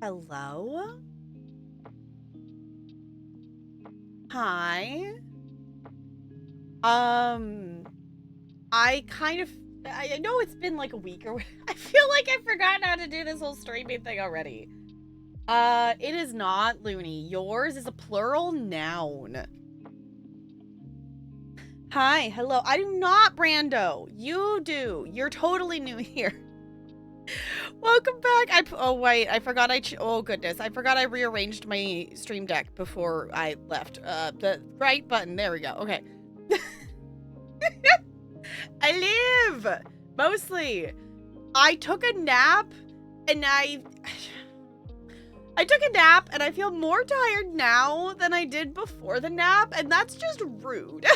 Hello? Hi. Um, I know it's been like a week or I feel like I've forgotten how to do this whole streaming thing already. It is not, Looney. Yours is a plural noun. Hi, hello. I do not, Brando. You do. You're totally new here. Welcome back. Oh wait, I forgot oh goodness, I forgot I rearranged my stream deck before I left. The right button. There we go. Okay. I live mostly. I took a nap and I took a nap and I feel more tired now than I did before the nap, and that's just rude.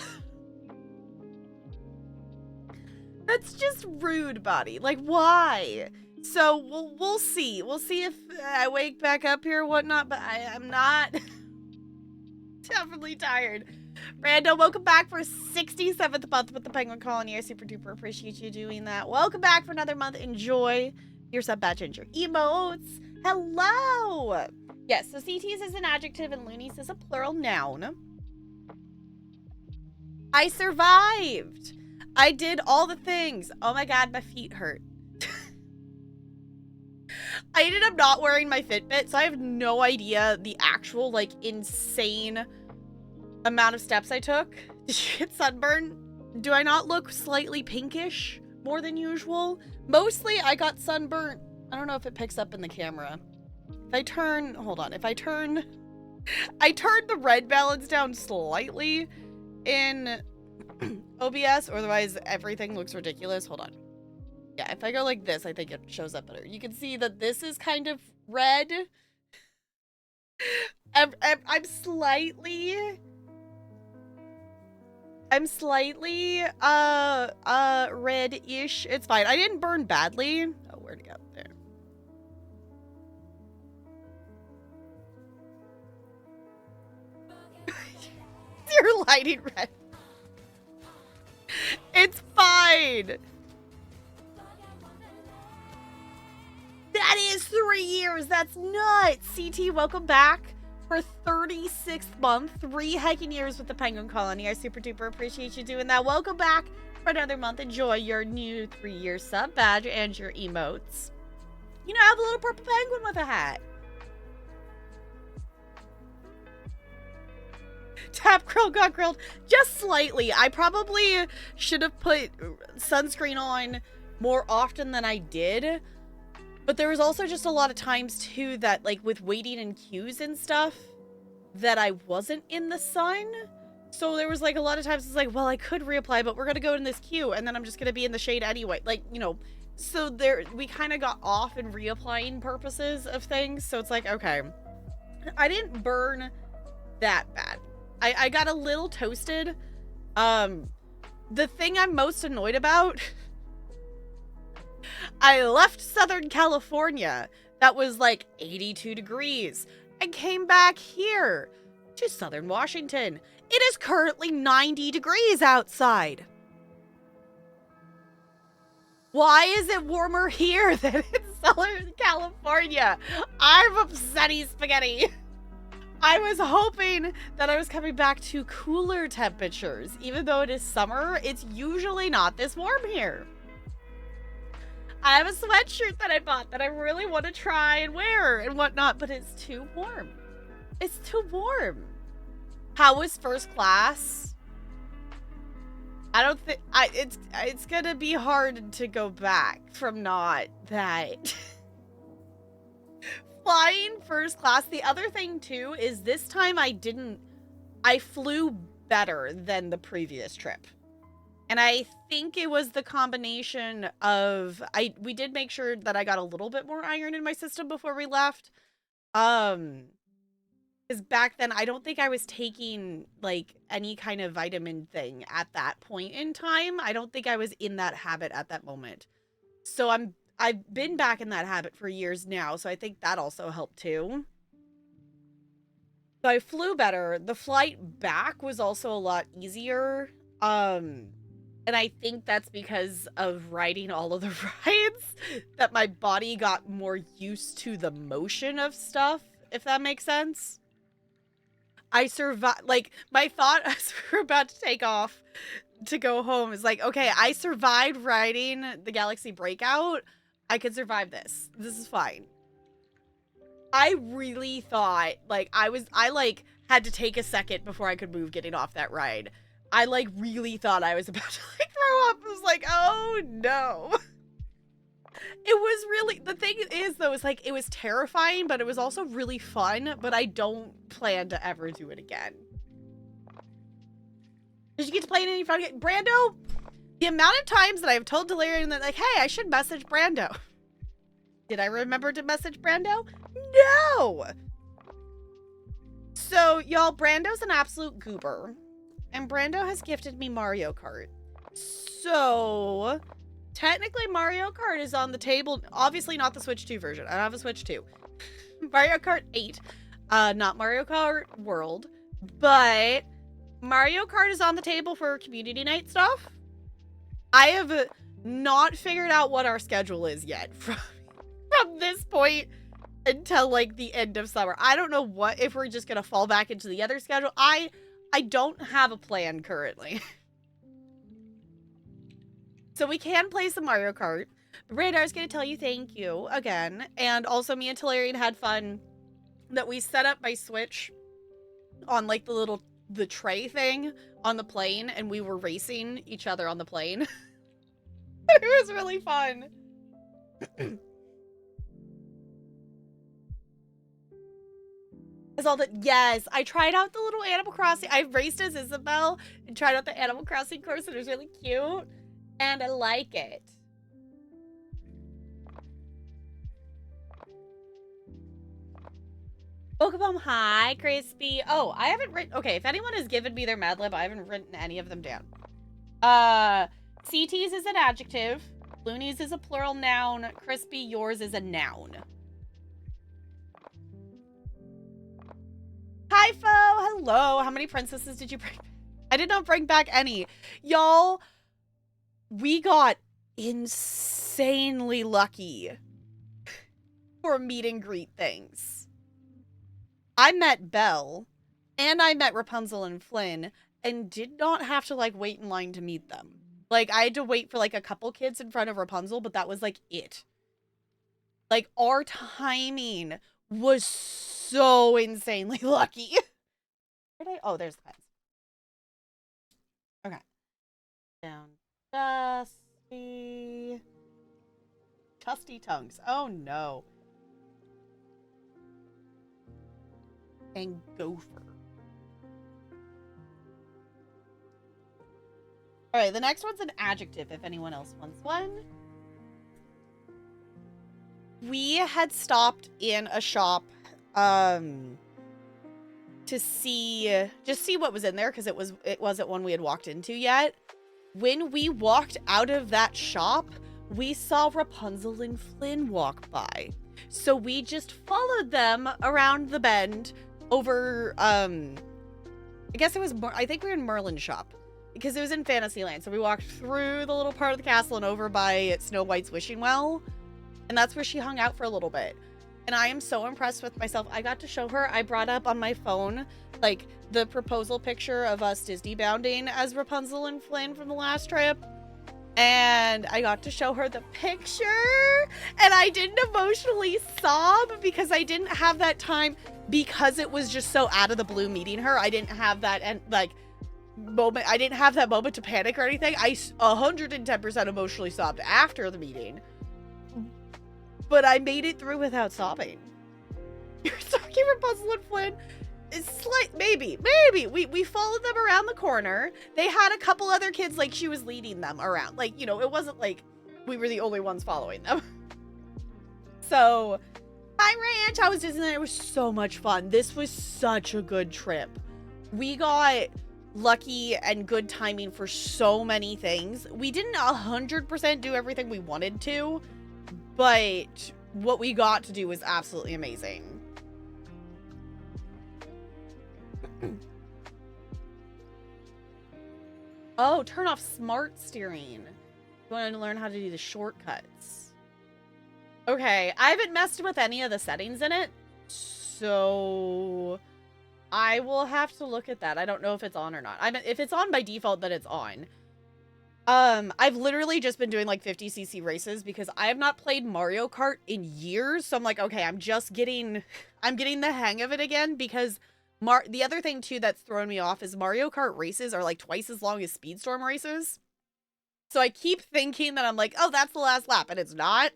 That's just rude, buddy. Like, why? So we'll see. We'll see if I wake back up here or whatnot, but I'm not definitely tired. Brando, welcome back for 67th month with the Penguin Colony. I super duper appreciate you doing that. Welcome back for another month. Enjoy your sub badge and your emotes. Hello! Yes, so CTs is an adjective and loonies is a plural noun. I survived! I did all the things. Oh my god, my feet hurt. I ended up not wearing my Fitbit, so I have no idea the actual, like, insane amount of steps I took. Did you get sunburn? Do I not look slightly pinkish more than usual? Mostly I got sunburnt. I don't know if it picks up in the camera. If I turn, hold on. I turned the red balance down slightly in OBS, or otherwise everything looks ridiculous. Hold on. Yeah, if I go like this, I think it shows up better. You can see that this is kind of red. I'm slightly red-ish. It's fine. I didn't burn badly. Oh, where'd it go? There. You're lighting red. It's fine. That is 3 years. That's nuts. CT, welcome back for 36th month. 3 heckin' years with the Penguin Colony. I super duper appreciate you doing that. Welcome back for another month. Enjoy your new 3-year sub badge and your emotes. You know, I have a little purple penguin with a hat. Tap grill got grilled just slightly. I probably should have put sunscreen on more often than I did. But there was also just a lot of times, too, that, like, with waiting in queues and stuff, that I wasn't in the sun. So there was, like, a lot of times it's like, well, I could reapply, but we're going to go in this queue, and then I'm just going to be in the shade anyway. Like, you know, so we kind of got off in reapplying purposes of things. So it's like, okay, I didn't burn that bad. I got a little toasted. The thing I'm most annoyed about... I left Southern California that was like 82 degrees and came back here to Southern Washington. It is currently 90 degrees outside. Why is it warmer here than in Southern California? I'm upsetty spaghetti. I was hoping that I was coming back to cooler temperatures. Even though it is summer, it's usually not this warm here. I have a sweatshirt that I bought that I really want to try and wear and whatnot, but it's too warm. It's too warm. How was first class? I don't think it's gonna be hard to go back from not that. Flying first class. The other thing too is this time I flew better than the previous trip. And I think it was the combination of, we did make sure that I got a little bit more iron in my system before we left. Because back then, I don't think I was taking, like, any kind of vitamin thing at that point in time. I don't think I was in that habit at that moment. So I've been back in that habit for years now, so I think that also helped too. So I flew better. The flight back was also a lot easier. And I think that's because of riding all of the rides that my body got more used to the motion of stuff, if that makes sense. I survived, like, my thought as we were about to take off to go home is like, okay, I survived riding the Galaxy Breakout. I could survive this. This is fine. I really thought, like, I had to take a second before I could move getting off that ride. I, like, really thought I was about to, like, throw up. I was like, oh, no. It was really, the thing is, though, is, like, it was terrifying, but it was also really fun, but I don't plan to ever do it again. Did you get to play in any fun games? Brando? The amount of times that I've told Delirium that, like, hey, I should message Brando. Did I remember to message Brando? No! So, y'all, Brando's an absolute goober. And Brando has gifted me Mario Kart. So, technically Mario Kart is on the table. Obviously not the Switch 2 version. I don't have a Switch 2. Mario Kart 8. Not Mario Kart World. But Mario Kart is on the table for community night stuff. I have not figured out what our schedule is yet from this point until, like, the end of summer. I don't know if we're just gonna fall back into the other schedule. I don't have a plan currently. So we can play some Mario Kart. Radar's gonna tell you thank you again. And also me and Talarian had fun that we set up my Switch on, like, the tray thing on the plane, and we were racing each other on the plane. It was really fun. Is all that? Yes, I tried out the little Animal Crossing. I raced as Isabelle and tried out the Animal Crossing course, and it was really cute, and I like it. Pokebomb, hi, Crispy. Oh, I haven't written. Okay, if anyone has given me their Mad Lib, I haven't written any of them down. CT's is an adjective. Loonies is a plural noun. Crispy, yours is a noun. Hi, Fo. Hello. How many princesses did you bring back? I did not bring back any. Y'all, we got insanely lucky for meet and greet things. I met Belle, and I met Rapunzel and Flynn, and did not have to, like, wait in line to meet them. Like, I had to wait for, like, a couple kids in front of Rapunzel, but that was, like, it. Like, our timing was so insanely lucky. Oh, there's the pets. Okay. Down. Dusty. Tusty tongues. Oh, no. And gopher. Alright, the next one's an adjective, if anyone else wants one. We had stopped in a shop, to see what was in there, because it wasn't one we had walked into yet. When we walked out of that shop, we saw Rapunzel and Flynn walk by. So we just followed them around the bend over, I guess it was, I think we were in Merlin's shop, because it was in Fantasyland. So we walked through the little part of the castle and over by Snow White's wishing well. And that's where she hung out for a little bit. And I am so impressed with myself. I got to show her, I brought up on my phone, like, the proposal picture of us Disney bounding as Rapunzel and Flynn from the last trip. And I got to show her the picture. And I didn't emotionally sob because I didn't have that time, because it was just so out of the blue meeting her. I didn't have that, and, like, moment. I didn't have that moment to panic or anything. I 110% emotionally sobbed after the meeting. But I made it through without sobbing. You're talking Rapunzel and Flynn. It's like, maybe. We followed them around the corner. They had a couple other kids, like, she was leading them around. Like, you know, it wasn't like we were the only ones following them. So, hi, Ranch. How was Disneyland? It was so much fun. This was such a good trip. We got lucky and good timing for so many things. We didn't 100% do everything we wanted to, but what we got to do was absolutely amazing. Oh, turn off smart steering. You want to learn how to do the shortcuts. Okay, I haven't messed with any of the settings in it, so I will have to look at that. I don't know if it's on or not. I mean, if it's on by default, then it's on. I've literally just been doing like 50cc races because I have not played Mario Kart in years. So I'm like, okay, I'm getting the hang of it again because the other thing too that's thrown me off is Mario Kart races are like twice as long as Speedstorm races. So I keep thinking that I'm like, oh, that's the last lap, and it's not.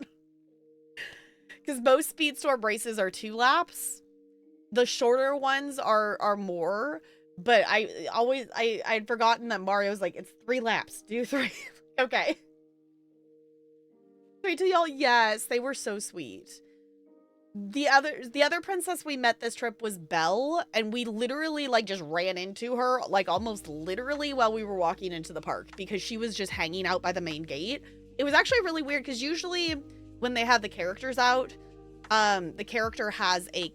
Because most Speedstorm races are 2 laps. The shorter ones are more. But I'd forgotten that Mario's like, it's 3 laps. Do 3. Okay. Wait till y'all, yes, they were so sweet. The other princess we met this trip was Belle, and we literally like just ran into her, like almost literally while we were walking into the park because she was just hanging out by the main gate. It was actually really weird because usually when they have the characters out, the character has a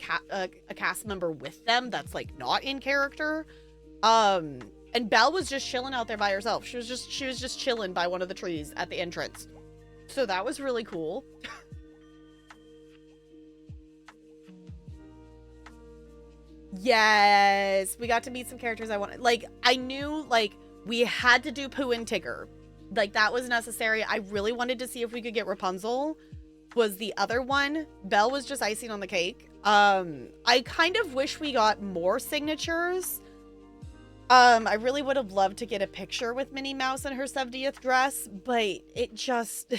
cast member with them that's like not in character. And Belle was just chilling out there by herself. She was just chilling by one of the trees at the entrance. So that was really cool. Yes, we got to meet some characters I wanted. Like, I knew, like, we had to do Pooh and Tigger. Like, that was necessary. I really wanted to see if we could get Rapunzel. Was the other one. Belle was just icing on the cake. I kind of wish we got more signatures. I really would have loved to get a picture with Minnie Mouse in her 70th dress, but it just...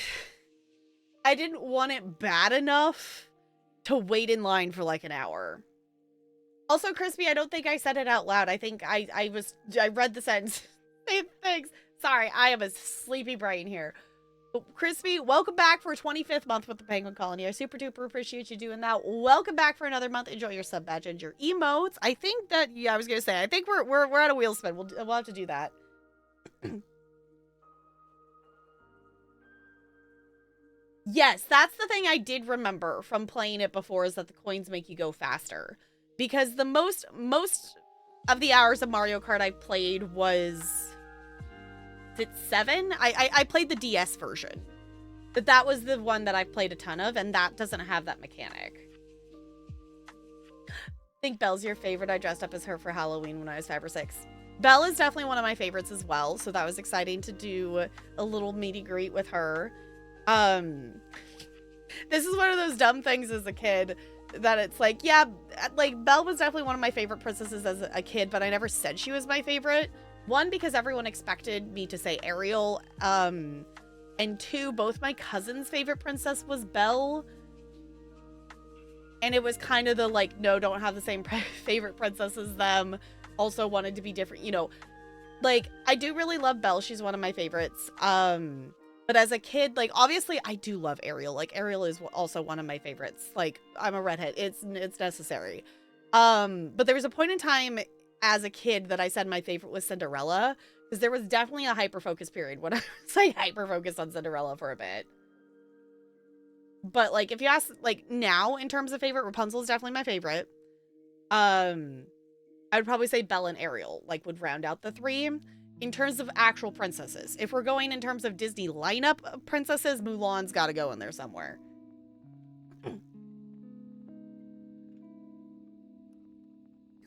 I didn't want it bad enough to wait in line for like an hour. Also, Crispy, I don't think I said it out loud. I think I read the sentence. Thanks. Sorry, I have a sleepy brain here. Crispy, welcome back for 25th month with the Penguin Colony. I super duper appreciate you doing that. Welcome back for another month. Enjoy your sub badge and your emotes. I think that, yeah, I was gonna say, I think we're at a wheel spin. We'll have to do that. Yes, that's the thing I did remember from playing it before, is that the coins make you go faster. Because the most of the hours of Mario Kart I played was... Is it 7? I played the DS version. But that was the one that I've played a ton of, and that doesn't have that mechanic. I think Belle's your favorite. I dressed up as her for Halloween when I was 5 or 6. Belle is definitely one of my favorites as well, so that was exciting to do a little meet and greet with her. This is one of those dumb things as a kid that it's like, yeah, like Belle was definitely one of my favorite princesses as a kid, but I never said she was my favorite. 1, because everyone expected me to say Ariel, and 2, both my cousin's favorite princess was Belle, and it was kind of the like, no, don't have the same favorite princess as them, also wanted to be different, you know, like, I do really love Belle, she's one of my favorites, but as a kid, like, obviously I do love Ariel, like, Ariel is also one of my favorites, like, I'm a redhead, it's necessary, but there was a point in time as a kid that I said my favorite was Cinderella, because there was definitely a hyper-focus period when I was like hyper-focused on Cinderella for a bit. But like, if you ask like now in terms of favorite, Rapunzel is definitely my favorite. I would probably say Belle and Ariel like would round out the 3. In terms of actual princesses, if we're going in terms of Disney lineup of princesses, Mulan's got to go in there somewhere.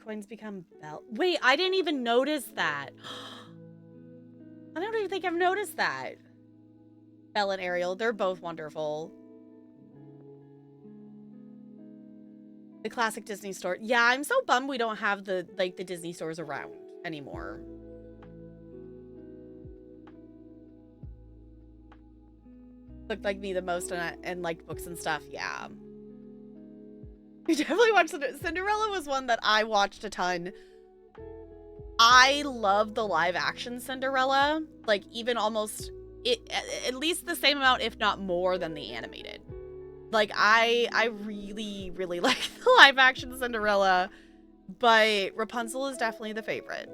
Coins become Belle. Wait, I didn't even notice that. I don't even think I've noticed that. Belle and Ariel, they're both wonderful. The classic Disney store. Yeah, I'm so bummed we don't have the Disney stores around anymore. Looked like me the most and liked books and stuff. Yeah. We definitely watched Cinderella was one that I watched a ton. I love the live action Cinderella, like even almost at least the same amount, if not more, than the animated. Like I really like the live action Cinderella, but Rapunzel is definitely the favorite.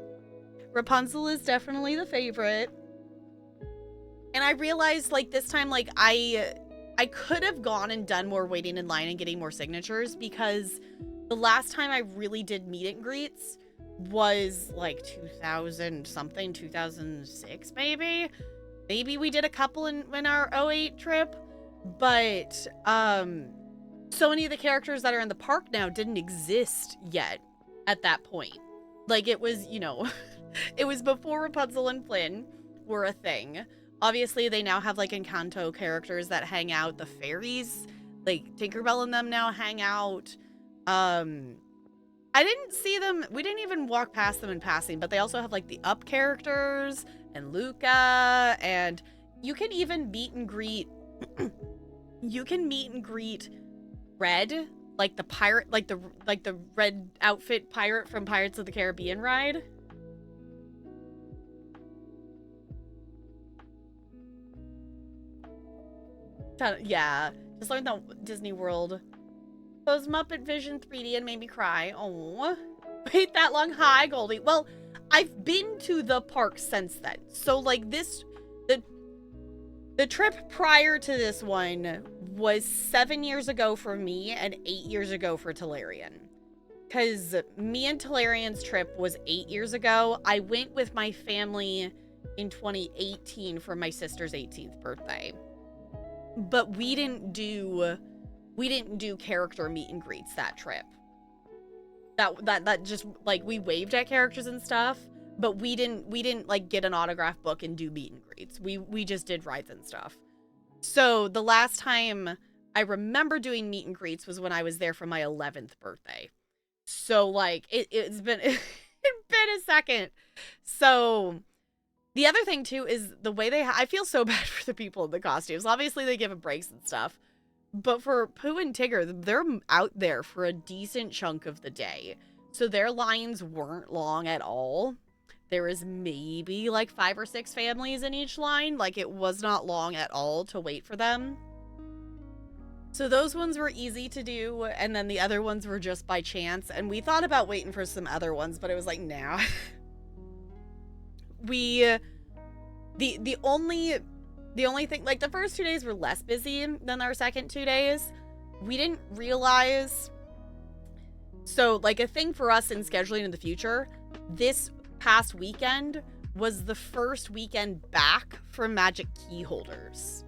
Rapunzel is definitely the favorite. And I realized like this time, like I could have gone and done more waiting in line and getting more signatures, because the last time I really did meet and greets was like 2000 something, 2006 maybe. Maybe we did a couple in our '08 trip, but so many of the characters that are in the park now didn't exist yet at that point. Like, it was, you know, it was before Rapunzel and Flynn were a thing. Obviously, they now have, like, Encanto characters that hang out. The fairies, like, Tinkerbell and them now hang out. I didn't see them. We didn't even walk past them in passing, but they also have, like, the Up characters and Luca, and you can even meet and greet. You can meet and greet Red, like the pirate, like the red outfit pirate from Pirates of the Caribbean ride. Yeah, just learned that Disney World. Those Muppet Vision 3D and made me cry. Oh, wait that long? Hi, Goldie. Well, I've been to the park since then. So, like, the trip prior to this one was 7 years ago for me and 8 years ago for Talarian. Because me and Talarian's trip was 8 years ago. I went with my family in 2018 for my sister's 18th birthday. But we didn't do character meet and greets that trip. That just, like, we waved at characters and stuff, but we didn't like get an autograph book and do meet and greets. We just did rides and stuff. So the last time I remember doing meet and greets was when I was there for my 11th birthday. So, like, it's been it's been a second. So the other thing too is the way I feel so bad for the people in the costumes. Obviously they give them breaks and stuff. But for Pooh and Tigger, they're out there for a decent chunk of the day. So their lines weren't long at all. There was maybe like 5 or 6 families in each line. Like, it was not long at all to wait for them. So those ones were easy to do. And then the other ones were just by chance. And we thought about waiting for some other ones, but it was like, nah. The only thing, like, the first 2 days were less busy than our second 2 days. We didn't realize. So, like, a thing for us in scheduling in the future, this past weekend was the first weekend back for Magic Key holders.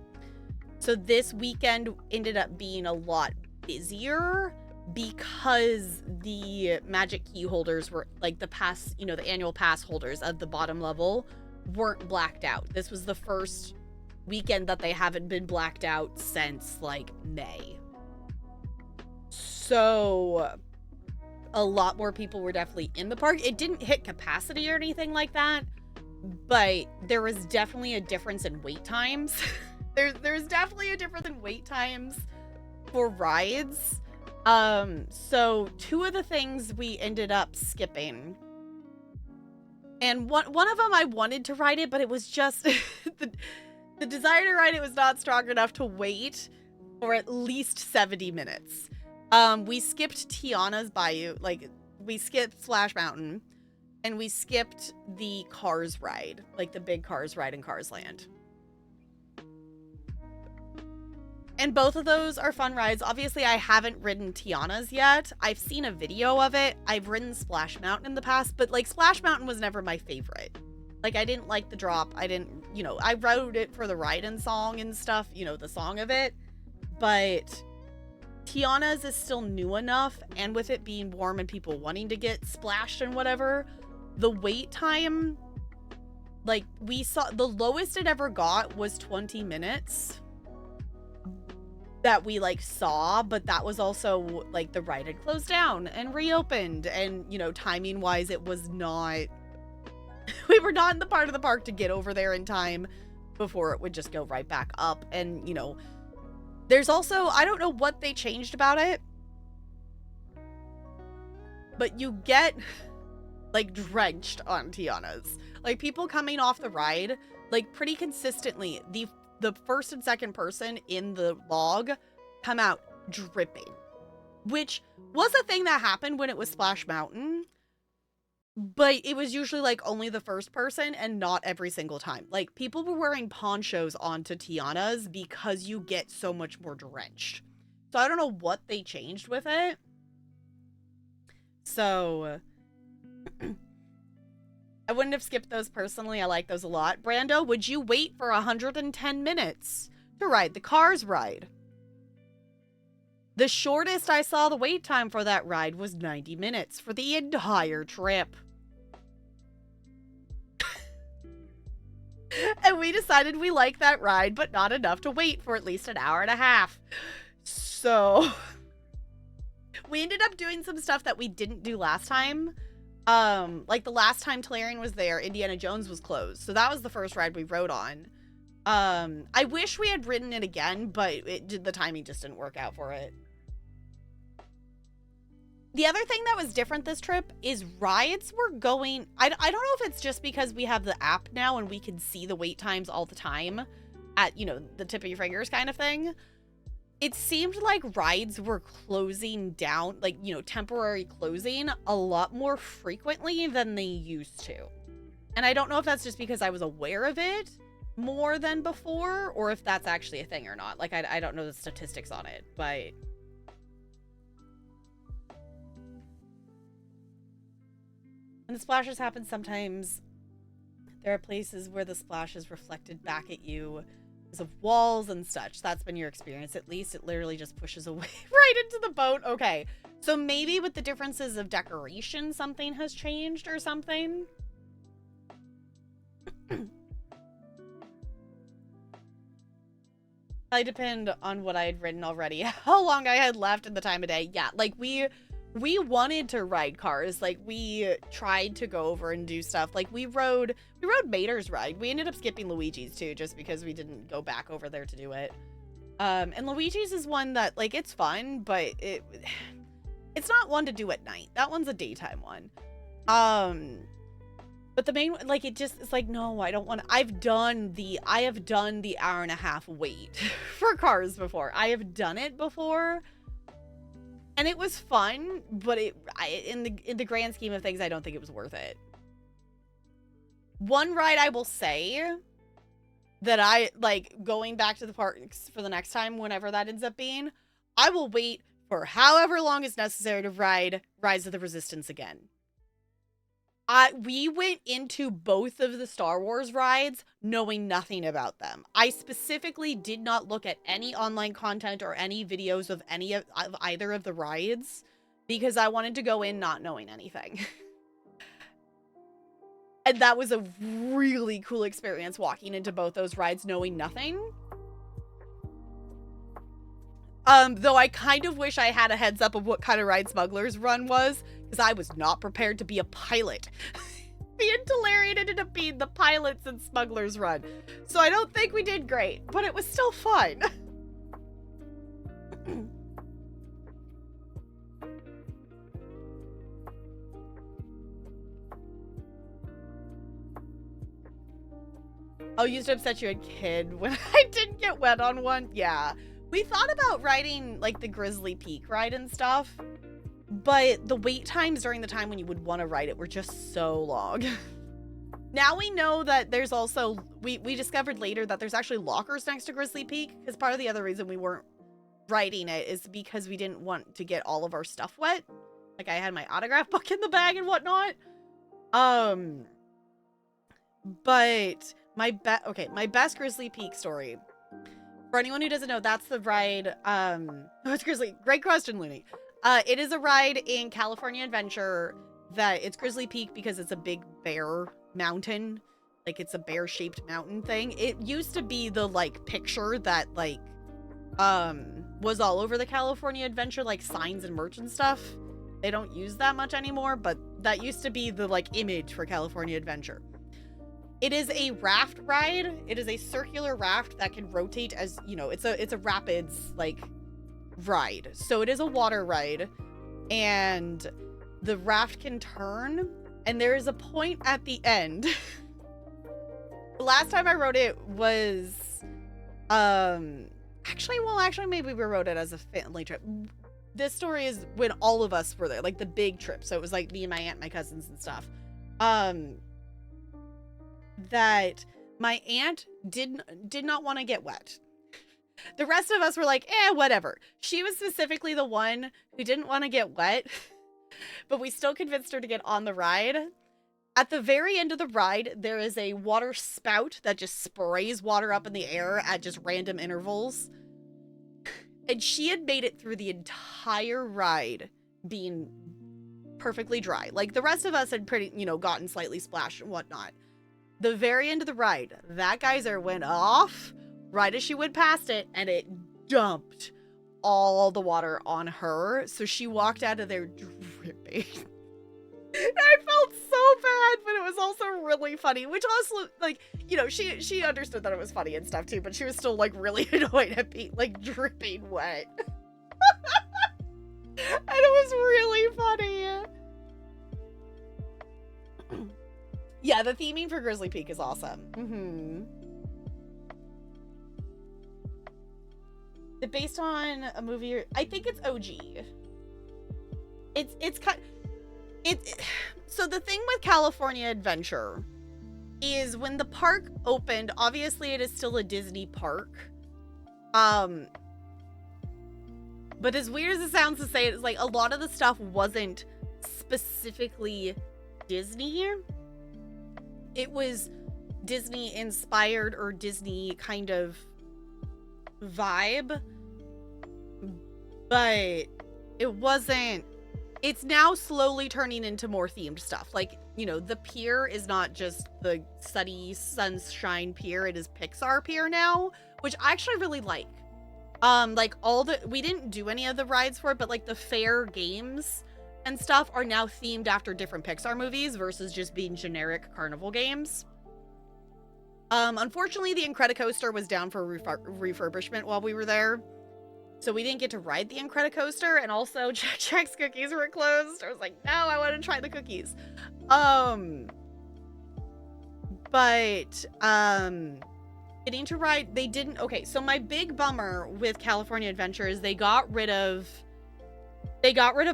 So this weekend ended up being a lot busier because the Magic Key holders were, like, the pass, you know, the annual pass holders of the bottom level weren't blacked out. This was the first weekend that they haven't been blacked out since, like, May. So a lot more people were definitely in the park. It didn't hit capacity or anything like that, but there was definitely a difference in wait times. There's definitely a difference in wait times for rides. So 2 of the things we ended up skipping. And one of them I wanted to ride it, but it was just the desire to ride it was not strong enough to wait for at least 70 minutes. We skipped Tiana's Bayou, like, we skipped Splash Mountain, and we skipped the Cars ride, like the big Cars ride in Cars Land. And both of those are fun rides. Obviously, I haven't ridden Tiana's yet. I've seen a video of it. I've ridden Splash Mountain in the past, but, like, Splash Mountain was never my favorite. Like, I didn't like the drop. I didn't, you know, I rode it for the ride-in song and stuff, you know, the song of it. But Tiana's is still new enough, and with it being warm and people wanting to get splashed and whatever, the wait time, like, we saw, the lowest it ever got was 20 minutes that we, like, saw, but that was also, like, the ride had closed down and reopened, and, you know, timing wise, it was not, we were not in the part of the park to get over there in time before it would just go right back up. And, you know, there's also, I don't know what they changed about it, but you get, like, drenched on Tiana's. Like, people coming off the ride, like, pretty consistently, the first and second person in the log come out dripping, which was a thing that happened when it was Splash Mountain, but it was usually, like, only the first person and not every single time. Like, people were wearing ponchos onto Tiana's because you get so much more drenched. So I don't know what they changed with it. So I wouldn't have skipped those personally. I like those a lot. Brando, would you wait for 110 minutes to ride the Cars ride? The shortest I saw the wait time for that ride was 90 minutes for the entire trip. And we decided we like that ride, but not enough to wait for at least an hour and a half. So we ended up doing some stuff that we didn't do last time. Like the last time Talarian was there, Indiana Jones was closed. So that was the first ride we rode on. I wish we had ridden it again, but the timing just didn't work out for it. The other thing that was different this trip is rides were going... I don't know if it's just because we have the app now and we can see the wait times all the time at, you know, the tip of your fingers kind of thing. It seemed like rides were closing down, like, you know, temporary closing a lot more frequently than they used to. And I don't know if that's just because I was aware of it more than before or if that's actually a thing or not. Like, I don't know the statistics on it, but... When the splashes happen, sometimes there are places where the splash is reflected back at you because of walls and such. That's been your experience, at least. It literally just pushes away right into the boat. Okay, so maybe with the differences of decoration, something has changed or something. I depend on what I had written already, how long I had left and the time of day. Yeah, like we wanted to ride Cars. Like we tried to go over and do stuff. Like we rode Mater's ride. We ended up skipping Luigi's too, just because we didn't go back over there to do it. And Luigi's is one that, like, it's fun, but it's not one to do at night. That one's a daytime one. But the main one, like, it's like, no, I don't want to. I have done the hour and a half wait for Cars before. I have done it before. And it was fun, but in the grand scheme of things, I don't think it was worth it. One ride I will say that I like going back to the parks for the next time, whenever that ends up being, I will wait for however long is necessary to ride Rise of the Resistance again. We went into both of the Star Wars rides knowing nothing about them. I specifically did not look at any online content or any videos of either of the rides because I wanted to go in not knowing anything. And that was a really cool experience walking into both those rides knowing nothing. Though I kind of wish I had a heads up of what kind of ride Smuggler's Run was, because I was not prepared to be a pilot. Me and Talarian ended up being the pilots in Smuggler's Run. So I don't think we did great, but it was still fun. Oh, used to upset you a kid when I didn't get wet on one? Yeah. We thought about riding, like, the Grizzly Peak ride and stuff, but the wait times during the time when you would want to ride it were just so long. Now we know that there's also, we discovered later that there's actually lockers next to Grizzly Peak, because part of the other reason we weren't riding it is because we didn't want to get all of our stuff wet. Like, I had my autograph book in the bag and whatnot. But my best Grizzly Peak story. For anyone who doesn't know, that's the ride, it's Grizzly, great question, Looney. It is a ride in California Adventure that it's Grizzly Peak because it's a big bear mountain. Like, it's a bear-shaped mountain thing. It used to be the, like, picture that, like, was all over the California Adventure, like, signs and merch and stuff. They don't use that much anymore, but that used to be the, like, image for California Adventure. It is a raft ride. It is a circular raft that can rotate as, you know, it's a rapids, like, ride. So it is a water ride, and the raft can turn, and there is a point at the end. The last time I rode it was, actually, maybe we rode it as a family trip. This story is when all of us were there, like the big trip. So it was like me and my aunt, my cousins and stuff. That my aunt did not want to get wet. The rest of us were like, whatever. She was specifically the one who didn't want to get wet. But we still convinced her to get on the ride. At the very end of the ride, there is a water spout that just sprays water up in the air at just random intervals. And she had made it through the entire ride being perfectly dry. Like, the rest of us had pretty, gotten slightly splashed and whatnot. The very end of the ride, that geyser went off right as she went past it, and it dumped all the water on her. So she walked out of there dripping. I felt so bad, but it was also really funny, which also, like, she understood that it was funny and stuff too, but she was still, like, really annoyed at being, like, dripping wet. And it was really funny. Yeah, the theming for Grizzly Peak is awesome. It's based on a movie, I think it's OG. It's kind. So the thing with California Adventure is when the park opened, obviously it is still a Disney park. But as weird as it sounds to say, it's like a lot of the stuff wasn't specifically Disney. It was Disney inspired or Disney kind of vibe, but it wasn't. It's now slowly turning into more themed stuff. Like, the pier is not just the Sunny Sunshine Pier. It is Pixar Pier now, which I actually really like. We didn't do any of the rides for it, but like the fair games and stuff are now themed after different Pixar movies versus just being generic carnival games. Unfortunately, the Incredicoaster was down for refurbishment while we were there. So we didn't get to ride the Incredicoaster, and also Jack's cookies were closed. I was like, no, I want to try the cookies. Getting to ride, they didn't. Okay, so my big bummer with California Adventure is they got rid of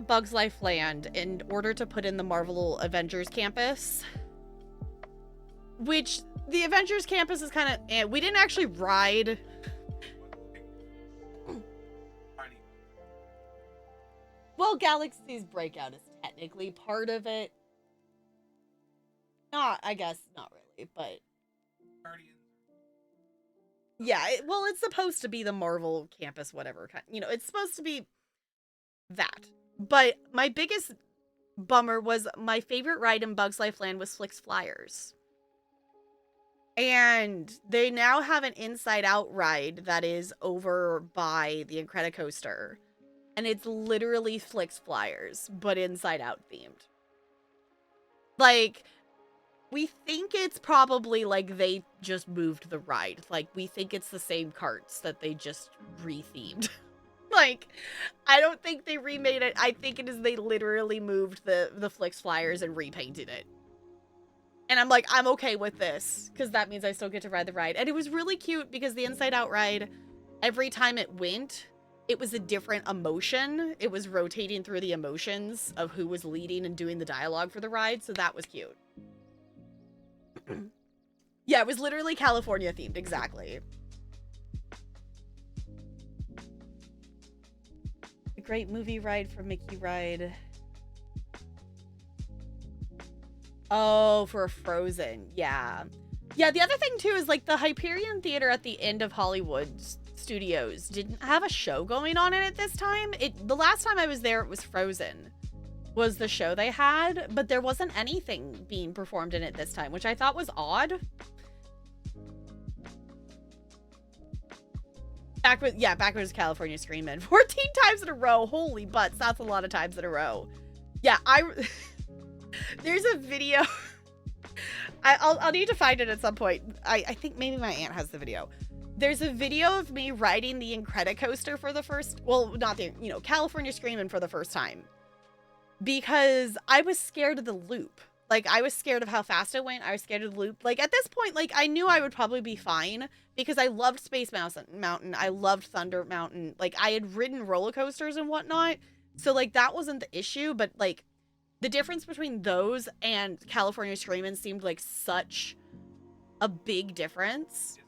Bugs Life Land in order to put in the Marvel Avengers campus, which the Avengers campus is kind of. We didn't actually ride. Well, Galaxy's Breakout is technically part of it. I guess not really, but yeah, it's supposed to be the Marvel campus, whatever. It's supposed to be that. But my biggest bummer was my favorite ride in Bugs Life Land was Flix Flyers. And they now have an Inside Out ride that is over by the Incredicoaster. And it's literally Flix Flyers, but Inside Out themed. Like, we think it's probably like they just moved the ride. Like, we think it's the same carts that they just re-themed. Like, I don't think they remade it. I think it is they literally moved the Flix Flyers and repainted it. And I'm like, I'm okay with this, because that means I still get to ride the ride. And it was really cute because the Inside Out ride, every time it went, it was a different emotion. It was rotating through the emotions of who was leading and doing the dialogue for the ride, so that was cute. Yeah, it was literally California themed, exactly. A great movie ride for Mickey Ride. Oh, for Frozen, yeah. Yeah, the other thing too is like the Hyperion Theater at the end of Hollywood Studios didn't have a show going on in it this time. The last time I was there, it was Frozen was the show they had, but there wasn't anything being performed in it this time, which I thought was odd. Backwards California Screamin'. 14 times in a row. Holy butts, that's a lot of times in a row. Yeah, there's a video. I'll need to find it at some point. I think maybe my aunt has the video. There's a video of me riding the Incredicoaster for the first, California Screamin' for the first time. Because I was scared of the loop. Like, I was scared of how fast it went. I was scared of the loop. Like, at this point, like, I knew I would probably be fine because I loved Space Mountain. I loved Thunder Mountain. Like, I had ridden roller coasters and whatnot. So, like, that wasn't the issue. But, like, the difference between those and California Screamin' seemed like such a big difference.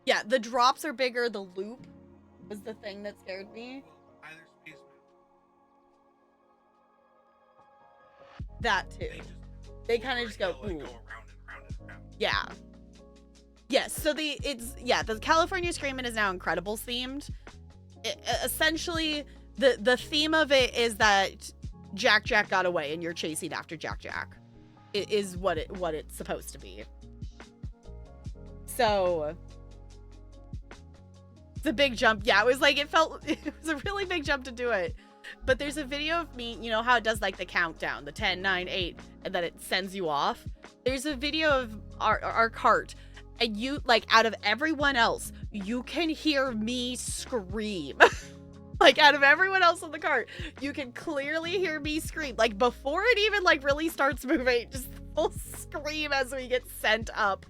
Yeah, the drops are bigger. The loop was the thing that scared me. That too. They kind of just go, like, ooh. go around and around and around. Yeah. Yes, so the California Screamin' is now Incredibles themed. Essentially, the theme of it is that Jack got away and you're chasing after Jack. It is what it's supposed to be. So it's a big jump. Yeah, it was a really big jump to do it. But there's a video of me, you know how it does like the countdown, the 10, 9, 8, and then it sends you off. There's a video of our cart, and you, like, out of everyone else, you can hear me scream. Like, out of everyone else on the cart, you can clearly hear me scream. Like, before it even, like, really starts moving, just full scream as we get sent up.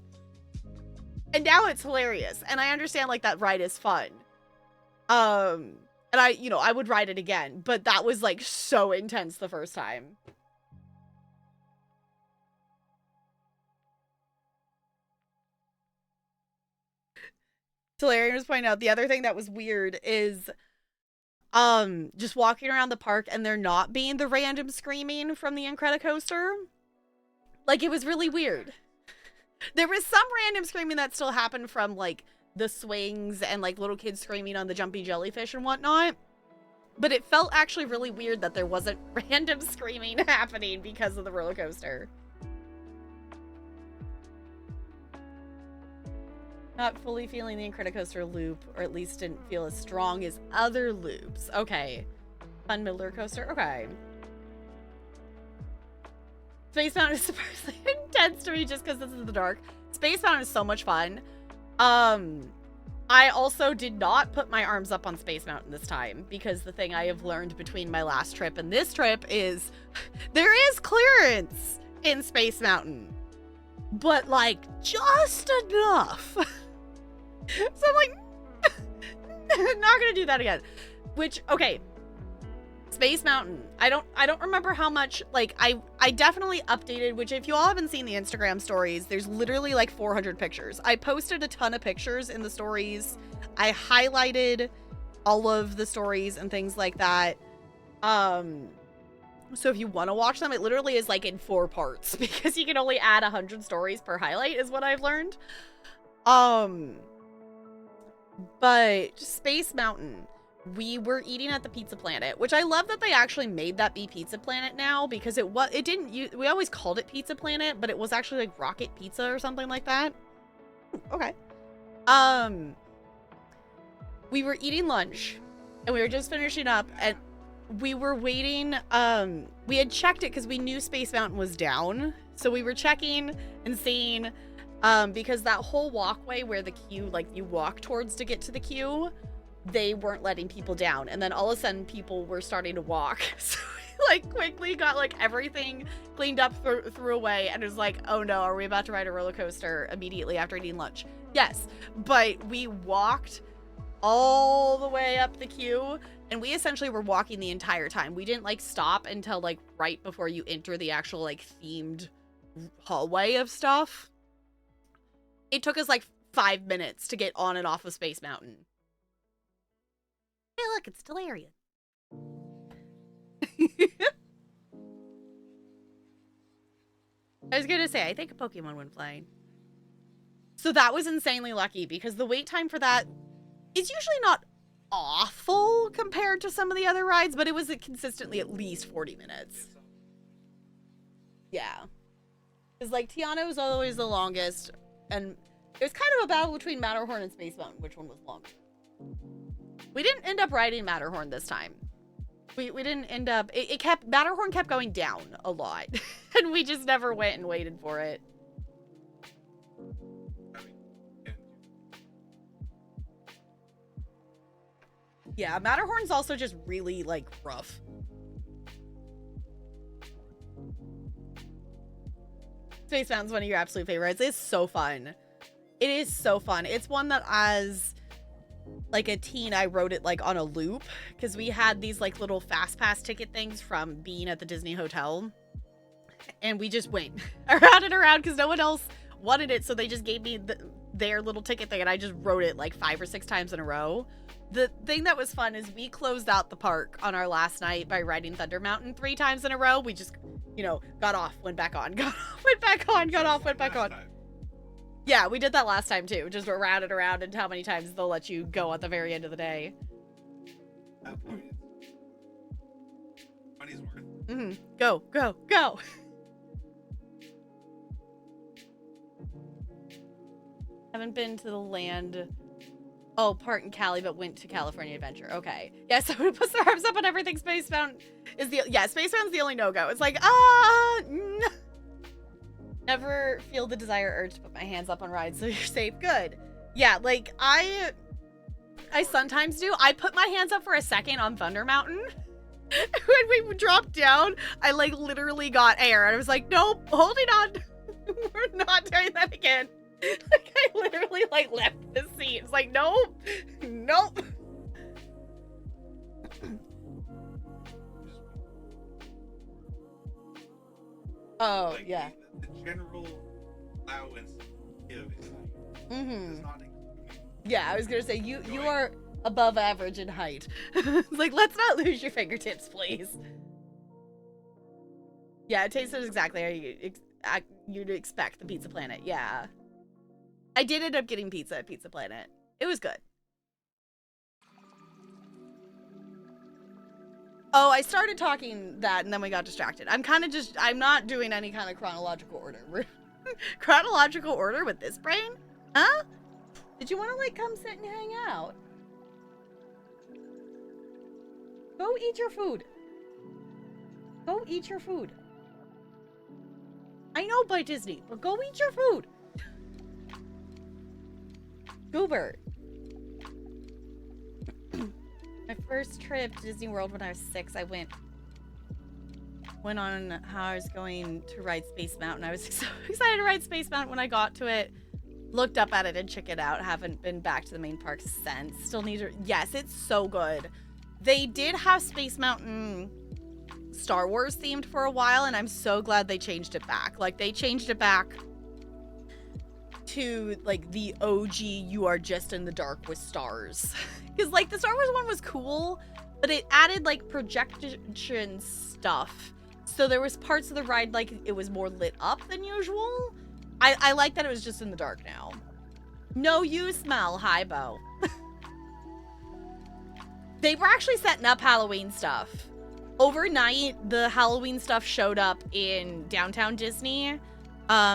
And now it's hilarious. And I understand, like, that ride is fun. And I would ride it again. But that was, like, so intense the first time. Solarian was pointing out, the other thing that was weird is just walking around the park and there not being the random screaming from the Incredicoaster. Like, it was really weird. There was some random screaming that still happened from, like, the swings and, like, little kids screaming on the jumpy jellyfish and whatnot. But it felt actually really weird that there wasn't random screaming happening because of the roller coaster. Not fully feeling the Incredicoaster loop, or at least didn't feel as strong as other loops. Okay. Fun Miller coaster. Okay. Space Mountain is surprisingly intense to me just because this is the dark. Space Mountain is so much fun. I also did not put my arms up on Space Mountain this time because the thing I have learned between my last trip and this trip is there is clearance in Space Mountain, but like just enough. So I'm like, not gonna do that again. Which, okay, Space Mountain. I don't remember how much, like, I definitely updated, which if you all haven't seen the Instagram stories, there's literally like 400 pictures. I posted a ton of pictures in the stories. I highlighted all of the stories and things like that. So if you want to watch them, it literally is like in 4 parts because you can only add 100 stories per highlight is what I've learned. But Space Mountain, we were eating at the Pizza Planet, which I love that they actually made that be Pizza Planet now because we always called it Pizza Planet, but it was actually like Rocket Pizza or something like that. Okay. We were eating lunch and we were just finishing up and we were waiting. We had checked it because we knew Space Mountain was down. So we were checking and seeing, because that whole walkway where the queue, like you walk towards to get to the queue, they weren't letting people down. And then all of a sudden people were starting to walk. So we like quickly got like everything cleaned up, threw away, and it was like, oh no, are we about to ride a roller coaster immediately after eating lunch? Yes, but we walked all the way up the queue and we essentially were walking the entire time. We didn't like stop until like right before you enter the actual like themed hallway of stuff. It took us like 5 minutes to get on and off of Space Mountain. Hey, look, it's Delirian. I was gonna say, I think a Pokemon went flying. So that was insanely lucky because the wait time for that is usually not awful compared to some of the other rides, but it was consistently at least 40 minutes. Yeah. Because like Tiana was always the longest, and it was kind of a battle between Matterhorn and Space Mountain, which one was longer. We didn't end up riding Matterhorn this time. We didn't end up, Matterhorn kept going down a lot, and we just never went and waited for it. Yeah, Matterhorn's also just really, like, rough. Space Mountain's one of your absolute favorites. It's so fun. It is so fun. It's one that as, like, a teen, I rode it, like, on a loop. Because we had these, like, little fast pass ticket things from being at the Disney Hotel. And we just went around and around because no one else wanted it. So they just gave me their little ticket thing. And I just rode it, like, 5 or 6 times in a row. The thing that was fun is we closed out the park on our last night by riding Thunder Mountain 3 times in a row. We just you know, got off, went back on, got off, went back on, got off, went back on. Yeah, we did that last time too. Just around and around, and how many times they'll let you go at the very end of the day. That point, money's worth. Go, go, go. Haven't been to the land. Oh, part in Cali, but went to California Adventure. Okay. Yeah, someone who puts their arms up on everything Space Mountain is the... Yeah, Space Mountain's the only no-go. It's like, never feel the desire or urge to put my hands up on rides so you're safe. Good. Yeah, like, I sometimes do. I put my hands up for a second on Thunder Mountain. When we dropped down, I, like, literally got air. And I was like, nope, holding on. We're not doing that again. Like, I literally, like, left the seat. It's like, nope. Nope. Oh, like, yeah. The general allowance give is like, does not include. Yeah, I was gonna say, you are above average in height. It's like, let's not lose your fingertips, please. Yeah, it tasted exactly how you'd expect the Pizza Planet. Yeah. I did end up getting pizza at Pizza Planet. It was good. Oh, I started talking that and then we got distracted. I'm not doing any kind of chronological order. Chronological order with this brain? Huh? Did you want to, like, come sit and hang out? Go eat your food. Go eat your food. I know by Disney, but go eat your food. Goober. My first trip to Disney World when I was 6, I went on how I was going to ride Space Mountain. I was so excited to ride Space Mountain when I got to it. Looked up at it and checked it out. Haven't been back to the main park since. Still need to... Yes, it's so good. They did have Space Mountain Star Wars themed for a while, and I'm so glad they changed it back. Like, they changed it back to, like, the OG you are just in the dark with stars. Because, like, the Star Wars one was cool, but it added, like, projection stuff. So there was parts of the ride, like, it was more lit up than usual. I like that it was just in the dark now. No, you smell, Hybo. They were actually setting up Halloween stuff. Overnight, the Halloween stuff showed up in downtown Disney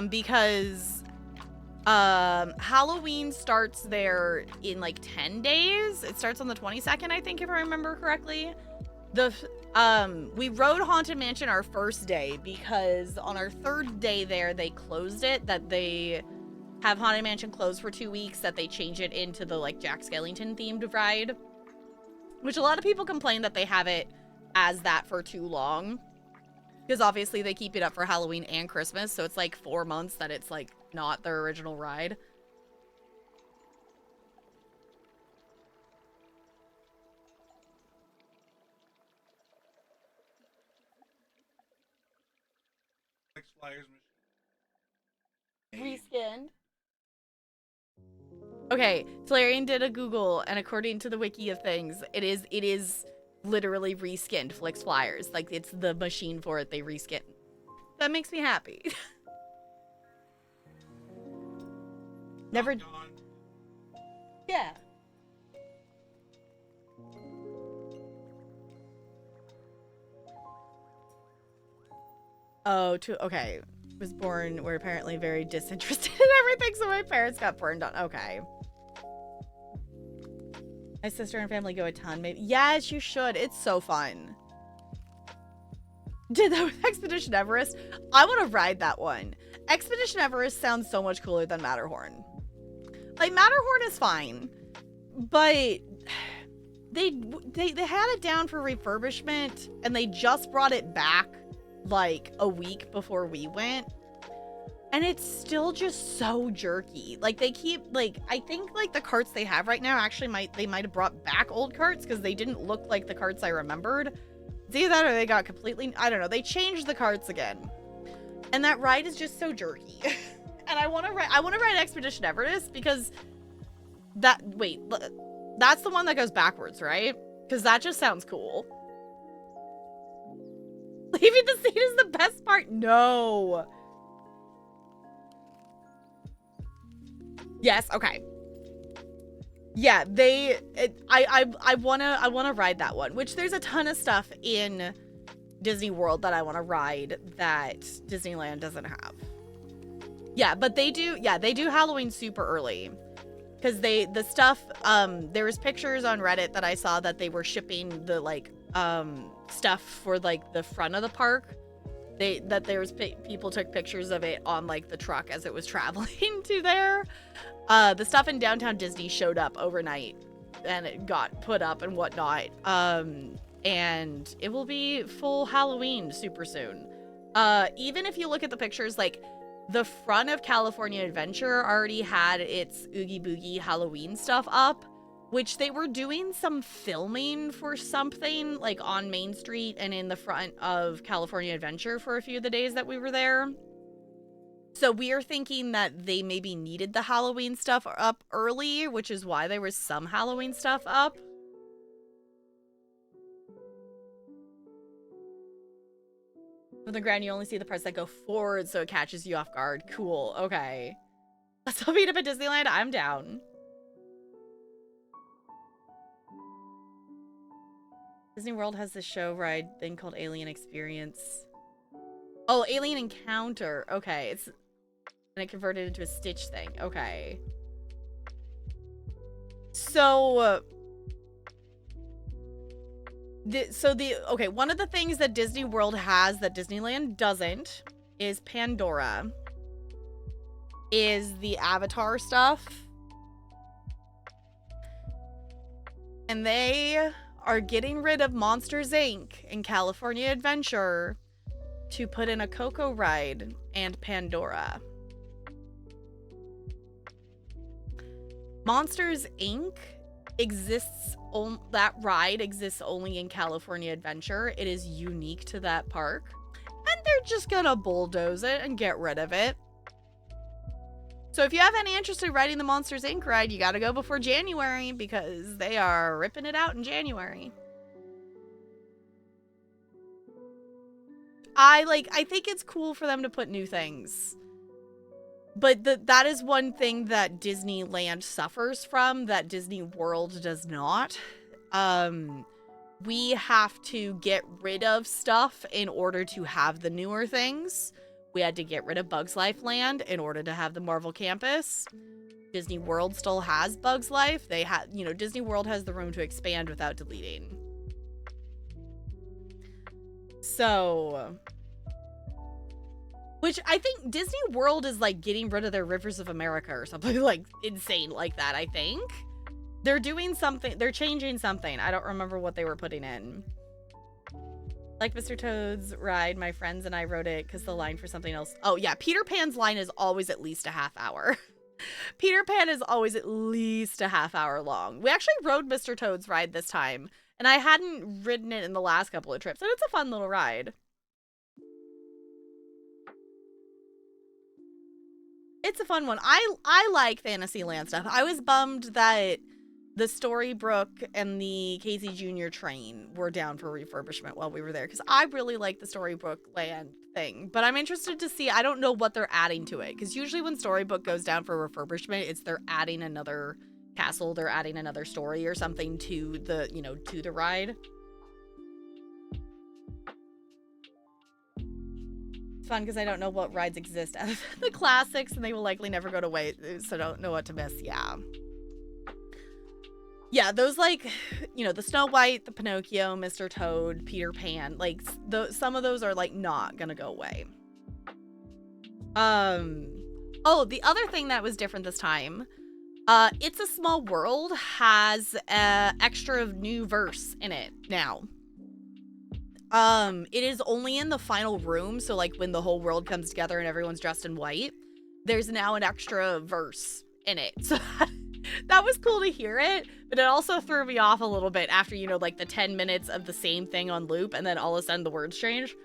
because Halloween starts there in like 10 days. It starts on the 22nd, I think, if I remember correctly. We rode Haunted Mansion our first day because on our third day there, they closed it, that they have Haunted Mansion closed for 2 weeks, that they change it into the, like, Jack Skellington themed ride, which a lot of people complain that they have it as that for too long because obviously they keep it up for Halloween and Christmas. So it's like 4 months that it's like not their original ride. Flyers Reskinned. Okay, Talarian did a Google, and according to the wiki of things, it is literally reskinned Flix Flyers. Like, it's the machine for it, they reskin. That makes me happy. Never. Yeah. Oh, okay. Was born, we're apparently very disinterested in everything, so my parents got burned on. Okay. My sister and family go a ton, maybe. Yes, you should. It's so fun. Did that with Expedition Everest? I want to ride that one. Expedition Everest sounds so much cooler than Matterhorn. Like, Matterhorn is fine, but they had it down for refurbishment, and they just brought it back like a week before we went, and it's still just so jerky. Like, they keep, like, I think, like, the carts they have right now actually might have brought back old carts because they didn't look like the carts I remembered. It's either that or they got completely, I don't know, they changed the carts again, and that ride is just so jerky. And I want to ride Expedition Everest because that's the one that goes backwards, right? Because that just sounds cool. Leaving the scene is the best part. No. Yes. Okay. Yeah. I wanna ride that one. Which there's a ton of stuff in Disney World that I want to ride that Disneyland doesn't have. Yeah, but they do. Yeah, they do Halloween super early. Because the stuff, there was pictures on Reddit that I saw that they were shipping the, like, stuff for, like, the front of the park. People took pictures of it on, like, the truck as it was traveling to there. The stuff in downtown Disney showed up overnight, and it got put up and whatnot. And it will be full Halloween super soon. Even if you look at the pictures, like, the front of California Adventure already had its Oogie Boogie Halloween stuff up, which they were doing some filming for something, like, on Main Street and in the front of California Adventure for a few of the days that we were there. So we are thinking that they maybe needed the Halloween stuff up early, which is why there was some Halloween stuff up. From the ground, you only see the parts that go forward, so it catches you off guard. Cool. Okay. Let's all meet up at Disneyland. I'm down. Disney World has this show ride thing called Alien Experience. Oh, Alien Encounter. Okay. And it converted into a Stitch thing. Okay. So... okay, one of the things that Disney World has that Disneyland doesn't is Pandora. Is the Avatar stuff. And they are getting rid of Monsters, Inc. in California Adventure to put in a Coco ride and Pandora. Monsters, Inc. that ride exists only in California Adventure. It is unique to that park. And they're just gonna bulldoze it and get rid of it. So if you have any interest in riding the Monsters Inc. ride, you gotta go before January because they are ripping it out in January. I think it's cool for them to put new things. But that is one thing that Disneyland suffers from that Disney World does not. We have to get rid of stuff in order to have the newer things. We had to get rid of Bugs Life Land in order to have the Marvel Campus. Disney World still has Bugs Life. Disney World has the room to expand without deleting. So... which I think Disney World is like getting rid of their Rivers of America or something like insane like that, I think. They're doing something. They're changing something. I don't remember what they were putting in. Like Mr. Toad's ride, my friends and I rode it because the line for something else. Oh, yeah. Peter Pan's line is always at least a half hour. Peter Pan is always at least a half hour long. We actually rode Mr. Toad's ride this time. And I hadn't ridden it in the last couple of trips. And it's a fun little ride. It's a fun one. I like Fantasyland stuff. I was bummed that the Storybrooke and the Casey Jr. train were down for refurbishment while we were there because I really like the Storybrooke Land thing. But I'm interested to see. I don't know what they're adding to it because usually when Storybrooke goes down for refurbishment, it's they're adding another castle, they're adding another story or something to the to the ride. Fun because I don't know what rides exist out of the classics and they will likely never go to waste, so I don't know what to miss. Yeah, those like the Snow White, the Pinocchio, Mr. Toad, Peter Pan, like some of those are like not gonna go away. Oh, the other thing that was different this time, It's a Small World has extra new verse in it now. It is only in the final room, so like when the whole world comes together and everyone's dressed in white, there's now an extra verse in it. So that was cool to hear it, but it also threw me off a little bit after, like the 10 minutes of the same thing on loop and then all of a sudden the words change.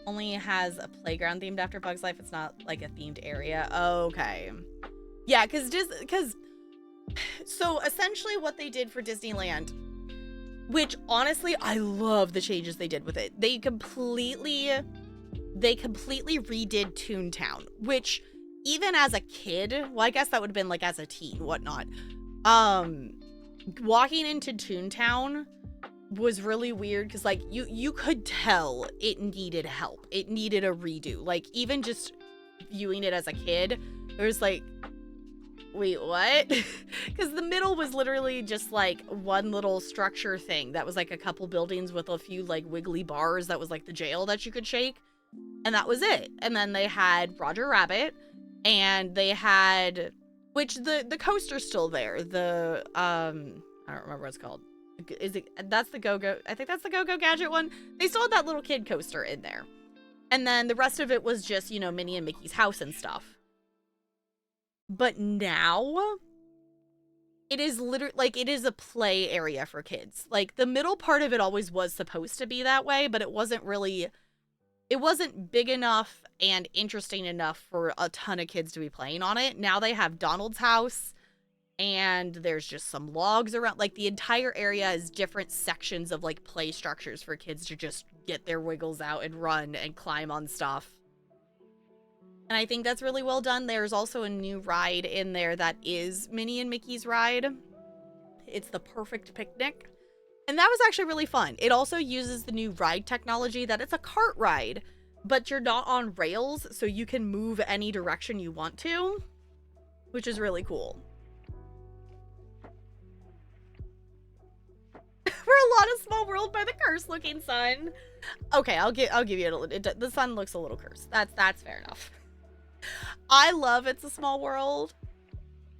Only has a playground themed after Bug's Life. It's not like a themed area. Okay. Yeah, because So essentially what they did for Disneyland, which honestly, I love the changes they did with it. They completely redid Toontown, which even as a kid, well, I guess that would have been like as a teen, whatnot. Walking into Toontown was really weird because like you could tell it needed help. It needed a redo. Like even just viewing it as a kid, it was like, wait, what? Because the middle was literally just like one little structure thing that was like a couple buildings with a few like wiggly bars that was like the jail that you could shake, and that was it. And then they had Roger Rabbit, and they had, which the coaster's still there, the I don't remember what it's called. Is it, that's the Go-Go, I think that's the Go-Go Gadget one. They still had that little kid coaster in there, and then the rest of it was just, you know, Minnie and Mickey's house and stuff. But now it is literally like, it is a play area for kids. Like the middle part of it always was supposed to be that way, but it wasn't big enough and interesting enough for a ton of kids to be playing on it. Now they have Donald's house, and there's just some logs around. Like the entire area is different sections of like play structures for kids to just get their wiggles out and run and climb on stuff. And I think that's really well done. There's also a new ride in there that is Minnie and Mickey's ride. It's the Perfect Picnic. And that was actually really fun. It also uses the new ride technology that it's a cart ride, but you're not on rails, so you can move any direction you want to, which is really cool. We're a lot of Small World by the cursed looking sun. Okay, I'll give you a little, the sun looks a little cursed. That's fair enough. I love It's a Small World.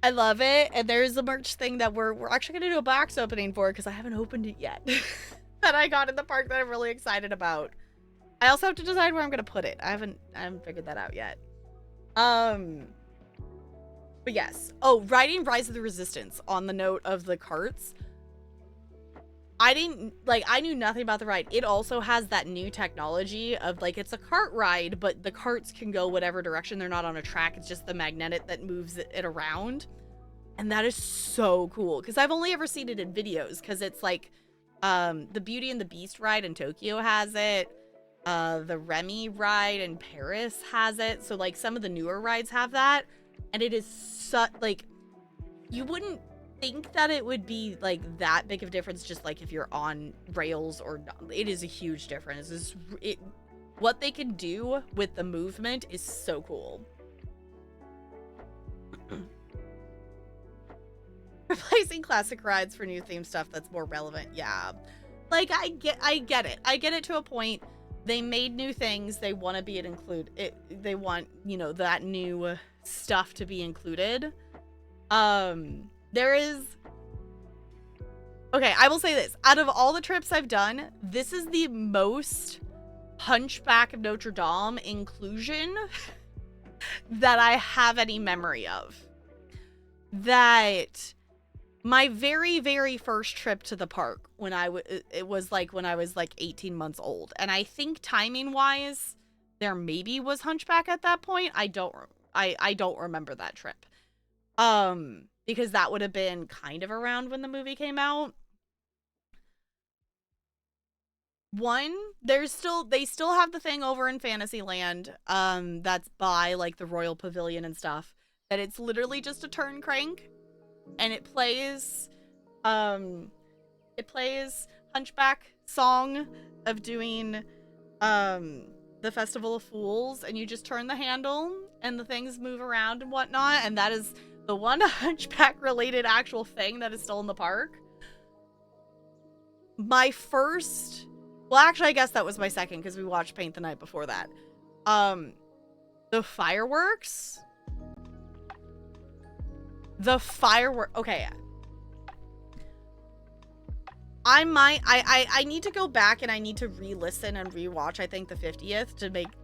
I love it. And there's a merch thing that we're actually going to do a box opening for, because I haven't opened it yet. That I got in the park that I'm really excited about. I also have to decide where I'm going to put it. I haven't figured that out yet. But yes. Oh, riding Rise of the Resistance on the note of the carts. I knew nothing about the ride. It also has that new technology of like, it's a cart ride, but the carts can go whatever direction. They're not on a track. It's just the magnet that moves it around. And that is so cool, because I've only ever seen it in videos, because it's like the Beauty and the Beast ride in Tokyo has it. The Remy ride in Paris has it. So like some of the newer rides have that. And it is such, like, you wouldn't think that it would be like that big of a difference just like if you're on rails or not. It is a huge difference. What they can do with the movement is so cool. Replacing classic rides for new theme stuff that's more relevant. Yeah, like I get it. I get it to a point. They made new things. They want to be they want, you know, that new stuff to be included. There is... Okay, I will say this. Out of all the trips I've done, this is the most Hunchback of Notre Dame inclusion that I have any memory of. That my very, very first trip to the park, it was like when I was like 18 months old. And I think timing-wise, there maybe was Hunchback at that point. I don't remember that trip. Because that would have been kind of around when the movie came out. One, they still have the thing over in Fantasyland, that's by like the Royal Pavilion and stuff, that it's literally just a turn crank, and it plays Hunchback song of doing the Festival of Fools, and you just turn the handle and the things move around and whatnot, and that is the one Hunchback related actual thing that is still in the park. My first, well, actually I guess that was my second, because we watched Paint the Night before that. The fireworks, okay. I need to go back and I need to re-listen and rewatch, I think, the 50th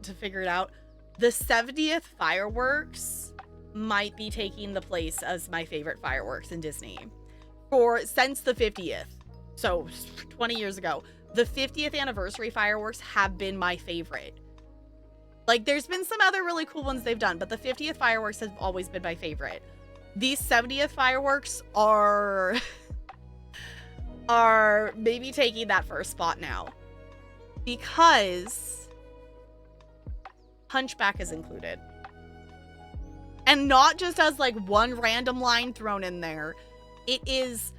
to figure it out. The 70th fireworks might be taking the place as my favorite fireworks in Disney since the 50th. So 20 years ago, the 50th anniversary fireworks have been my favorite. Like, there's been some other really cool ones they've done, but the 50th fireworks have always been my favorite. these 70th fireworks are maybe taking that first spot now, because Hunchback is included. And not just as like one random line thrown in there. It is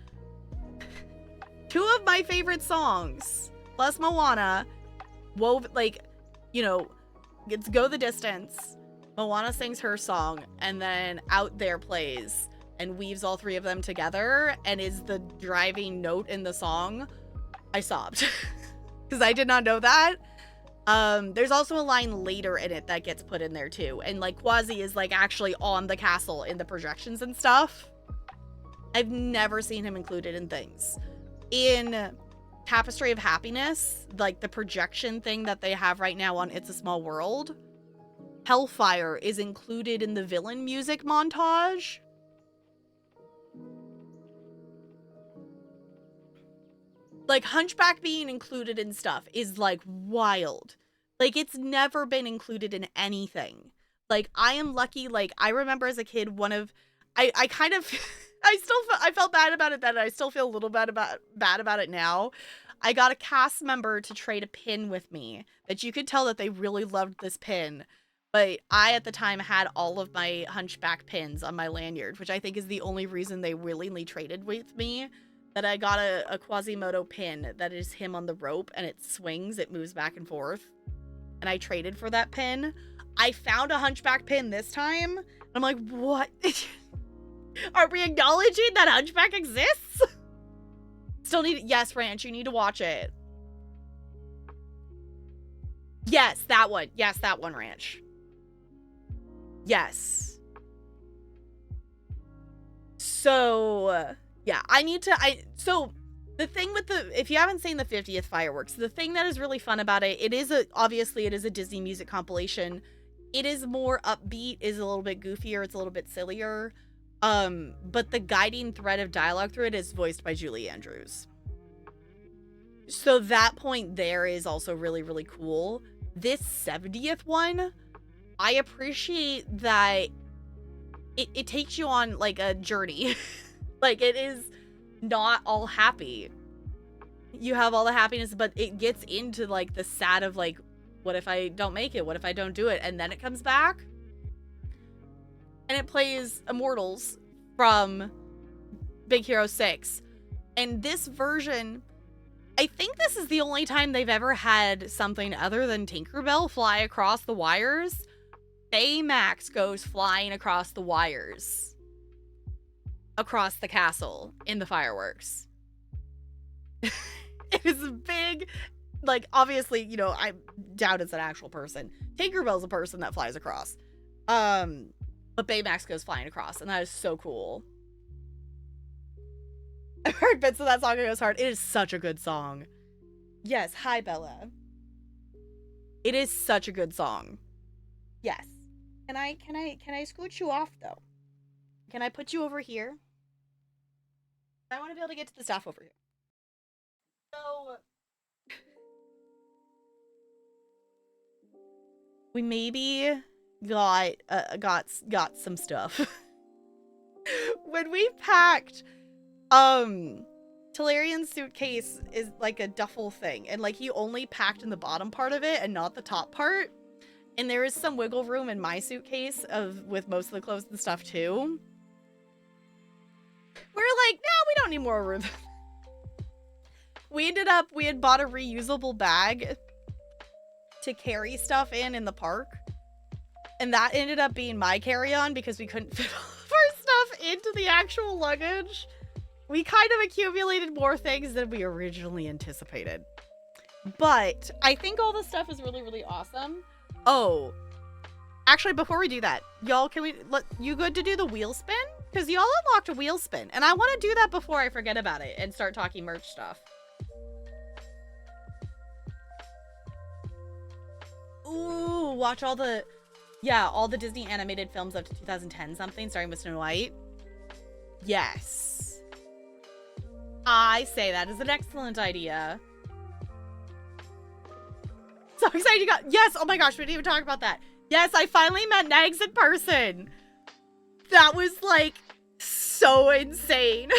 2 of my favorite songs, plus Moana, wove, like, you know, it's Go the Distance. Moana sings her song, and then Out There plays and weaves all 3 of them together and is the driving note in the song. I sobbed because I did not know that. There's also a line later in it that gets put in there too, and like Quasi is like actually on the castle in the projections and stuff. I've never seen him included in things. In Tapestry of Happiness, like the projection thing that they have right now on It's a Small World, Hellfire is included in the villain music montage. Like, Hunchback being included in stuff is, like, wild. Like, it's never been included in anything. Like, I am lucky, like, I remember as a kid, I kind of, I felt bad about it then, and I still feel a little bad about it now. I got a cast member to trade a pin with me that you could tell that they really loved this pin. But I, at the time, had all of my Hunchback pins on my lanyard, which I think is the only reason they willingly traded with me. That I got a Quasimodo pin that is him on the rope, and it swings, it moves back and forth. And I traded for that pin. I found a Hunchback pin this time. And I'm like, what? Are we acknowledging that Hunchback exists? Still need, yes, Ranch, you need to watch it. Yes, that one. Yes, that one, Ranch. Yes. So, yeah, so the thing with if you haven't seen the 50th fireworks, the thing that is really fun about it, obviously it is a Disney music compilation. It is more upbeat, is a little bit goofier, it's a little bit sillier. But the guiding thread of dialogue through it is voiced by Julie Andrews. So that point there is also really, really cool. This 70th one, I appreciate that it takes you on like a journey. Like, it is not all happy. You have all the happiness, but it gets into like the sad of like, what if I don't make it? What if I don't do it? And then it comes back and it plays Immortals from Big Hero 6. And this version, I think this is the only time they've ever had something other than Tinkerbell fly across the wires. Baymax goes flying across the wires. Across the castle in the fireworks. It is a big, like, obviously, you know, I doubt it's an actual person. Tinkerbell's a person that flies across. But Baymax goes flying across, and that is so cool. I've heard bits of that song, it goes hard. It is such a good song. Yes, hi Bella. It is such a good song. Yes. Can I scoot you off though? Can I put you over here? I want to be able to get to the stuff over here. So we maybe got some stuff. When we packed, Talarian's suitcase is like a duffel thing, and like he only packed in the bottom part of it and not the top part. And there is some wiggle room in my suitcase with most of the clothes and stuff too. We're like, no, we don't need more room. We had bought a reusable bag to carry stuff in the park. And that ended up being my carry-on because we couldn't fit all of our stuff into the actual luggage. We kind of accumulated more things than we originally anticipated. But I think all the stuff is really, really awesome. Oh, actually, before we do that, y'all, you good to do the wheel spin? Because y'all unlocked a wheel spin, and I want to do that before I forget about it and start talking merch stuff. Ooh, watch all the Disney animated films up to 2010 something, starting with Snow White. Yes. I say that is an excellent idea. So excited you got, yes, oh my gosh, we didn't even talk about that. Yes, I finally met Nags in person. That was like so insane.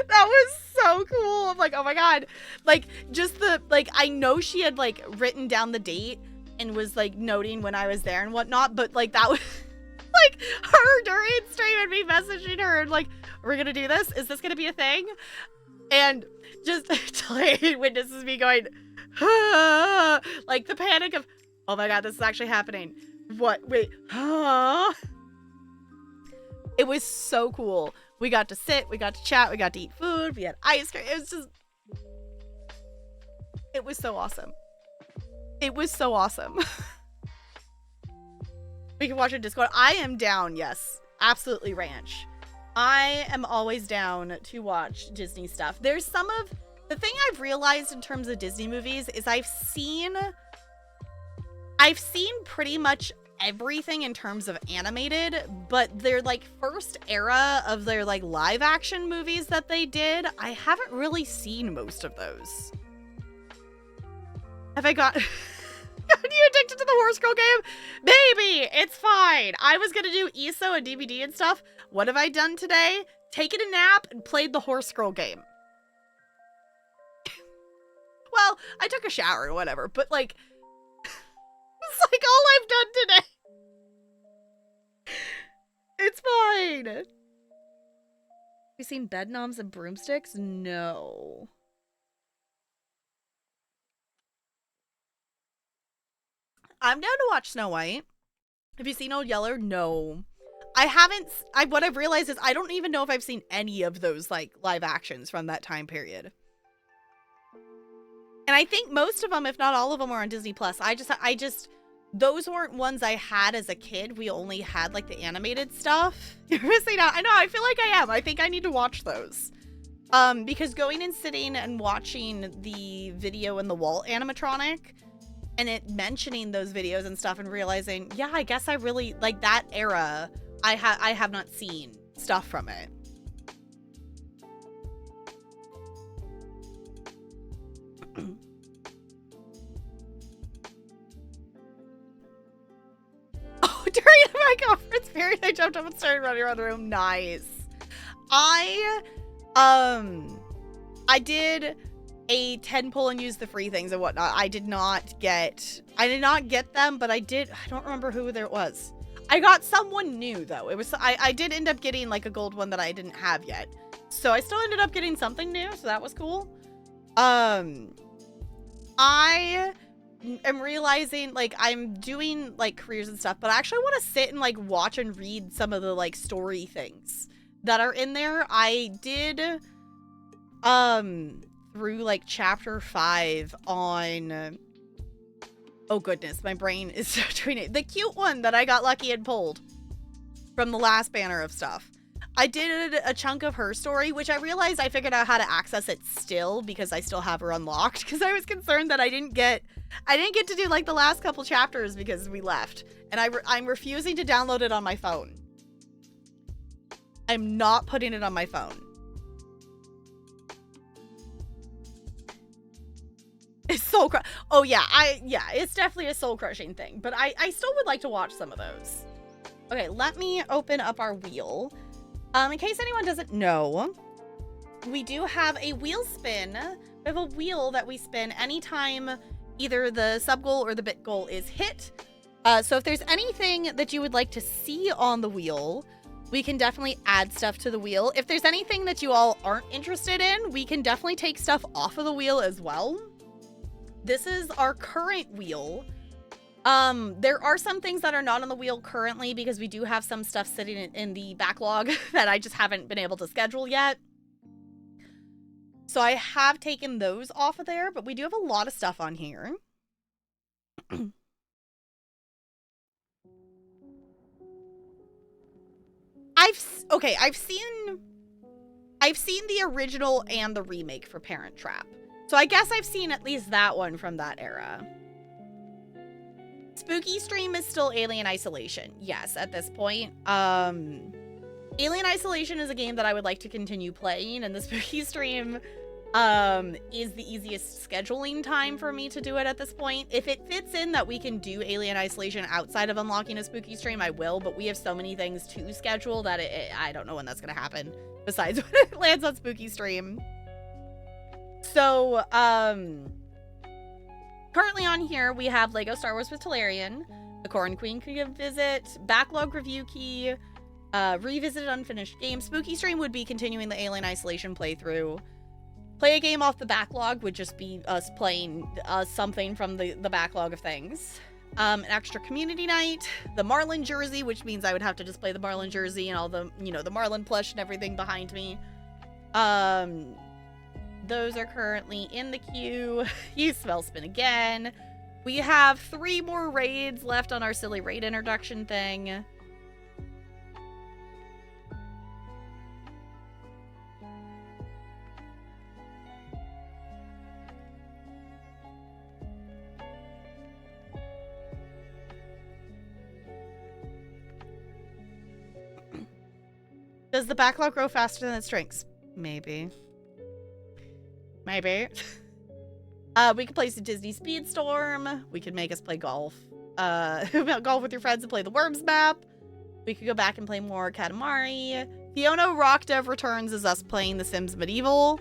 That was so cool. I'm like, oh my god. Like, just the, like, I know she had, like, written down the date and was, like, noting when I was there and whatnot, but, like, that was, like, her during stream and me messaging her and, like, are we gonna do this? Is this gonna be a thing? And just, Delaney witnesses me going, ah, like, the panic of, oh my god, this is actually happening. What? Wait, ah. It was so cool. We got to sit, we got to chat, we got to eat food, we had ice cream. It was just, it was so awesome. It was so awesome. We can watch a Discord. I am down, yes. Absolutely ranch. I am always down to watch Disney stuff. There's some of, the thing I've realized in terms of Disney movies is I've seen pretty much everything in terms of animated, but their like first era of their like live action movies that they did, I haven't really seen most of those. Have I got you addicted to the Horse Girl game? Baby, it's fine. I was gonna do ESO and DVD and stuff. What have I done today? Taken a nap and played the Horse Girl game. Well, I took a shower or whatever, but like it's like all I've done today. It's fine. Have you seen Bedknobs and Broomsticks? No. I'm down to watch Snow White. Have you seen Old Yeller? No. I haven't. What I've realized is I don't even know if I've seen any of those like live actions from that time period. And I think most of them, if not all of them, are on Disney Plus. I just, those weren't ones I had as a kid. We only had like the animated stuff. You're missing out. I know. I feel like I am. I think I need to watch those. Because going and sitting and watching the video in the wall animatronic and it mentioning those videos and stuff and realizing, yeah, I guess I really like that era. I have not seen stuff from it. Oh, during my conference period, I jumped up and started running around the room. Nice. I did a 10 pull and use the free things and whatnot. I did not get them, but I don't remember who there was. I got someone new though. It was, I did end up getting like a gold one that I didn't have yet. So I still ended up getting something new. So that was cool. I am realizing like I'm doing like careers and stuff, but I actually want to sit and like watch and read some of the like story things that are in there. I did, through like chapter 5 on, oh goodness, my brain is doing it. The cute one that I got lucky and pulled from the last banner of stuff. I did a chunk of her story, which I realized I figured out how to access it still because I still have her unlocked because I was concerned that I didn't get to do like the last couple chapters because we left. And I'm refusing to download it on my phone. I'm not putting it on my phone. It's soul crush. Oh yeah, it's definitely a soul crushing thing, but I still would like to watch some of those. Okay, let me open up our wheel. In case anyone doesn't know, we do have a wheel spin. We have a wheel that we spin anytime either the sub goal or the bit goal is hit. So if there's anything that you would like to see on the wheel, we can definitely add stuff to the wheel. If there's anything that you all aren't interested in, we can definitely take stuff off of the wheel as well. This is our current wheel. There are some things that are not on the wheel currently because we do have some stuff sitting in the backlog that I just haven't been able to schedule yet. So I have taken those off of there, but we do have a lot of stuff on here. I've seen the original and the remake for Parent Trap. So I guess I've seen at least that one from that era. Spooky Stream is still Alien Isolation. Yes, at this point. Alien Isolation is a game that I would like to continue playing, and the Spooky Stream, is the easiest scheduling time for me to do it at this point. If it fits in that we can do Alien Isolation outside of unlocking a spooky stream, I will, but we have so many things to schedule that I don't know when that's gonna happen, besides when it lands on spooky stream. So, currently on here, we have Lego Star Wars with Talarian, the Corn Queen can visit, Backlog Review Key, Revisited Unfinished Game. Spooky Stream would be continuing the Alien Isolation playthrough. Play a game off the backlog would just be us playing something from the backlog of things. An extra community night, the Marlin jersey, which means I would have to just play the Marlin jersey and all the, you know, the Marlin plush and everything behind me. Those are currently in the queue. You smell spin again. We have 3 more raids left on our silly raid introduction thing. Does the backlog grow faster than it shrinks? Maybe. Maybe. We could play some Disney Speedstorm. We could make us play golf. Golf with your friends and play the Worms map. We could go back and play more Katamari. Fiona Rock Dev Returns is us playing The Sims Medieval.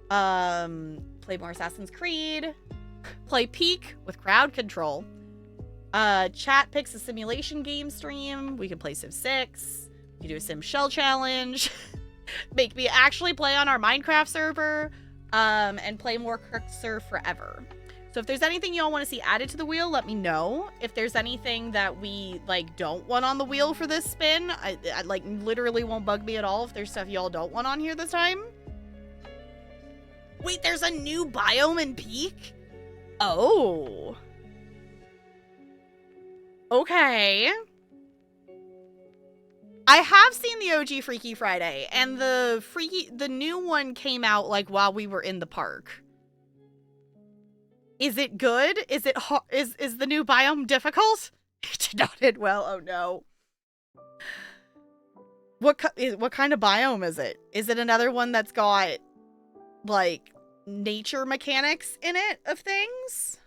Play more Assassin's Creed. Play Peak with crowd control. Chat picks a simulation game stream. We could play Civ 6. We could do a Sim Shell challenge. Make me actually play on our Minecraft server. And play more Kirk Surf Forever. So if there's anything y'all want to see added to the wheel, let me know. If there's anything that we, like, don't want on the wheel for this spin, I like, literally won't bug me at all if there's stuff y'all don't want on here this time. Wait, there's a new biome in Peak? Oh. Okay. I have seen the OG Freaky Friday, and the new one came out, like, while we were in the park. Is it good? Is it is the new biome difficult? It did not end well. Oh no. What kind of biome is it? Is it another one that's got, like, nature mechanics in it of things?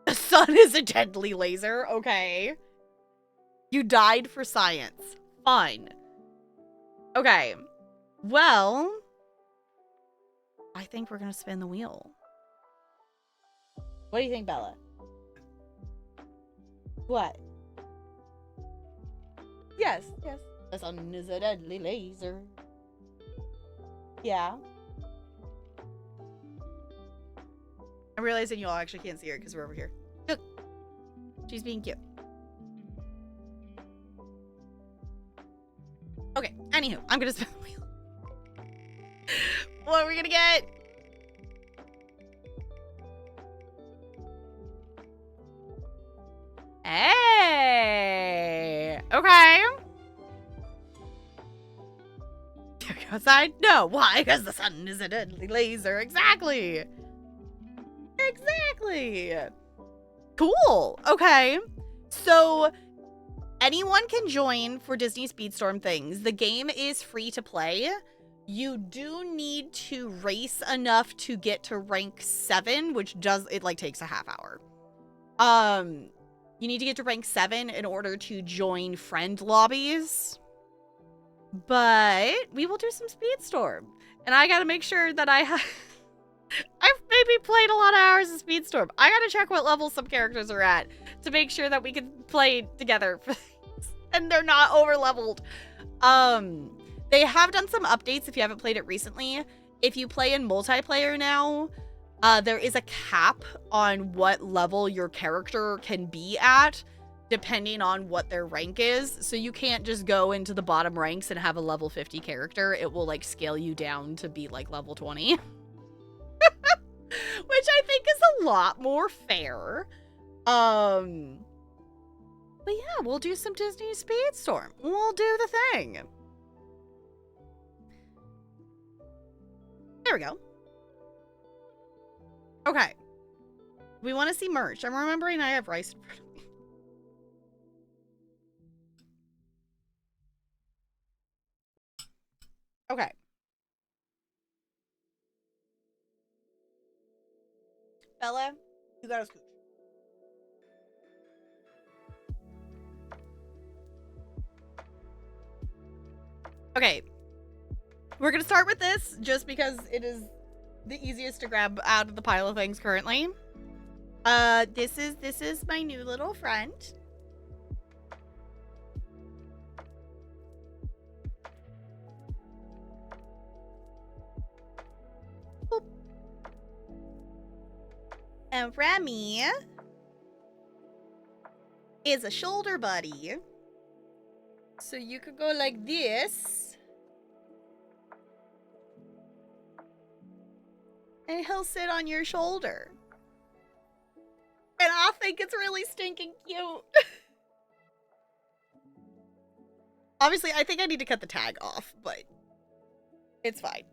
The sun is a deadly laser. Okay. You died for science. Fine. Okay. Well, I think we're gonna spin the wheel. What do you think, Bella? What? Yes, yes. The sun is a deadly laser. Yeah. I'm realizing you all actually can't see her because we're over here. Look. She's being cute. Okay, anywho, I'm gonna spin the wheel. What are we gonna get? Hey! Okay. Can we go outside? No, why? Because the sun is a deadly laser. Exactly. Exactly. Cool. Okay. So anyone can join for Disney Speedstorm things. The game is free to play. You do need to race enough to get to rank 7, which takes a half hour. You need to get to rank 7 in order to join friend lobbies. But we will do some Speedstorm. And I gotta make sure that I've maybe played a lot of hours of Speedstorm. I gotta check what level some characters are at to make sure that we can play together for things. And they're not over leveled. They have done some updates if you haven't played it recently. If you play in multiplayer now, there is a cap on what level your character can be at, depending on what their rank is. So you can't just go into the bottom ranks and have a level 50 character. It will, like, scale you down to be, like, level 20. Which I think is a lot more fair. But yeah, we'll do some Disney Speedstorm. We'll do the thing. There we go. Okay. We want to see merch. I'm remembering I have rice in front of me. Okay. Bella, you gotta scooch. Okay. We're gonna start with this just because it is the easiest to grab out of the pile of things currently. This is my new little friend. Boop. And Remy is a shoulder buddy. So you could go like this. And he'll sit on your shoulder. And I think it's really stinking cute. Obviously, I think I need to cut the tag off, but it's fine.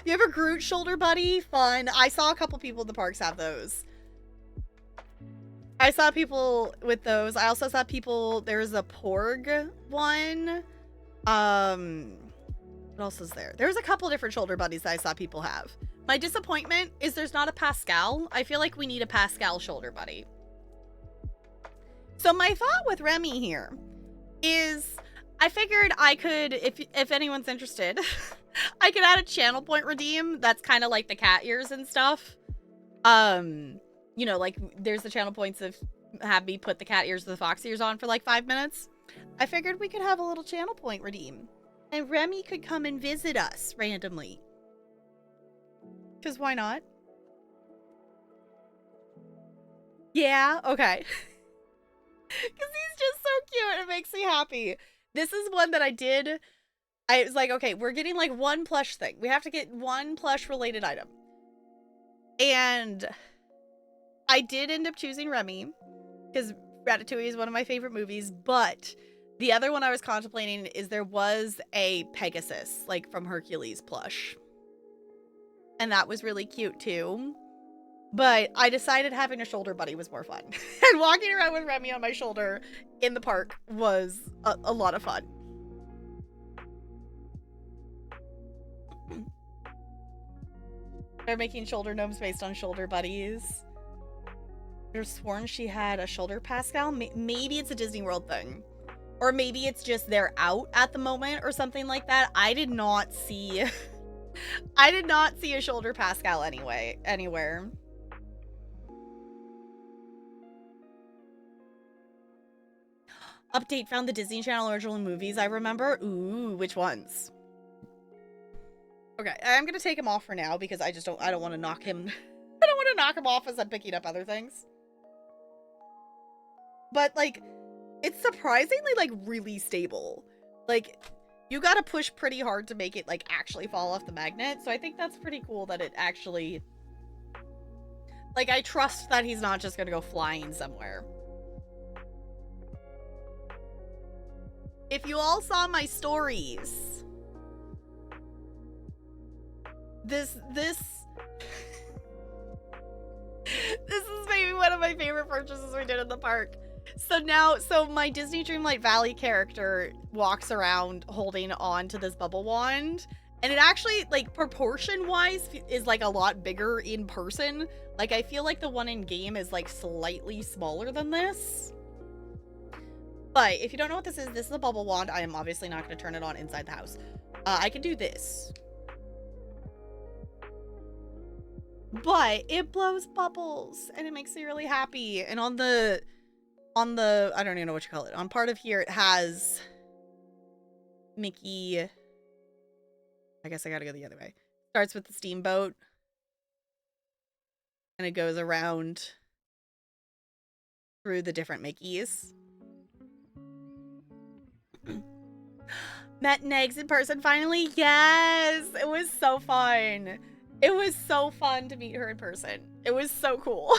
You have a Groot shoulder buddy? Fun. I saw a couple people at the parks have those. I saw people with those. I also saw people, there's a Porg one. What else is there? There's a couple different shoulder buddies that I saw people have. My disappointment is there's not a Pascal. I feel like we need a Pascal shoulder buddy. So my thought with Remy here is I figured I could, if anyone's interested, I could add a channel point redeem that's kind of like the cat ears and stuff. You know, like there's the channel points of have me put the cat ears or the fox ears on for like 5 minutes. I figured we could have a little channel point redeem. And Remy could come and visit us randomly. Because why not? Yeah, okay. Because he's just so cute. It makes me happy. This is one that I did. I was like, okay, we're getting like one plush thing. We have to get one plush related item. And I did end up choosing Remy. Because Ratatouille is one of my favorite movies. But the other one I was contemplating is there was a Pegasus, like from Hercules plush. And that was really cute too. But I decided having a shoulder buddy was more fun. And walking around with Remy on my shoulder in the park was a lot of fun. They're making shoulder gnomes based on shoulder buddies. I've sworn she had a shoulder Pascal. Maybe it's a Disney World thing. Or maybe it's just they're out at the moment or something like that. I did not see... I did not see a shoulder Pascal anywhere. Update found the Disney Channel original movies I remember. Ooh, which ones? Okay, I'm gonna take him off for now because I don't want to knock him. I don't want to knock him off as I'm picking up other things. But like, it's surprisingly like really stable. Like, you gotta push pretty hard to make it like actually fall off the magnet. So I think that's pretty cool that it actually, like, I trust that he's not just gonna go flying somewhere. If you all saw my stories, this is maybe one of my favorite purchases we did in the park. So my Disney Dreamlight Valley character walks around holding on to this bubble wand, and it actually, like, proportion-wise is, like, a lot bigger in person. Like, I feel like the one in game is, like, slightly smaller than this. But if you don't know what this is a bubble wand. I am obviously not going to turn it on inside the house. I can do this. But it blows bubbles, and it makes me really happy. And on the, I don't even know what you call it. On part of here, it has Mickey. I guess I gotta go the other way. Starts with the steamboat. And it goes around through the different Mickeys. Met Negs in person finally. Yes! It was so fun. It was so fun to meet her in person. It was so cool.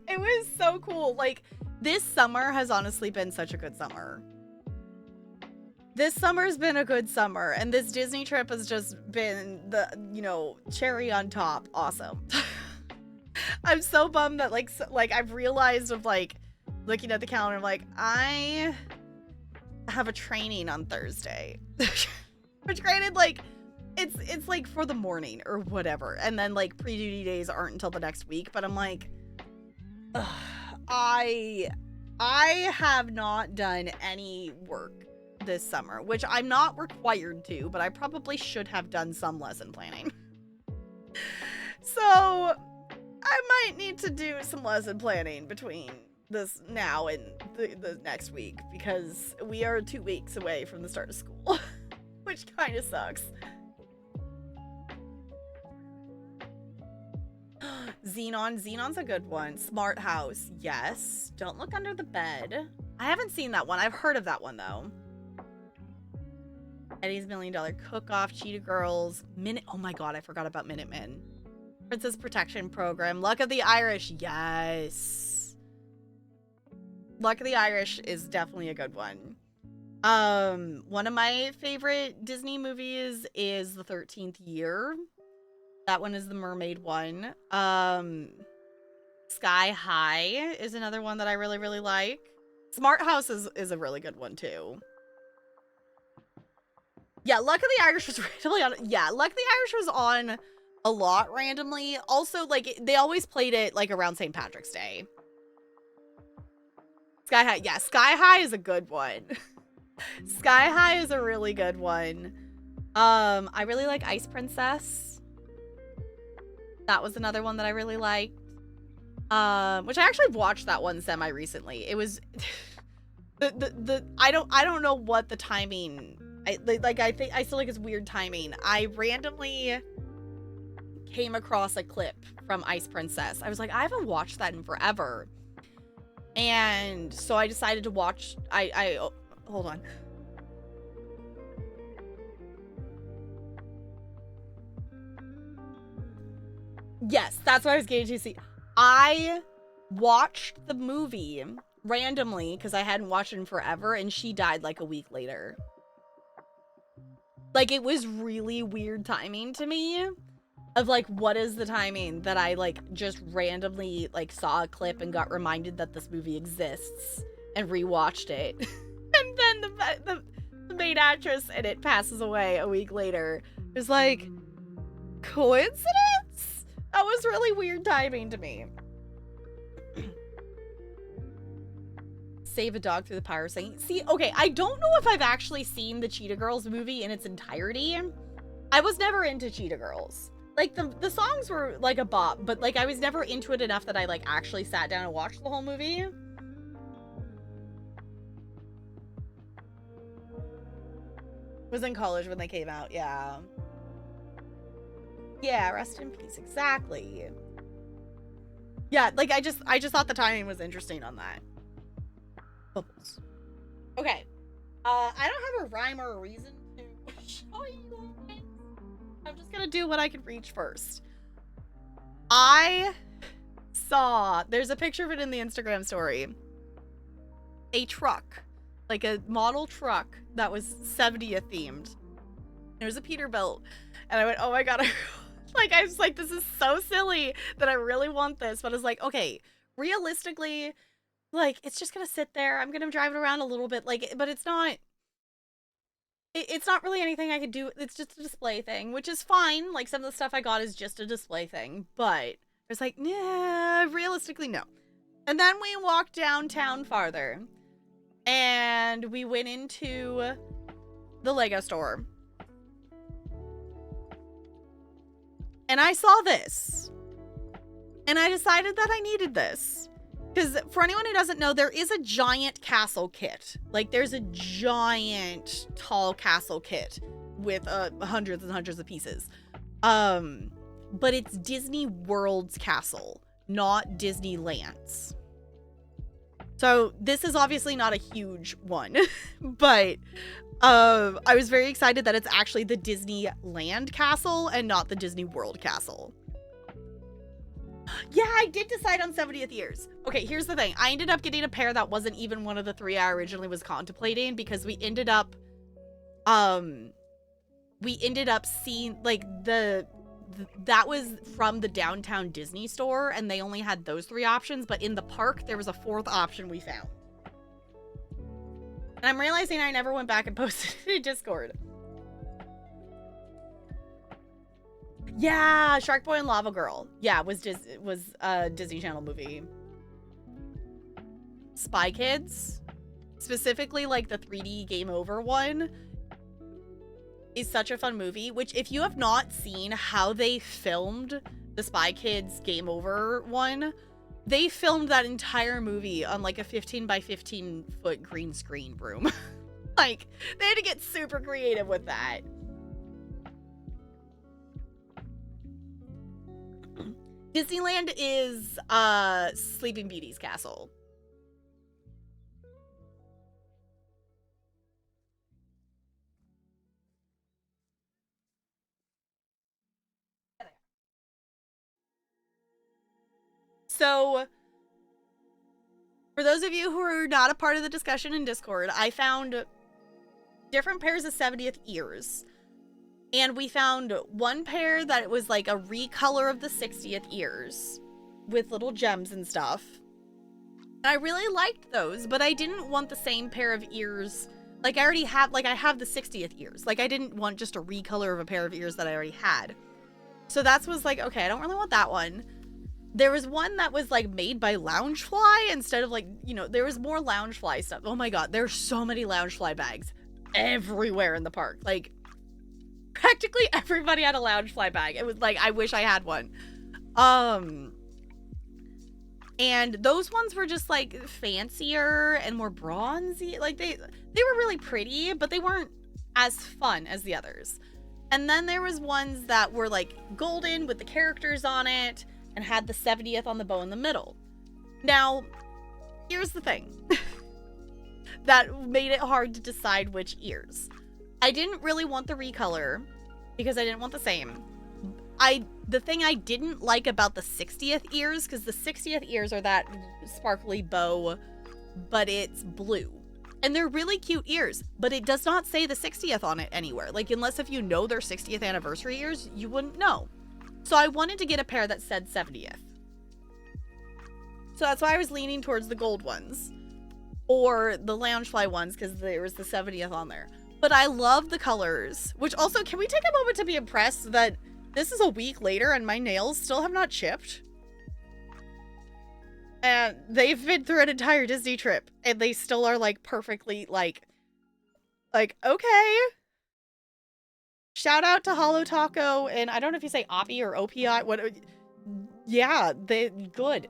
It was so cool. Like, this summer has honestly been such a good summer. This summer's been a good summer, and this Disney trip has just been the, you know, cherry on top. Awesome. I'm so bummed that, like, I've realized of, like, looking at the calendar, I'm like, I have a training on Thursday. Which, granted, like, it's like for the morning or whatever, and then like pre-duty days aren't until the next week. But I'm like, ugh, I have not done any work this summer, which I'm not required to, but I probably should have done some lesson planning. So I might need to do some lesson planning between this now and the next week, because we are 2 weeks away from the start of school, which kind of sucks. Xenon's a good one. Smart House, yes. Don't Look Under the Bed. I haven't seen that one. I've heard of that one though. Eddie's $1 Million Cook-Off, Cheetah Girls, oh my god, I forgot about Minutemen. Princess Protection Program, Luck of the Irish, yes. Luck of the Irish is definitely a good one. One of my favorite Disney movies is The 13th Year. That one is the mermaid one. Sky High is another one that I really, really like. Smart House is a really good one too. Yeah, Luck of the Irish was randomly on. Yeah, Luck of the Irish was on a lot randomly. Also, like, they always played it like around St. Patrick's Day. Sky High, yeah, Sky High is a good one. Sky High is a really good one. I really like Ice Princess. That was another one that I really liked. Which I actually watched that one semi recently. It was I don't know what the timing. I think I still think it's weird timing. I randomly came across a clip from Ice Princess. I was like, I haven't watched that in forever. And so I decided to watch, oh, hold on. Yes, that's what I was getting to see. I watched the movie randomly because I hadn't watched it in forever, and she died like a week later. Like, it was really weird timing to me of like, what is the timing that I like just randomly like saw a clip and got reminded that this movie exists and rewatched it. And then the main actress in it passes away a week later. It was like, coincidence? That was really weird timing to me. Save a Dog Through the Power of Singing. See, okay, I don't know if I've actually seen the Cheetah Girls movie in its entirety. I was never into Cheetah Girls. Like, the songs were like a bop, but like I was never into it enough that I like actually sat down and watched the whole movie. Was in college when they came out, yeah. Yeah, rest in peace, exactly. Yeah, like I just thought the timing was interesting on that. Bubbles. Okay. I don't have a rhyme or a reason to show you. I'm just gonna do what I can reach first. I saw, there's a picture of it in the Instagram story. A truck, like a model truck that was 70th themed. It was a Peterbilt. And I went, oh my god, I was like, this is so silly that I really want this. But I was like, okay, realistically, like, it's just gonna sit there. I'm gonna drive it around a little bit, like, but it's not really anything I could do. It's just a display thing, which is fine. Like, some of the stuff I got is just a display thing, but it's like, nah, realistically, no. And then we walked downtown farther, and we went into the Lego store. And I saw this, and I decided that I needed this. Because for anyone who doesn't know, there is a giant castle kit. Like, there's a giant tall castle kit with hundreds and hundreds of pieces. But it's Disney World's castle, not Disneyland's. So this is obviously not a huge one, but I was very excited that it's actually the Disneyland castle and not the Disney World castle. Yeah, I did decide on 70th years. Okay, here's the thing. I ended up getting a pair that wasn't even one of the 3 I originally was contemplating, because we ended up seeing, like, that was from the downtown Disney store, and they only had those 3 options, but in the park, there was a 4th option we found. And I'm realizing I never went back and posted it in Discord. Yeah, Shark Boy and Lava Girl. Yeah, was a Disney Channel movie. Spy Kids, specifically like the 3D Game Over one, is such a fun movie, which if you have not seen how they filmed the Spy Kids Game Over one, they filmed that entire movie on like a 15 by 15 foot green screen room. Like, they had to get super creative with that. Disneyland is Sleeping Beauty's castle. So, for those of you who are not a part of the discussion in Discord, I found different pairs of 70th ears. And we found one pair that was like a recolor of the 60th ears with little gems and stuff. And I really liked those, but I didn't want the same pair of ears. Like, I already have, like, I have the 60th ears. Like, I didn't want just a recolor of a pair of ears that I already had. So that was like, okay, I don't really want that one. There was one that was like made by Loungefly instead of like, you know, there was more Loungefly stuff. Oh my god, there's so many Loungefly bags everywhere in the park. Like, practically everybody had a Loungefly bag. It was like, I wish I had one. And those ones were just like fancier and more bronzy. Like, they were really pretty, but they weren't as fun as the others. And then there was ones that were like golden with the characters on it and had the 70th on the bow in the middle. Now, here's the thing that made it hard to decide which ears. I didn't really want the recolor because I didn't want the same. The thing I didn't like about the 60th ears, because the 60th ears are that sparkly bow, but it's blue. And they're really cute ears, but it does not say the 60th on it anywhere. Like, unless if you know their 60th anniversary ears, you wouldn't know. So I wanted to get a pair that said 70th. So that's why I was leaning towards the gold ones. Or the Loungefly ones, because there was the 70th on there. But I love the colors. Which also, can we take a moment to be impressed that this is a week later and my nails still have not chipped? And they've been through an entire Disney trip. And they still are, like, perfectly, like, okay. Shout out to Holo Taco, and I don't know if you say Oppie or OPI. What? Yeah, they good.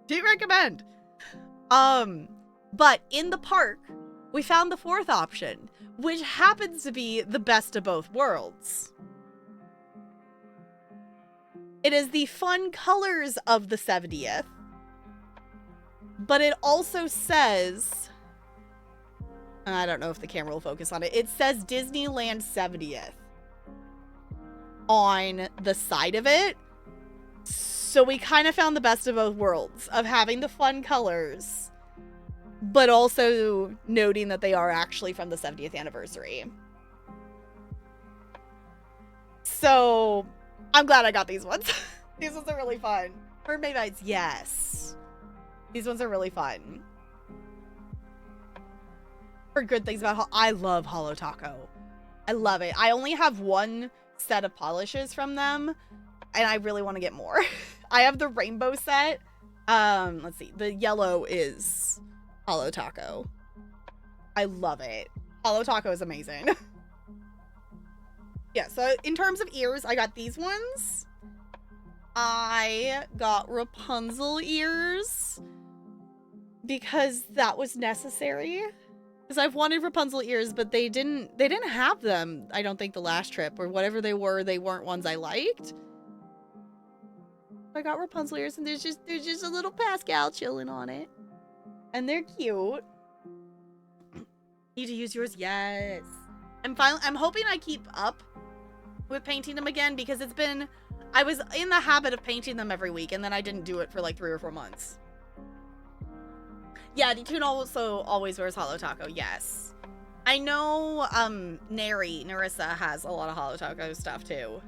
Do recommend. But in the park, we found the fourth option, which happens to be the best of both worlds. It is the fun colors of the 70th, but it also says, I don't know if the camera will focus on it. It says Disneyland 70th on the side of it. So we kind of found the best of both worlds of having the fun colors, but also noting that they are actually from the 70th anniversary. So I'm glad I got these ones. These ones are really fun. Mermaid Nights, yes. These ones are really fun. For good things about I love Holo Taco. I love it. I only have one set of polishes from them, and I really want to get more. I have the rainbow set. Let's see. The yellow is Holo Taco. I love it. Holo Taco is amazing. Yeah, so in terms of ears, I got these ones. I got Rapunzel ears because that was necessary. Because I've wanted Rapunzel ears, but they didn't have them, I don't think, the last trip, or whatever they weren't ones I liked. I got Rapunzel ears, and there's just a little Pascal chilling on it. And they're cute. Need to use yours? Yes. I'm hoping I keep up with painting them again, because I was in the habit of painting them every week, and then I didn't do it for like 3 or 4 months. Yeah, Detune also always wears Holo Taco, yes. I know, Narissa has a lot of Holo Taco stuff, too.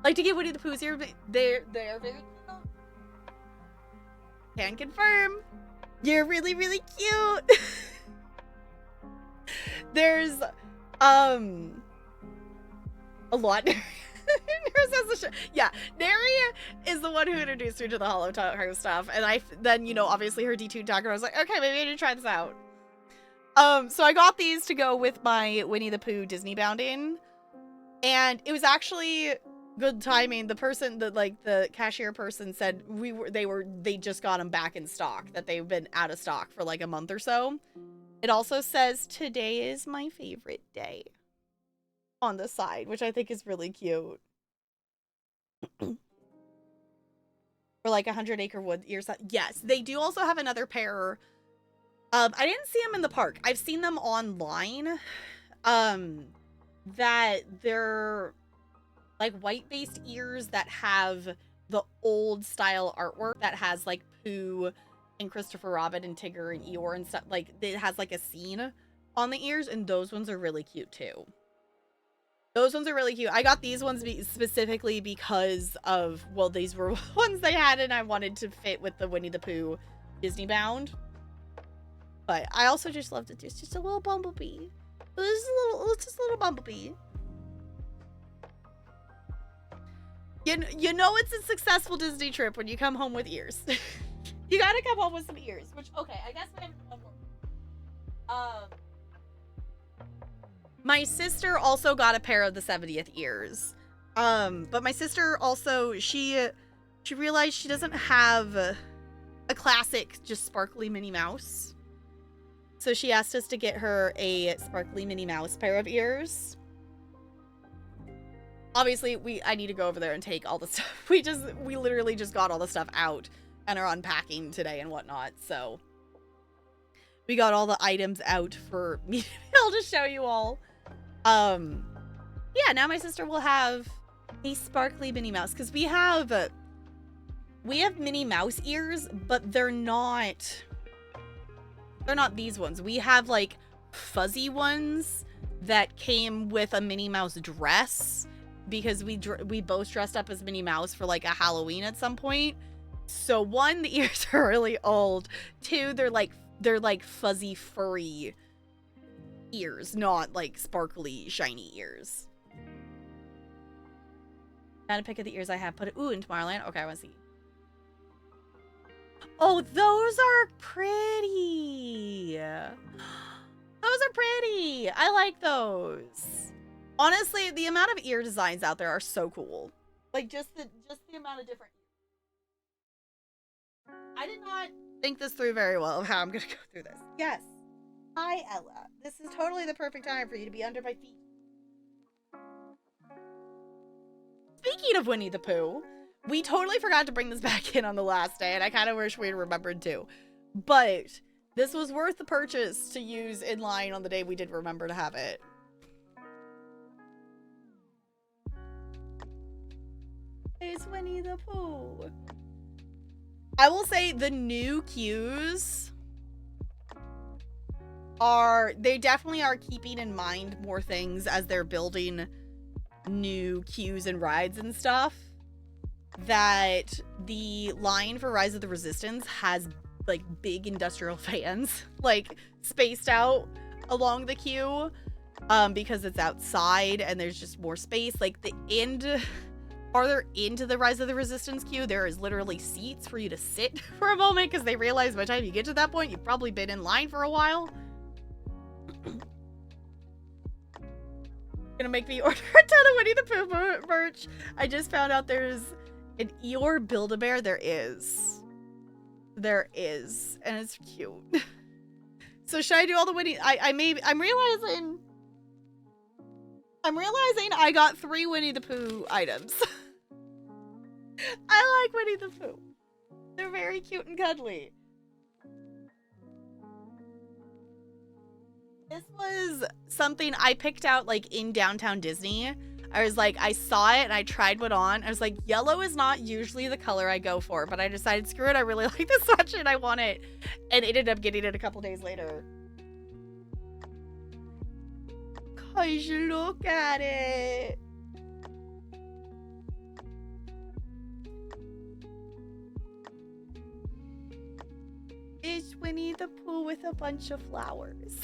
Like to get Winnie the Pooh's here, they're very cute. Can confirm. You're really, really cute. a lot. Yeah, Neri is the one who introduced me to the Hollow Taco stuff, and then, you know, obviously her D2 taco, I was like, okay, maybe I need to try this out. So I got these to go with my Winnie the Pooh Disney bounding, and it was actually good timing. The person that, like, the cashier person said they just got them back in stock, that they've been out of stock for like a month or so. It also says today is my favorite day on the side, which I think is really cute. For like 100 Acre Wood ears. Yes, they do also have another pair. I didn't see them in the park. I've seen them online. That they're like white-based ears that have the old style artwork that has like Pooh and Christopher Robin and Tigger and Eeyore and stuff. Like, it has like a scene on the ears, and those ones are really cute too. Those ones are really cute. I got these ones specifically because of, well, these were ones they had, and I wanted to fit with the Winnie the Pooh Disney bound. But I also just loved it. It's just a little bumblebee. It's just a little bumblebee. You know it's a successful Disney trip when you come home with ears. You gotta come home with some ears. Which, okay, I guess we have one more. My sister also got a pair of the 70th ears. But my sister also, she realized she doesn't have a classic, just sparkly Minnie Mouse. So she asked us to get her a sparkly Minnie Mouse pair of ears. Obviously, I need to go over there and take all the stuff. We literally just got all the stuff out and are unpacking today and whatnot. So we got all the items out for me to be able to show you all. Yeah, now my sister will have a sparkly Minnie Mouse, because we have Minnie Mouse ears, but they're not these ones. We have like fuzzy ones that came with a Minnie Mouse dress, because we both dressed up as Minnie Mouse for like a Halloween at some point. So one, the ears are really old. Two, they're like fuzzy furry ears, not like sparkly shiny ears. Got a pic of the ears I have. Put it into Tomorrowland. Okay, I want to see. Oh, those are pretty. Those are pretty. I like those. Honestly, the amount of ear designs out there are so cool. Like, just the amount of different. I did not think this through very well of how I'm gonna go through this. Yes. Hi, Ella. This is totally the perfect time for you to be under my feet. Speaking of Winnie the Pooh, we totally forgot to bring this back in on the last day, and I kind of wish we had remembered to. But this was worth the purchase to use in line on the day we did remember to have it. It's Winnie the Pooh. I will say the new queues they definitely are keeping in mind more things as they're building new queues and rides and stuff. That the line for Rise of the Resistance has like big industrial fans like spaced out along the queue, because it's outside and there's just more space. Like the end farther into the Rise of the Resistance queue, there is literally seats for you to sit for a moment, because they realize by the time you get to that point, you've probably been in line for a while. Gonna make me order a ton of Winnie the Pooh merch. I just found out there's an Eeyore Build-A-Bear. There is, and it's cute. So should I do all the Winnie? I'm realizing I got 3 Winnie the Pooh items. I like Winnie the Pooh. They're very cute and cuddly. This was something I picked out like in downtown Disney. I was like, I saw it and I tried one on. I was like, yellow is not usually the color I go for, but I decided, screw it, I really like this sweatshirt and I want it. And ended up getting it a couple days later. Cause look at it. It's Winnie the Pooh with a bunch of flowers.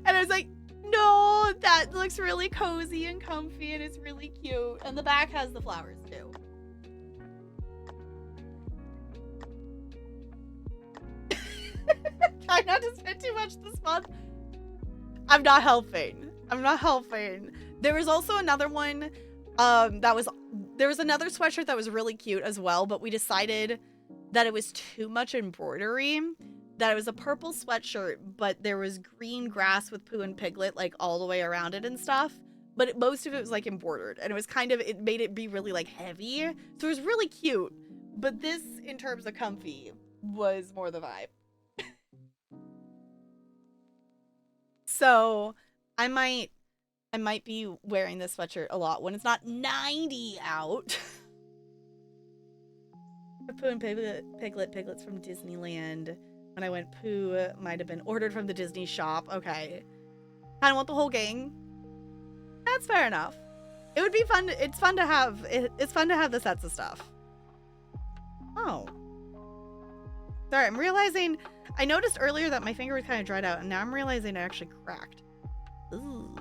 And I was like, no, Oh, that looks really cozy and comfy and it's really cute. And the back has the flowers too. Try not to spend too much this month. I'm not helping. There was also another one, there was another sweatshirt that was really cute as well, but we decided that it was too much embroidery, that it was a purple sweatshirt, but there was green grass with Pooh and Piglet, like, all the way around it and stuff, but most of it was, like, embroidered, and it was kind of, it made it be really, like, heavy, so it was really cute, but this, in terms of comfy, was more the vibe. So, I might be wearing this sweatshirt a lot when it's not 90 out. Pooh and Piglets from Disneyland. When I went, Pooh might have been ordered from the Disney shop. Okay. Kind of want the whole gang. That's fair enough. It would be fun. It's fun to have. It's fun to have the sets of stuff. Oh. Sorry, I'm realizing. I noticed earlier that my finger was kind of dried out, and now I'm realizing it actually cracked. Ooh.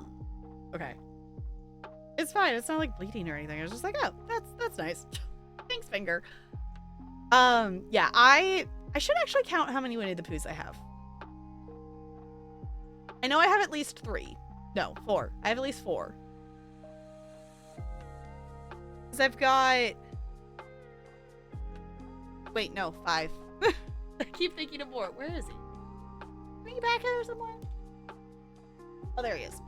Okay. It's fine. It's not like bleeding or anything. I was just like, oh, that's nice. Thanks, finger. Yeah, I should actually count how many Winnie the Poohs I have. I know I have at least 3. No, 4. I have at least 4. Because I've got... Wait, no, 5. I keep thinking of more. Where is he? Are you back here somewhere? Oh, there he is.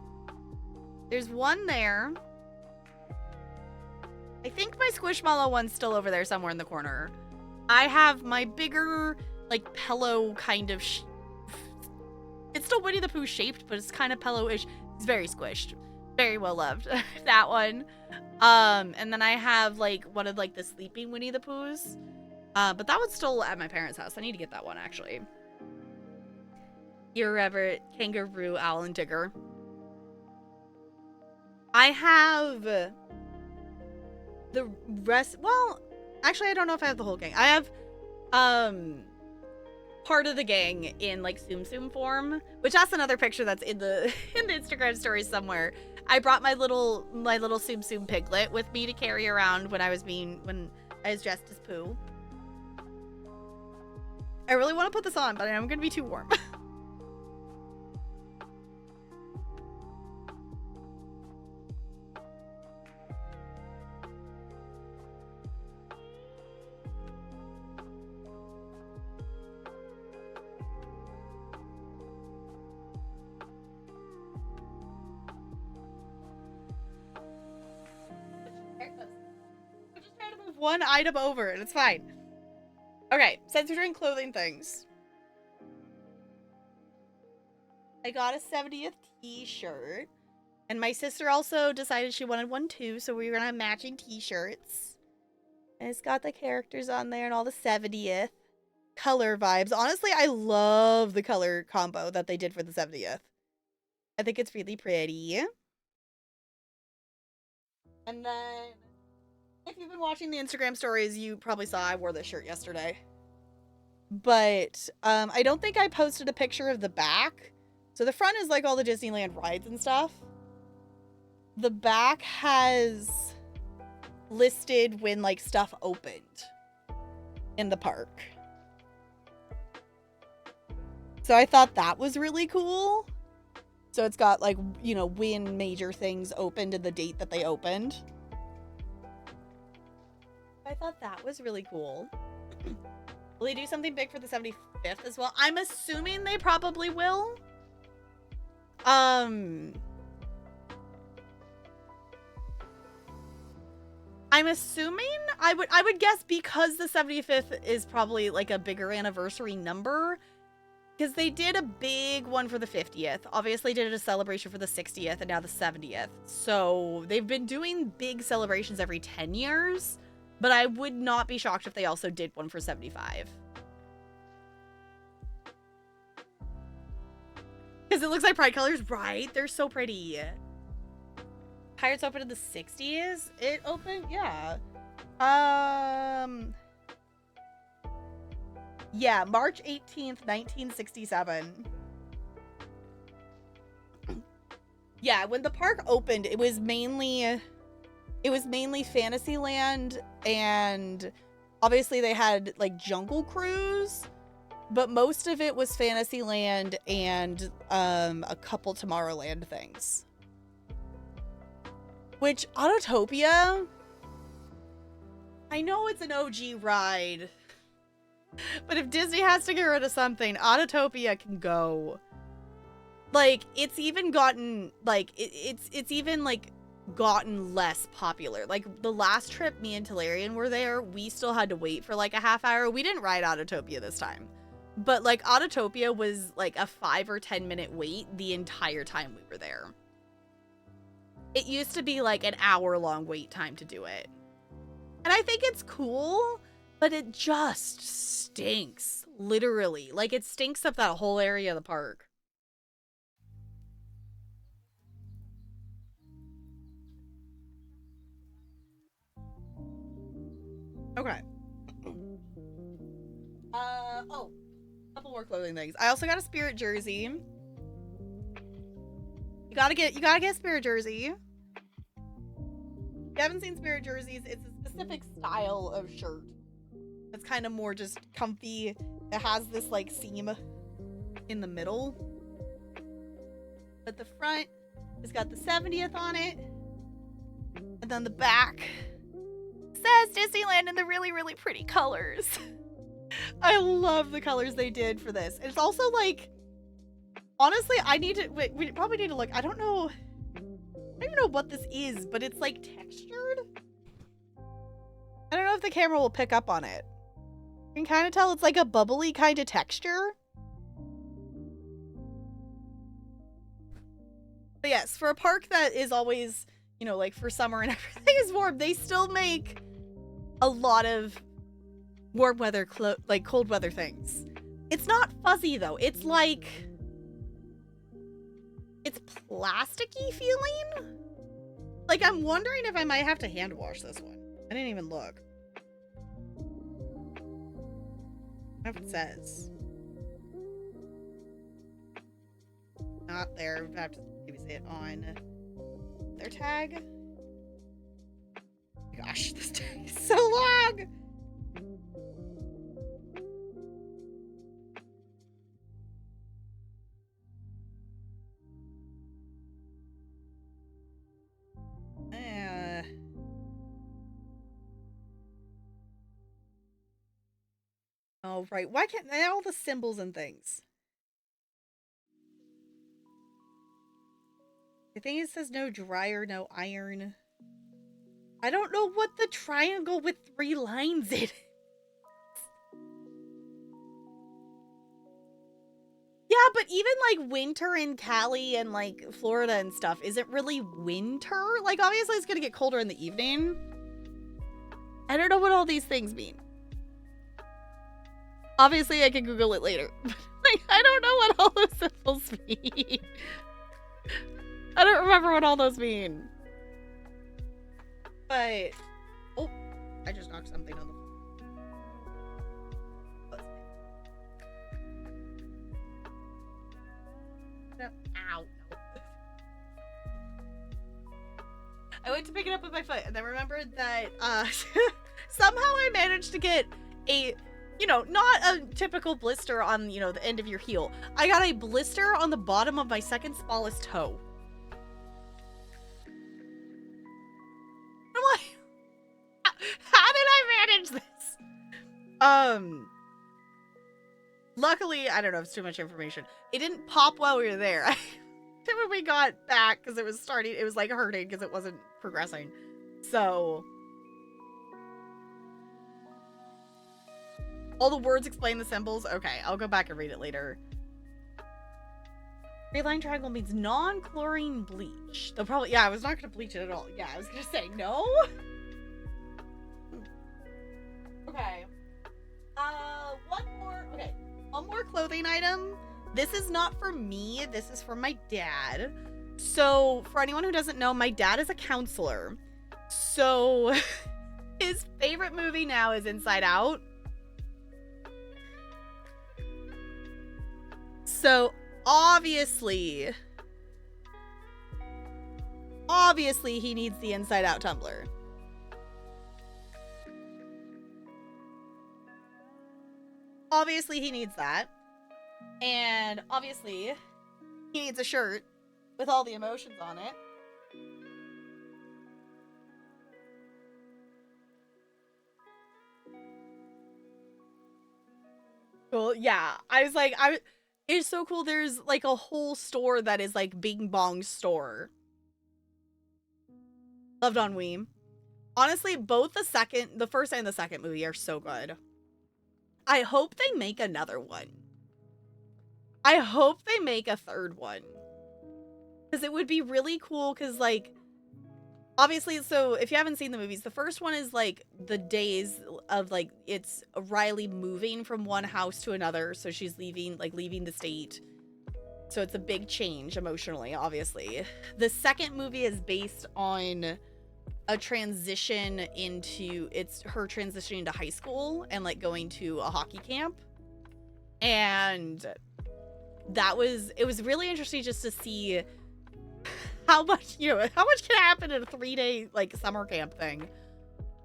There's one there. I think my Squishmallow one's still over there somewhere in the corner. I have my bigger, like, pillow kind of... It's still Winnie the Pooh shaped, but it's kind of pillow-ish. It's very squished. Very well loved. That one. And then I have, like, one of, like, the sleeping Winnie the Poohs. But that one's still at my parents' house. I need to get that one, actually. Your Everett, Kangaroo, Owl, and Digger. I have the rest... Well... Actually, I don't know if I have the whole gang. I have, part of the gang in, like, Tsum Tsum form, which that's another picture that's in the Instagram stories somewhere. I brought my little Tsum Tsum Piglet with me to carry around when I was dressed as Pooh. I really want to put this on, but I'm gonna be too warm. One item over and it's fine. Okay, since we're doing clothing things, I got a 70th t-shirt, and my sister also decided she wanted one too, so we were gonna have matching t-shirts. And it's got the characters on there and all the 70th color vibes. Honestly, I love the color combo that they did for the 70th. I think it's really pretty. And then, if you've been watching the Instagram stories, you probably saw I wore this shirt yesterday. But I don't think I posted a picture of the back. So the front is like all the Disneyland rides and stuff. The back has listed when like stuff opened in the park. So I thought that was really cool. So it's got like, you know, when major things opened and the date that they opened. I thought that was really cool. Will they do something big for the 75th as well? I'm assuming they probably will. I'm assuming I would guess because the 75th is probably like a bigger anniversary number, because they did a big one for the 50th. Obviously did a celebration for the 60th and now the 70th. So they've been doing big celebrations every 10 years. But I would not be shocked if they also did one for 75. Because it looks like Pride colors, right? They're so pretty. Pirates opened in the 60s? It opened? Yeah. Yeah, March 18th, 1967. Yeah, when the park opened, it was mainly Fantasyland, and obviously they had like Jungle Cruise, but most of it was Fantasyland and a couple Tomorrowland things. Which Autotopia, I know it's an OG ride, but if Disney has to get rid of something, Autotopia can go. Like, it's even gotten, like, it's even, like, gotten less popular. Like, the last trip me and Talarian were there, we still had to wait for, like, a half hour. We didn't ride Autotopia this time. But, like, Autotopia was, like, a 5 or 10 minute wait the entire time we were there. It used to be, like, an hour-long wait time to do it. And I think it's cool, but it just stinks. Literally. Like, it stinks up that whole area of the park. Okay. Oh. A couple more clothing things. I also got a Spirit jersey. You gotta get a Spirit jersey. If you haven't seen Spirit jerseys, it's a specific style of shirt. It's kind of more just comfy. It has this like seam in the middle. But the front has got the 70th on it. And then the back says Disneyland in the really, really pretty colors. I love the colors they did for this. It's also like, honestly, we probably need to look. I don't even know what this is, but it's like textured. I don't know if the camera will pick up on it. You can kind of tell it's like a bubbly kind of texture. But yes, for a park that is always, you know, like for summer and everything is warm, they still make a lot of warm weather, like cold weather things. It's not fuzzy though. It's like, it's plasticky feeling. Like, I'm wondering if I might have to hand wash this one. I didn't even look. I don't know if it says. Not there. I have to maybe say it on their tag. Gosh, this tag is so long. Oh, right. Why can't they all the symbols and things? I think it says no dryer, no iron. I don't know what the triangle with 3 lines is. Yeah, but even like winter in Cali and like Florida and stuff isn't really winter. Like, obviously it's gonna get colder in the evening. I don't know what all these things mean. Obviously I can Google it later. Like, I don't know what all those symbols mean. I don't remember what all those mean. But, oh, I just knocked something on the floor. Ow. I went to pick it up with my foot and then remembered that somehow I managed to get a, you know, not a typical blister on, you know, the end of your heel. I got a blister on the bottom of my second smallest toe. I'm like, how did I manage this? Luckily, I don't know if it's too much information. It didn't pop while we were there. When we got back, because it was like hurting because it wasn't progressing. So, all the words explain the symbols. Okay, I'll go back and read it later. 3-line triangle means non-chlorine bleach. They'll probably, yeah, I was not going to bleach it at all. Yeah, I was going to say no. Okay. One more clothing item. This is not for me. This is for my dad. So, for anyone who doesn't know, my dad is a counselor. So, his favorite movie now is Inside Out. So, obviously, Obviously, he needs the inside out tumbler. Obviously, he needs that. And obviously, he needs a shirt with all the emotions on it. Cool. Yeah. I was like, it's so cool. There's like a whole store that is like Bing Bong's store. Loved on Weem. Honestly, both the first and the second movie are so good. I hope they make another one. I hope they make a third one. Because it would be really cool, because, like, obviously, so if you haven't seen the movies, the first one is, like, the days of, like, it's Riley moving from one house to another, so she's leaving the state. So it's a big change emotionally, obviously. The second movie is based on a transition into, it's her transitioning to high school and, like, going to a hockey camp. And it was really interesting just to see how much can happen in a 3-day, like, summer camp thing.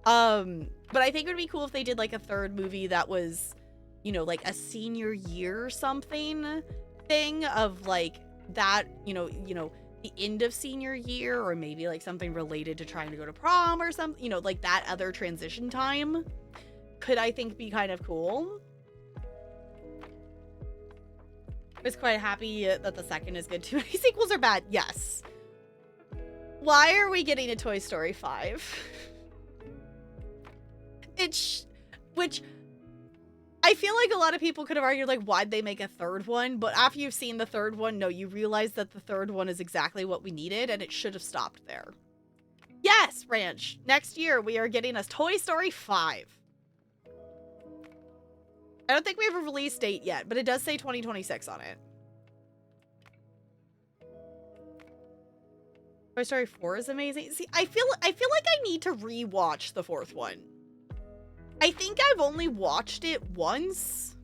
But I think it would be cool if they did, like, a third movie that was, like, a senior year or something thing of, like, that, the end of senior year, or maybe, like, something related to trying to go to prom or something, like, that other transition time could, I think, be kind of cool. I was quite happy that the second is good. Too many sequels are bad. Yes. Why are we getting a Toy Story 5? Which I feel like a lot of people could have argued, like, why'd they make a third one? But after you've seen the third one, no, you realize that the third one is exactly what we needed, and it should have stopped there. Yes, Ranch. Next year, we are getting a Toy Story 5. I don't think we have a release date yet, but it does say 2026 on it. Toy Story 4 is amazing. See, I feel like I need to rewatch the fourth one. I think I've only watched it once.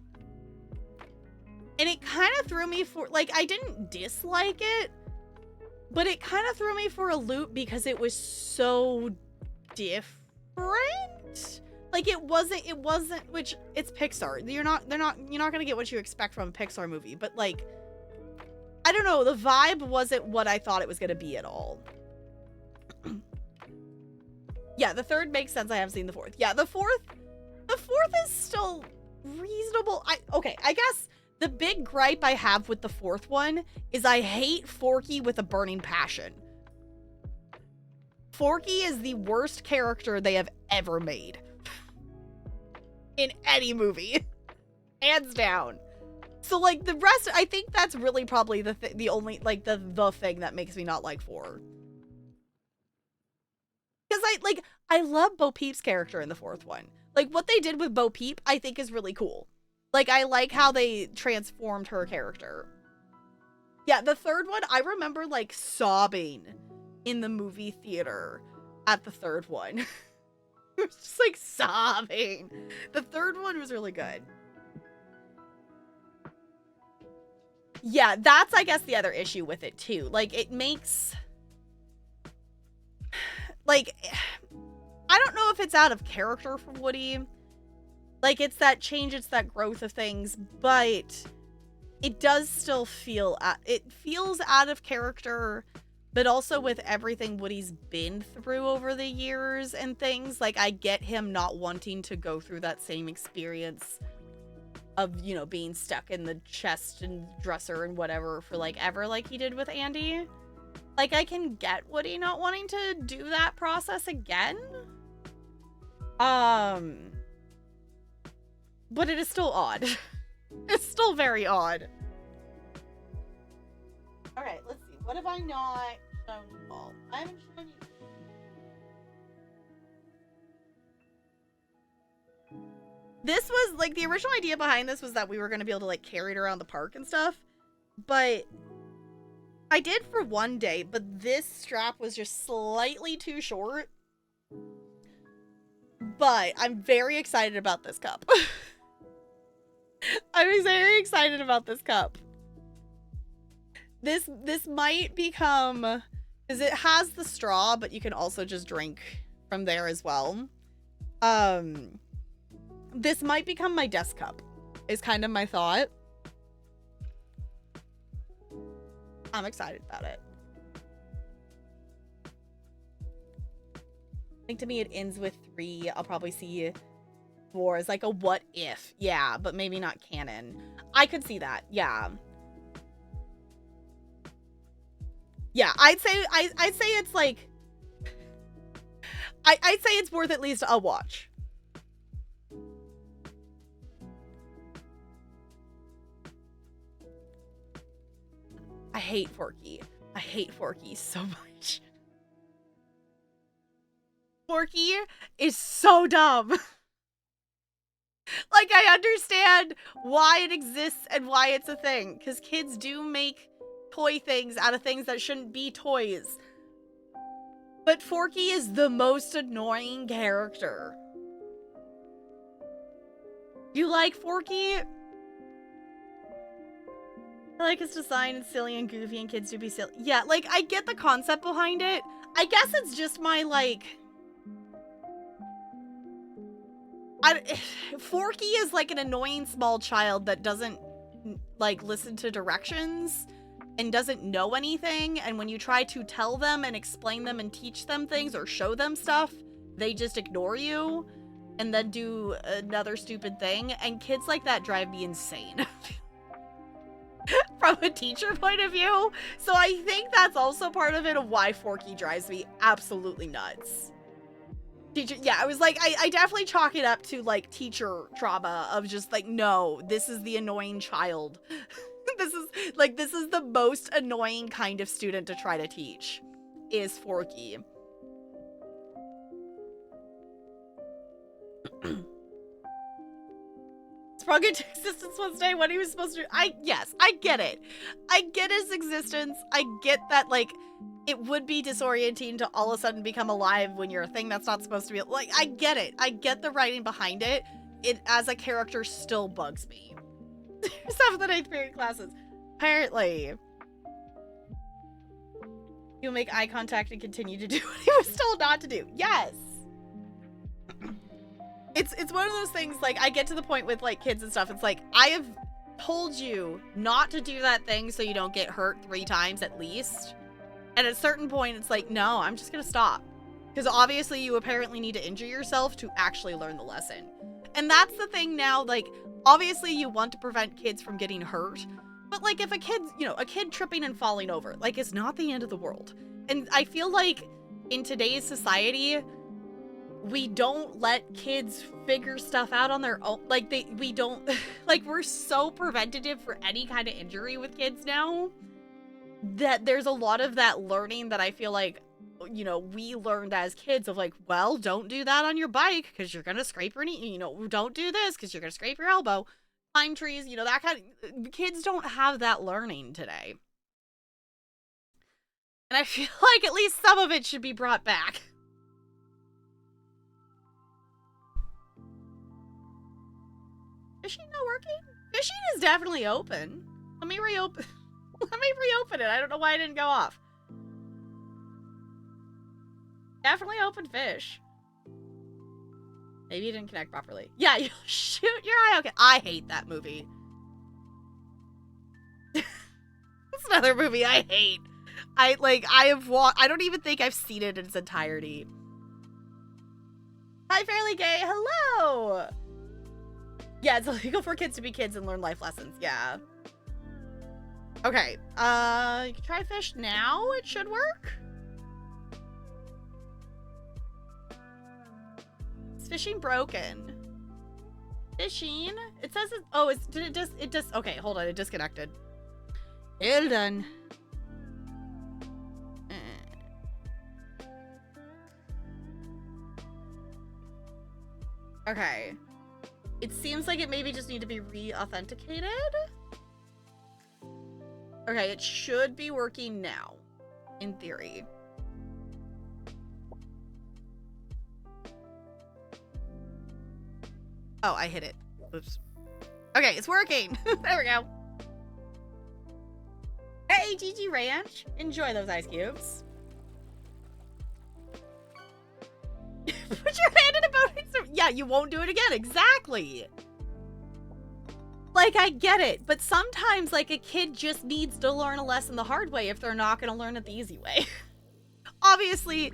And it kind of threw me for, like, I didn't dislike it, but it kind of threw me for a loop because it was so different. Like, it wasn't, which, it's Pixar. You're not gonna get what you expect from a Pixar movie, but, like, I don't know, the vibe wasn't what I thought it was gonna be at all. Yeah, the third makes sense. I haven't seen the fourth. Yeah, the fourth is still reasonable. I guess the big gripe I have with the fourth one is I hate Forky with a burning passion. Forky is the worst character they have ever made. In any movie. Hands down. So, like, the rest, I think that's really probably the only, like, the thing that makes me not like 4. Because I love Bo Peep's character in the fourth one. Like, what they did with Bo Peep, I think is really cool. Like, I like how they transformed her character. Yeah, the third one, I remember, like, sobbing in the movie theater at the third one. I was just, like, sobbing. The third one was really good. Yeah, that's, I guess, the other issue with it, too. Like, it makes... Like, I don't know if it's out of character for Woody. Like, it's that change, it's that growth of things, but it does still feel... It feels out of character, but also with everything Woody's been through over the years and things, like, I get him not wanting to go through that same experience of, being stuck in the chest and dresser and whatever for, like, ever, like he did with Andy. Like, I can get Woody not wanting to do that process again. But it is still odd. It's still very odd. Alright, let's see. What have I not shown you all? I haven't shown you. This was, like, the original idea behind this was that we were going to be able to, like, carry it around the park and stuff. But I did for one day, but this strap was just slightly too short. But I'm very excited about this cup. I'm very excited about this cup. This might become Because it has the straw, but you can also just drink from there as well. This might become my desk cup, is kind of my thought. I'm excited about it. I think to me it ends with 3. I'll probably see 4 as like a what if. Yeah, but maybe not canon. I could see that. Yeah. Yeah, I'd say it's like I'd say it's worth at least a watch. I hate Forky. I hate Forky so much. Forky is so dumb. Like, I understand why it exists and why it's a thing, because kids do make toy things out of things that shouldn't be toys. But Forky is the most annoying character. You like Forky? I like his design. It's silly and goofy and kids do be silly. Yeah, like, I get the concept behind it. I guess it's just my, like... Forky is like an annoying small child that doesn't, like, listen to directions and doesn't know anything. And when you try to tell them and explain them and teach them things or show them stuff, they just ignore you and then do another stupid thing. And kids like that drive me insane. From a teacher point of view. So I think that's also part of it of why Forky drives me absolutely nuts. Teacher, yeah, I was like, I definitely chalk it up to like teacher trauma of just like, no, this is the annoying child. This is the most annoying kind of student to try to teach, is Forky. Sprung into existence one day when he was supposed to. Yes, I get it. I get his existence. I get that, like, it would be disorienting to all of a sudden become alive when you're a thing that's not supposed to be. Like, I get it. I get the writing behind it. It, as a character, still bugs me. 7th and 8th period classes. Apparently. He'll make eye contact and continue to do what he was told not to do. Yes. It's one of those things, like, I get to the point with, like, kids and stuff. It's like, I have told you not to do that thing so you don't get hurt 3 times at least. And at a certain point, it's like, no, I'm just gonna stop. Because obviously you apparently need to injure yourself to actually learn the lesson. And that's the thing now, like, obviously you want to prevent kids from getting hurt. But, like, if a kid, you know, a kid tripping and falling over, like, it's not the end of the world. And I feel like in today's society, we don't let kids figure stuff out on their own. Like, we don't, like, we're so preventative for any kind of injury with kids now that there's a lot of that learning that I feel like, you know, we learned as kids of like, well, don't do that on your bike because you're going to scrape your knee, you know, don't do this because you're going to scrape your elbow, climb trees, you know, that kind of, kids don't have that learning today. And I feel like at least some of it should be brought back. Fishing not working? Fishing is definitely open. Let me reopen. Let me reopen it. I don't know why it didn't go off. Definitely open fish. Maybe you didn't connect properly. Yeah, you shoot your eye. Okay, I hate that movie. It's another movie I hate. I don't even think I've seen it in its entirety. Hi, Fairly Gay. Hello. Yeah, it's illegal for kids to be kids and learn life lessons. Yeah. Okay. You can try fish now. It should work. Is fishing broken? Fishing? It says it. Oh, it just. Okay, hold on. It disconnected. Well done. Okay. It seems like it maybe just need to be re-authenticated. Okay, it should be working now, in theory. Oh, I hit it. Oops. Okay, it's working. There we go. Hey, GG Ranch. Enjoy those ice cubes. Put your hand in a boat. Yeah, you won't do it again. Exactly. Like, I get it, but sometimes, like, a kid just needs to learn a lesson the hard way if they're not going to learn it the easy way. Obviously,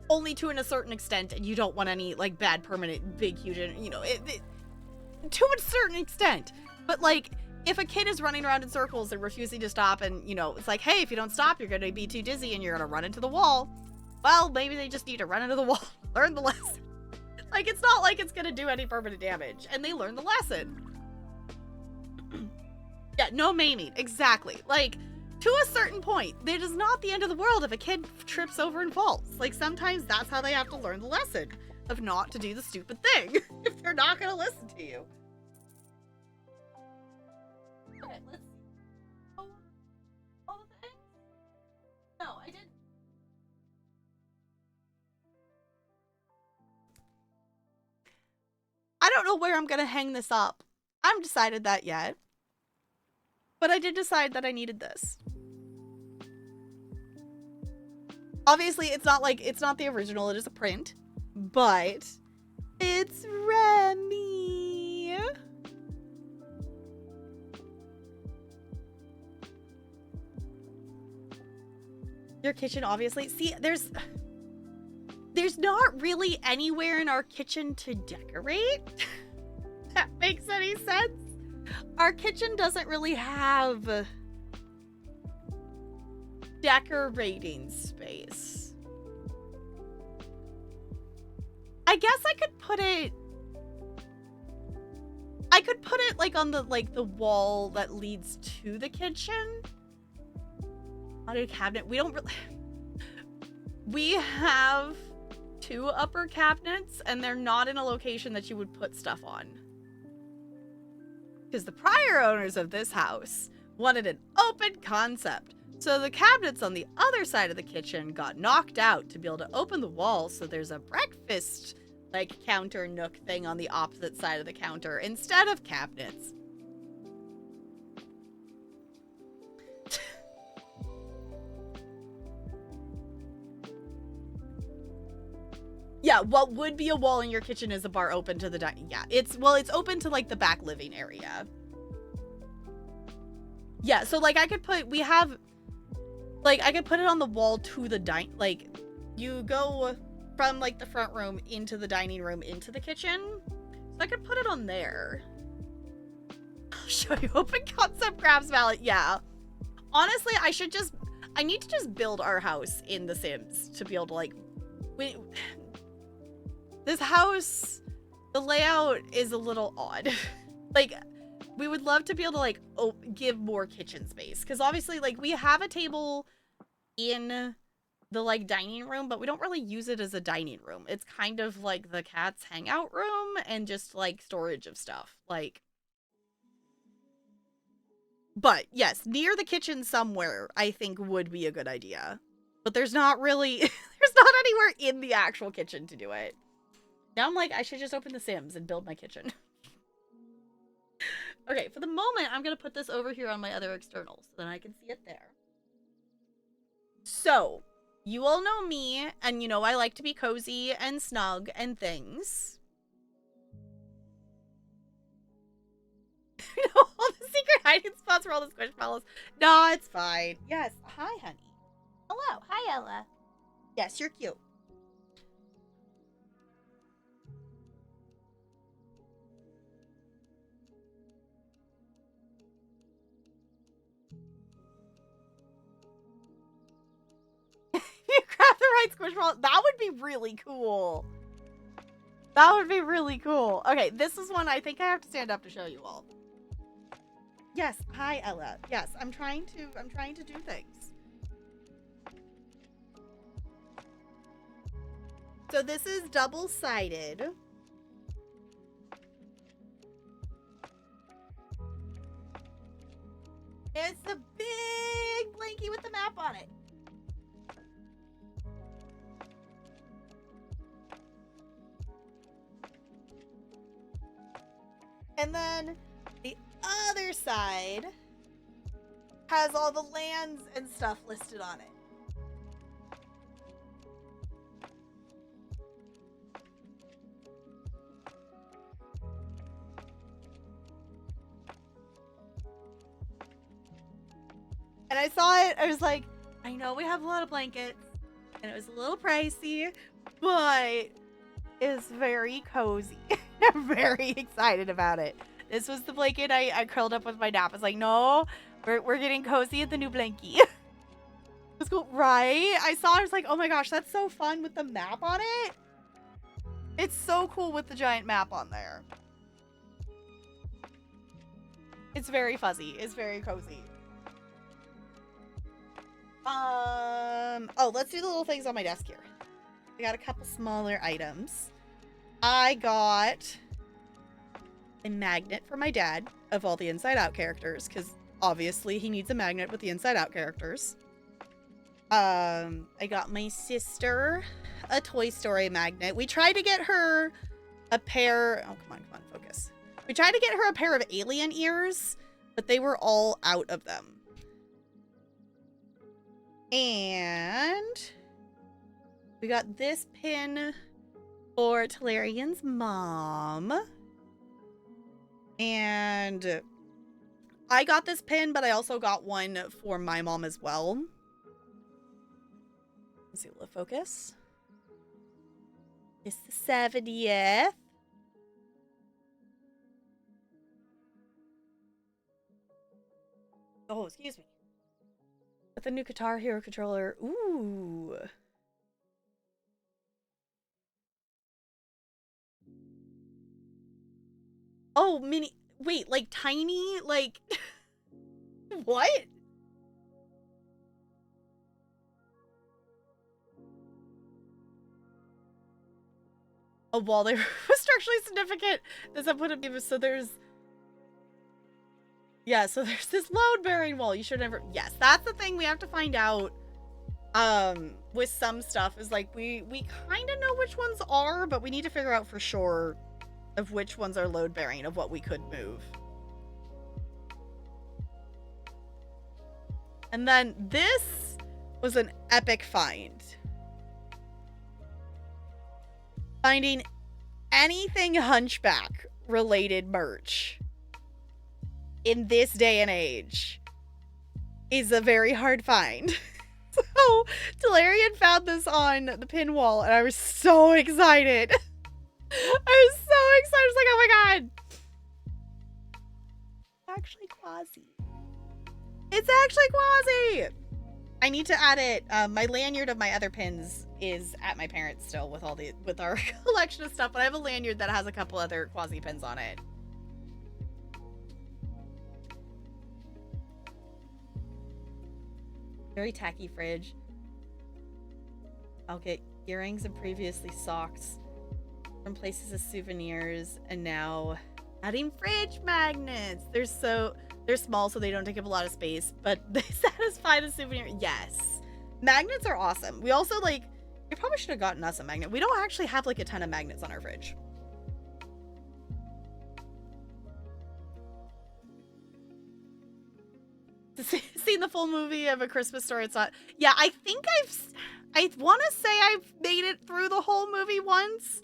only to a certain extent, and you don't want any, like, bad, permanent, big, huge, you know, to a certain extent. But, like, if a kid is running around in circles and refusing to stop and, you know, it's like, hey, if you don't stop, you're going to be too dizzy and you're going to run into the wall. Well, maybe they just need to run into the wall, learn the lesson. Like, it's not like it's going to do any permanent damage, and they learn the lesson. Yeah, no maiming. Exactly. Like, to a certain point, it is not the end of the world if a kid trips over and falls. Like, sometimes that's how they have to learn the lesson of not to do the stupid thing if they're not going to listen to you. Okay, let's see. Oh, all the things? No, I didn't. I don't know where I'm going to hang this up. I haven't decided that yet. But I did decide that I needed this. Obviously, it's not the original, it is a print. But it's Remy. Your kitchen, obviously. See, there's not really anywhere in our kitchen to decorate. That makes any sense. Our kitchen doesn't really have decorating space. I guess I could put it like on the wall that leads to the kitchen. On a cabinet. We don't really we have 2 upper cabinets and they're not in a location that you would put stuff on. Because the prior owners of this house wanted an open concept. So the cabinets on the other side of the kitchen got knocked out to be able to open the wall so there's a breakfast counter nook thing on the opposite side of the counter instead of cabinets. Yeah, what would be a wall in your kitchen is a bar open to the dining. Yeah, it's open to the back living area. Yeah, so I could put I could put it on the wall to the you go from the front room into the dining room into the kitchen. So I could put it on there. I'll show you open concept crafts mallet. Yeah. Honestly, I need to just build our house in The Sims to be able to this house, the layout is a little odd. We would love to be able to, give more kitchen space. Because obviously, we have a table in the, dining room, but we don't really use it as a dining room. It's kind of the cat's hangout room and just, storage of stuff. But, yes, near the kitchen somewhere, I think would be a good idea. But there's not really, there's not anywhere in the actual kitchen to do it. Now I'm I should just open The Sims and build my kitchen. Okay, for the moment, I'm going to put this over here on my other external so then I can see it there. So, you all know me, and you know I like to be cozy and snug and things. You know, all the secret hiding spots for all the squishmallows. No, it's fine. Yes, hi, honey. Hello. Hi, Ella. Yes, you're cute. You grab the right squishmallow. That would be really cool. That would be really cool. Okay, this is one I think I have to stand up to show you all. Yes, hi Ella. Yes, I'm trying to do things. So this is double-sided. It's the big blankie with the map on it. And then the other side has all the lands and stuff listed on it. And I saw it. I was like, I know we have a lot of blankets. And it was a little pricey. But it's very cozy. I'm very excited about it. This was the blanket I curled up with my nap. I was like, no, we're getting cozy at the new blankie. Let's go. Right? I saw it. I was like, oh my gosh, that's so fun with the map on it. It's so cool with the giant map on there. It's very fuzzy. It's very cozy. Oh, let's do the little things on my desk here. I got a couple smaller items. I got a magnet for my dad of all the Inside Out characters, because obviously he needs a magnet with the Inside Out characters. I got my sister a Toy Story magnet. We tried to get her a pair. Oh, come on, focus. We tried to get her a pair of alien ears, but they were all out of them. And we got this pin for Talarian's mom. And I got this pin, but I also got one for my mom as well. Let's see, will it focus? It's the 70th. Oh, excuse me. With the new Guitar Hero controller. Ooh. Oh, mini. Wait, like tiny? Like. What? A wall there was structurally significant. Does that put a so there's. Yeah, so there's this load-bearing wall. You should never. Yes, that's the thing we have to find out. With some stuff is like we kind of know which ones are, but we need to figure out for sure of which ones are load-bearing of what we could move. And then this was an epic find. Finding anything Hunchback related merch in this day and age is a very hard find. So Talarian found this on the pin wall and I was so excited. I was so excited. I was like, oh my god. Actually Quasi. It's actually Quasi. I need to add it. My lanyard of my other pins is at my parents still with our collection of stuff, but I have a lanyard that has a couple other Quasi pins on it. Very tacky fridge. I'll get earrings and previously socks from places as souvenirs, and now adding fridge magnets. They're small, so they don't take up a lot of space, but they satisfy the souvenir. Yes. Magnets are awesome. We also, like, we probably should have gotten us a magnet. We don't actually have, like, a ton of magnets on our fridge. Seen the full movie of A Christmas Story. It's not. Yeah, I think I want to say I've made it through the whole movie once.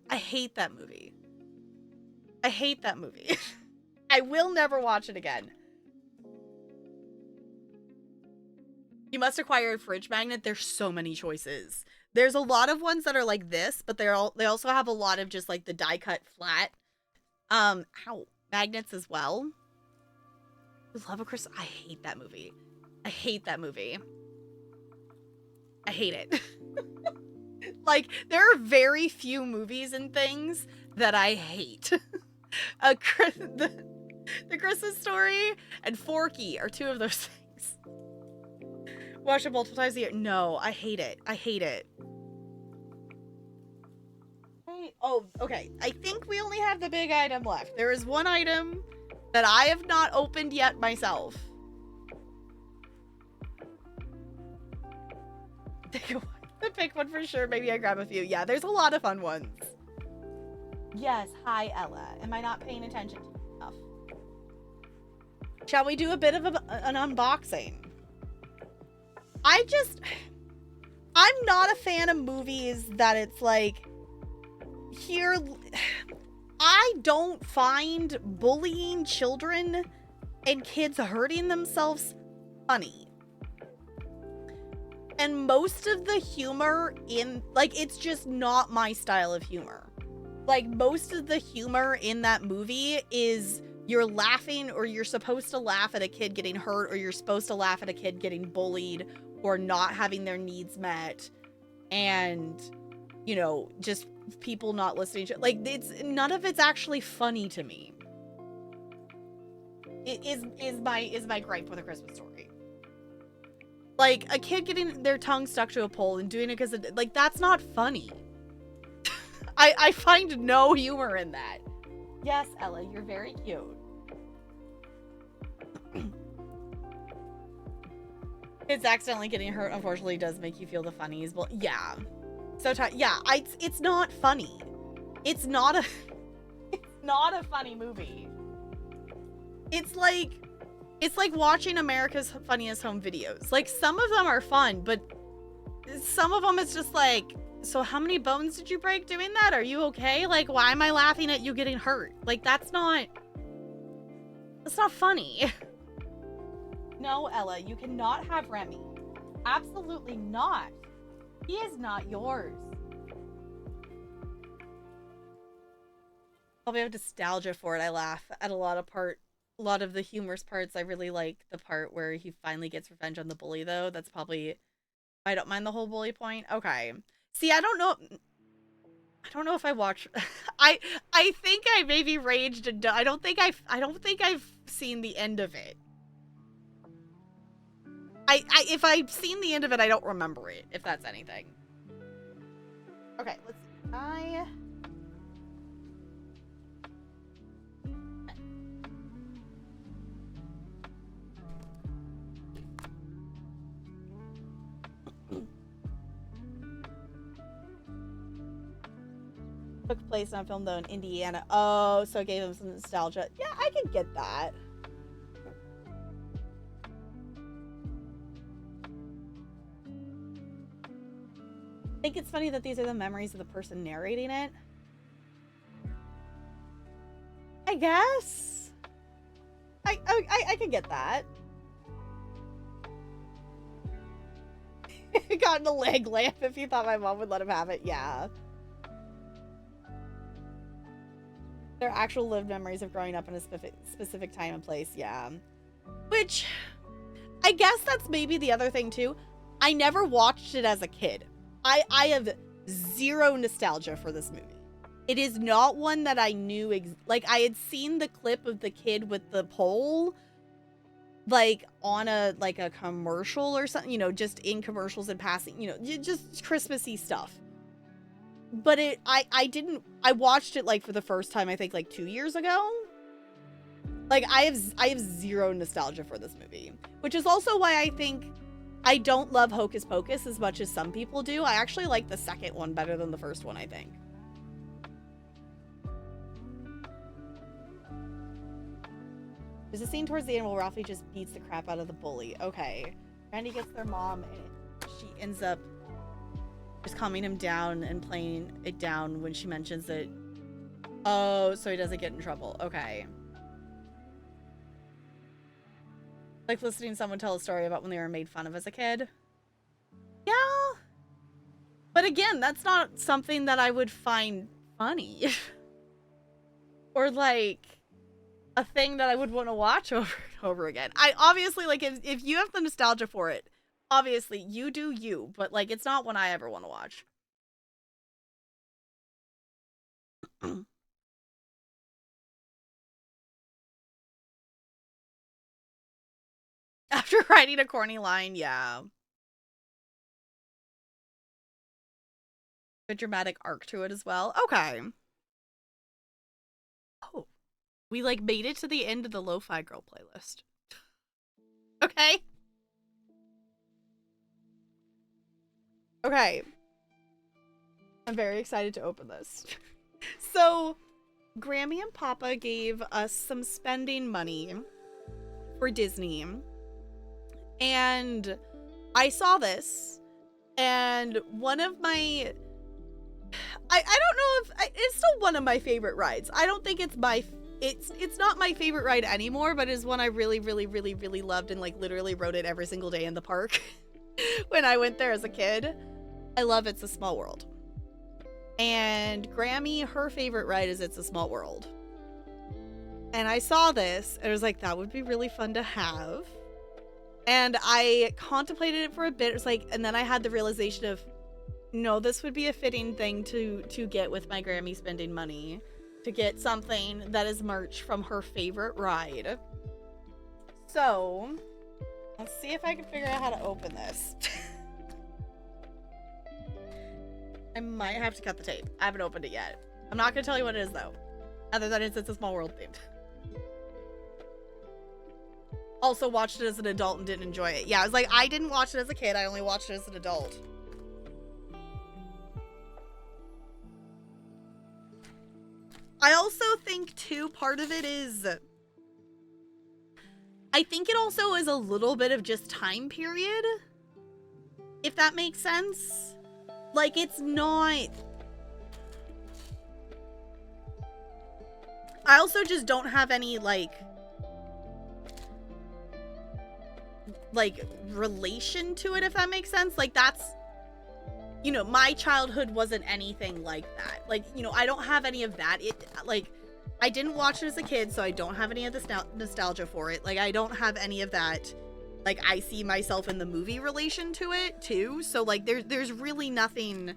I hate that movie. I hate that movie. I will never watch it again. You must acquire a fridge magnet. There's so many choices. There's a lot of ones that are like this, but they also have a lot of just like the die cut flat magnets as well. Love a Christmas. I hate that movie. I hate that movie. I hate it. Like, there are very few movies and things that I hate. The Christmas Story and Forky are two of those things. Watch it multiple times a year. No, I hate it. I hate it. Oh, okay. I think we only have the big item left. There is one item that I have not opened yet myself. Pick one for sure. Maybe I grab a few. Yeah, there's a lot of fun ones. Yes, hi Ella. Am I not paying attention to you enough? Shall we do a bit of an unboxing? I'm not a fan of movies that it's like, here, I don't find bullying children and kids hurting themselves funny. And most of the humor in, like, it's just not my style of humor. Like, most of the humor in that movie is you're laughing, or you're supposed to laugh at a kid getting hurt, or you're supposed to laugh at a kid getting bullied or not having their needs met, and, you know, just people not listening to, like, it's, none of it's actually funny to me. It is my gripe with A Christmas Story. Like, a kid getting their tongue stuck to a pole and doing it because, like, that's not funny. I find no humor in that. Yes, Ella, you're very cute. Kids accidentally getting hurt, unfortunately, does make you feel the funnies. Well, yeah. So, yeah, it's not funny. It's not a funny movie. It's like watching America's Funniest Home Videos. Like, some of them are fun, but some of them it's just like, so how many bones did you break doing that? Are you okay? Like, why am I laughing at you getting hurt? Like, that's not funny. No, Ella, you cannot have Remy. Absolutely not. He is not yours. Probably have nostalgia for it. I laugh at a lot of the humorous parts. I really like the part where he finally gets revenge on the bully, though. That's probably, I don't mind the whole bully point. Okay. See, I don't know if I watch. I think I maybe raged and I don't think I've seen the end of it. If I've seen the end of it, I don't remember it, if that's anything. Okay, let's see. Took place on film, though, in Indiana. Oh, so it gave him some nostalgia. Yeah, I can get that. I think it's funny that these are the memories of the person narrating it. I guess. I can get that. Gotten a leg lamp if you thought my mom would let him have it. Yeah. Their actual lived memories of growing up in a specific time and place. Yeah. Which, I guess that's maybe the other thing, too. I never watched it as a kid. I have zero nostalgia for this movie. It is not one that I knew. Like, I had seen the clip of the kid with the pole, like, on a commercial or something, you know, just in commercials and passing, you know, just Christmassy stuff. But I watched it, like, for the first time, I think, like, 2 years ago. Like, I have zero nostalgia for this movie, which is also why I think I don't love Hocus Pocus as much as some people do. I actually like the second one better than the first one, I think. There's a scene towards the end where Ralphie just beats the crap out of the bully. Okay. Randy gets their mom, and she ends up just calming him down and playing it down when she mentions that, oh, so he doesn't get in trouble. Okay. Like listening to someone tell a story about when they were made fun of as a kid. Yeah. But again, that's not something that I would find funny. Or like a thing that I would want to watch over and over again. I obviously, like, if you have the nostalgia for it, obviously you do you, but like it's not one I ever want to watch. After writing a corny line, yeah. A dramatic arc to it as well. Okay. Oh. We, like, made it to the end of the Lo-Fi Girl playlist. Okay. Okay. I'm very excited to open this. So, Grammy and Papa gave us some spending money for Disney. And I saw this, and one of my, I don't know if, it's still one of my favorite rides. I don't think it's it's not my favorite ride anymore, but it's one I really, really, really, really loved and, like, literally rode it every single day in the park. when I went there as a kid. I love It's a Small World. And Grammy, her favorite ride is It's a Small World. And I saw this, and I was like, that would be really fun to have. And I contemplated it for a bit. It was like, and then I had the realization of, no, this would be a fitting thing to get with my Grammy spending money. To get something that is merch from her favorite ride. So, let's see if I can figure out how to open this. I might have to cut the tape. I haven't opened it yet. I'm not going to tell you what it is, though. Other than it's a Small World themed. Also watched it as an adult and didn't enjoy it. Yeah, I was like, I didn't watch it as a kid. I only watched it as an adult. I also think, too, part of it is... I think it also is a little bit of just time period. If that makes sense. Like, it's not... I also just don't have any, like, relation to it, if that makes sense. Like, that's... You know, my childhood wasn't anything like that. Like, you know, I don't have any of that. It, like, I didn't watch it as a kid, so I don't have any of the nostalgia for it. Like, I don't have any of that. Like, I see myself in the movie relation to it, too. So, like, there's really nothing...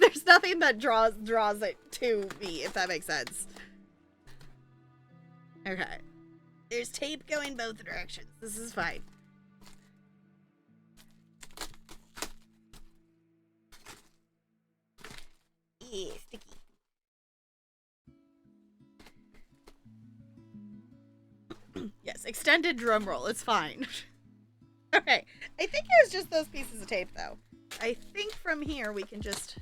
There's nothing that draws it to me, if that makes sense. Okay. There's tape going both directions. This is fine. Yeah, sticky. Yes, extended drum roll. It's fine. Okay. I think it was just those pieces of tape, though. I think from here we can just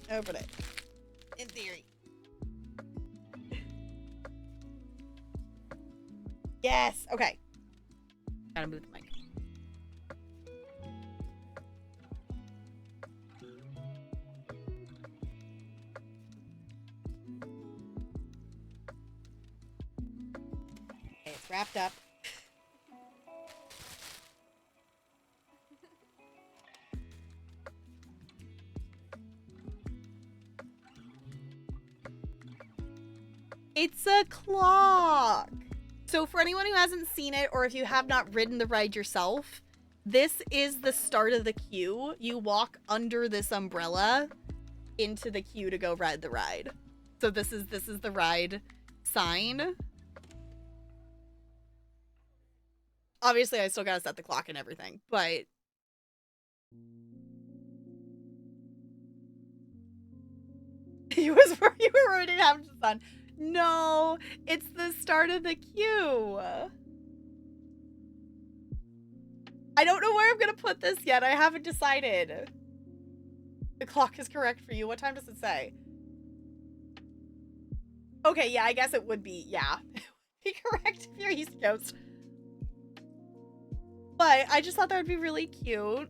open it. In theory. Yes. Okay. Gotta move the mic. Okay, it's wrapped up. It's a clock. So for anyone who hasn't seen it, or if you have not ridden the ride yourself, this is the start of the queue. You walk under this umbrella into the queue to go ride the ride. So this is the ride sign. Obviously, I still gotta set the clock and everything, but you were ready to have fun. No, it's the start of the queue. I don't know where I'm gonna put this yet. I haven't decided. The clock is correct for you. What time does it say? Okay, yeah, I guess it would be, yeah. Be correct if you're East Coast. But I just thought that would be really cute.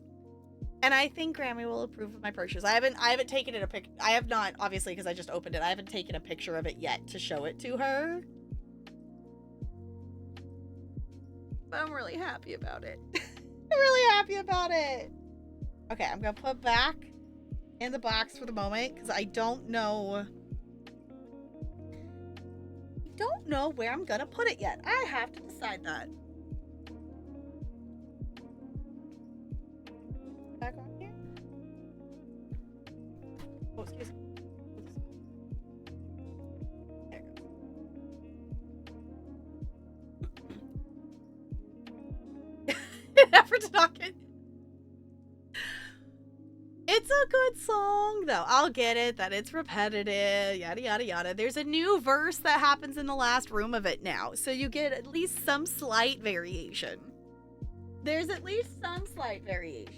And I think Grammy will approve of my purchase. I haven't taken it I have not, obviously, because I just opened it. I haven't taken a picture of it yet to show it to her. But I'm really happy about it. I'm really happy about it. Okay, I'm gonna put back in the box for the moment, because I don't know where I'm gonna put it yet. I have to decide that. Back on here. Oh, excuse me. There it goes. Never to knock it. It's a good song, though. I'll get it that it's repetitive, yada, yada, yada. There's a new verse that happens in the last room of it now, so you get at least some slight variation. There's at least some slight variation.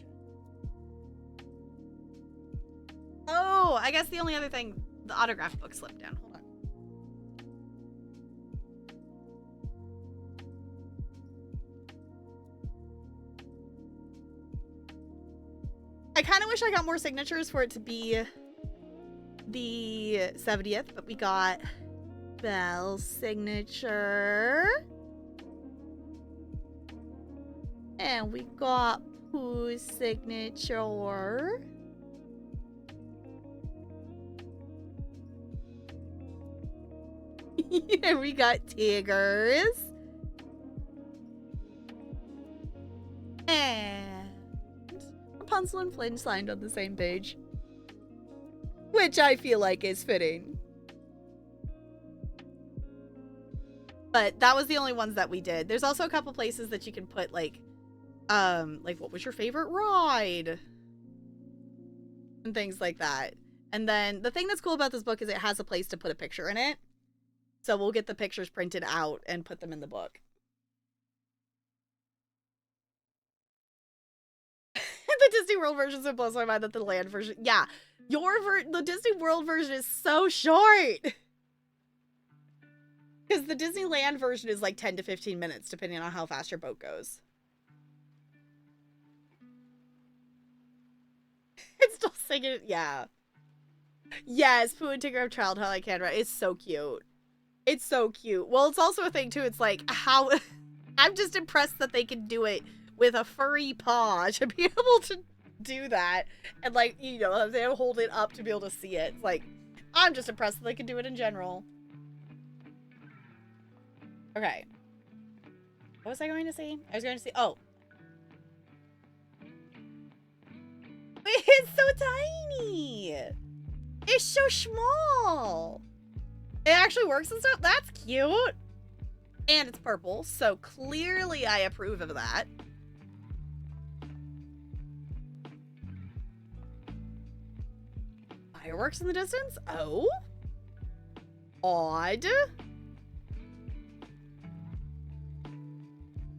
Oh, I guess the only other thing, the autograph book slipped down. Hold on. I kind of wish I got more signatures for it to be the 70th, but we got Belle's signature. And we got Pooh's signature. And we got Tigger's. And Rapunzel and Flynn signed on the same page. Which I feel like is fitting. But that was the only ones that we did. There's also a couple places that you can put like what was your favorite ride? And things like that. And then the thing that's cool about this book is it has a place to put a picture in it. So we'll get the pictures printed out and put them in the book. The Disney World version so blows my mind that the land version, yeah, the Disney World version is so short. Because the Disneyland version is like 10 to 15 minutes, depending on how fast your boat goes. It's still singing, yeah. Yes, Pooh and Tigger have childhood I can write. It's so cute. It's so cute. Well, it's also a thing too. It's like how I'm just impressed that they can do it with a furry paw to be able to do that. And like, you know, they hold it up to be able to see it. It's like, I'm just impressed that they can do it in general. Okay. What was I going to say? I was going to say, oh. It's so tiny. It's so small. It actually works and stuff. That's cute. And it's purple, so clearly I approve of that. Fireworks in the distance? Oh. Odd.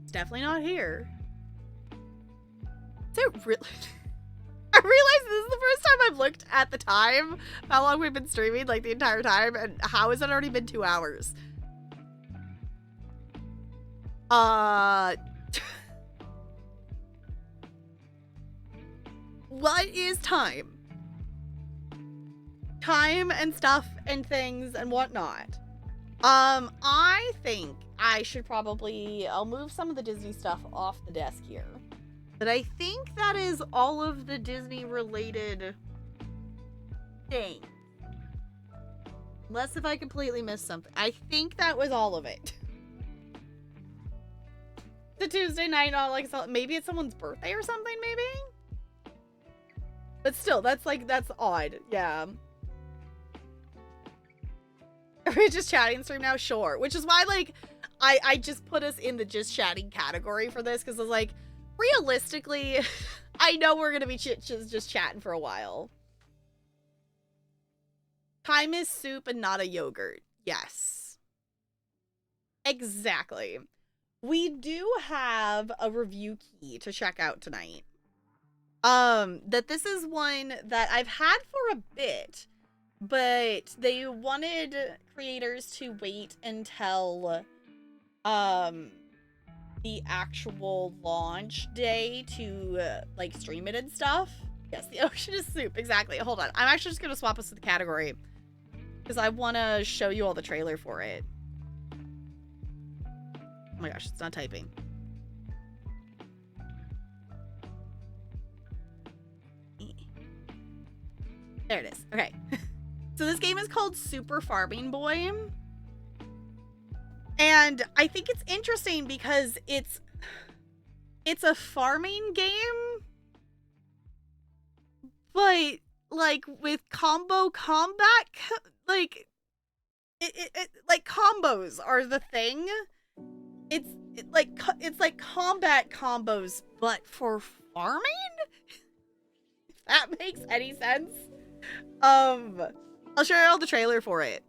It's definitely not here. Is it really? I realize this is the first time I've looked at the time, how long we've been streaming, like the entire time, and how has it already been 2 hours? What is time? Time and stuff and things and whatnot. I think I should probably, I'll move some of the Disney stuff off the desk here. But I think that is all of the Disney related things. Unless if I completely missed something. I think that was all of it. The Tuesday night, not like, maybe it's someone's birthday or something, maybe? But still, that's odd. Yeah. Are we just chatting stream now? Sure. Which is why, like, I just put us in the just chatting category for this, because I was like, realistically, I know we're going to be just chatting for a while. Time is soup and not a yogurt. Yes. Exactly. We do have a review key to check out tonight. That this is one that I've had for a bit, but they wanted creators to wait until, the actual launch day to like stream it and stuff. Yes, the ocean is soup. Exactly. Hold on. I'm actually just going to swap us to the category because I want to show you all the trailer for it. Oh my gosh, it's not typing. There it is. Okay. So this game is called Super Farming Boy. And I think it's interesting because it's a farming game, but like with combo combat, like like combos are the thing. It's like combat combos, but for farming. If that makes any sense. I'll show you all the trailer for it.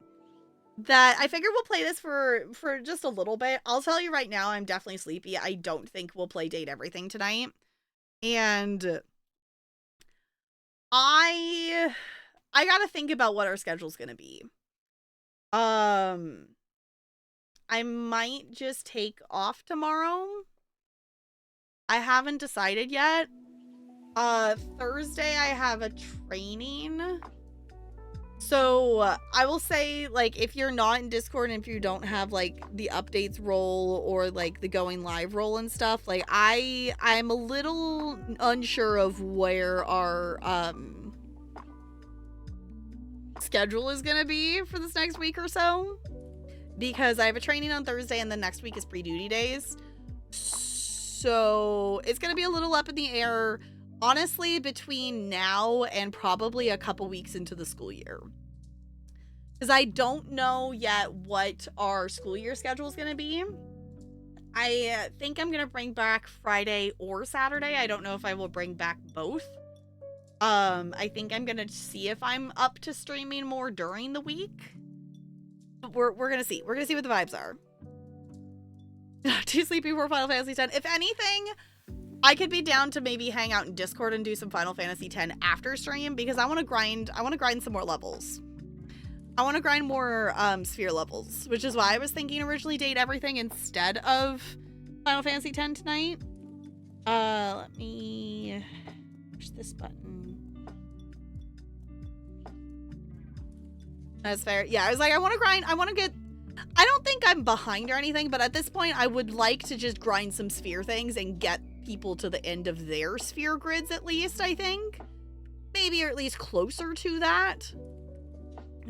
That I figure we'll play this for just a little bit. I'll tell you right now, I'm definitely sleepy. I don't think we'll play Date Everything tonight. And I gotta think about what our schedule's gonna be. I might just take off tomorrow. I haven't decided yet. Thursday I have a training. So I will say, like, if you're not in Discord and if you don't have like the updates role or like the going live role and stuff, like I'm a little unsure of where our schedule is gonna be for this next week or so, because I have a training on Thursday and then next week is pre-duty days. So it's gonna be a little up in the air, honestly, between now and probably a couple weeks into the school year. Because I don't know yet what our school year schedule is going to be. I think I'm going to bring back Friday or Saturday. I don't know if I will bring back both. I think I'm going to see if I'm up to streaming more during the week. We're going to see. We're going to see what the vibes are. Too sleepy for Final Fantasy X. If anything, I could be down to maybe hang out in Discord and do some Final Fantasy X after stream, because I want to grind some more levels. I want to grind more sphere levels, which is why I was thinking originally date everything instead of Final Fantasy X tonight. Let me push this button. That's fair. Yeah, I was like, I want to grind. I want to get... I don't think I'm behind or anything, but at this point, I would like to just grind some sphere things and get people to the end of their sphere grids at least, I think. Maybe, or at least closer to that.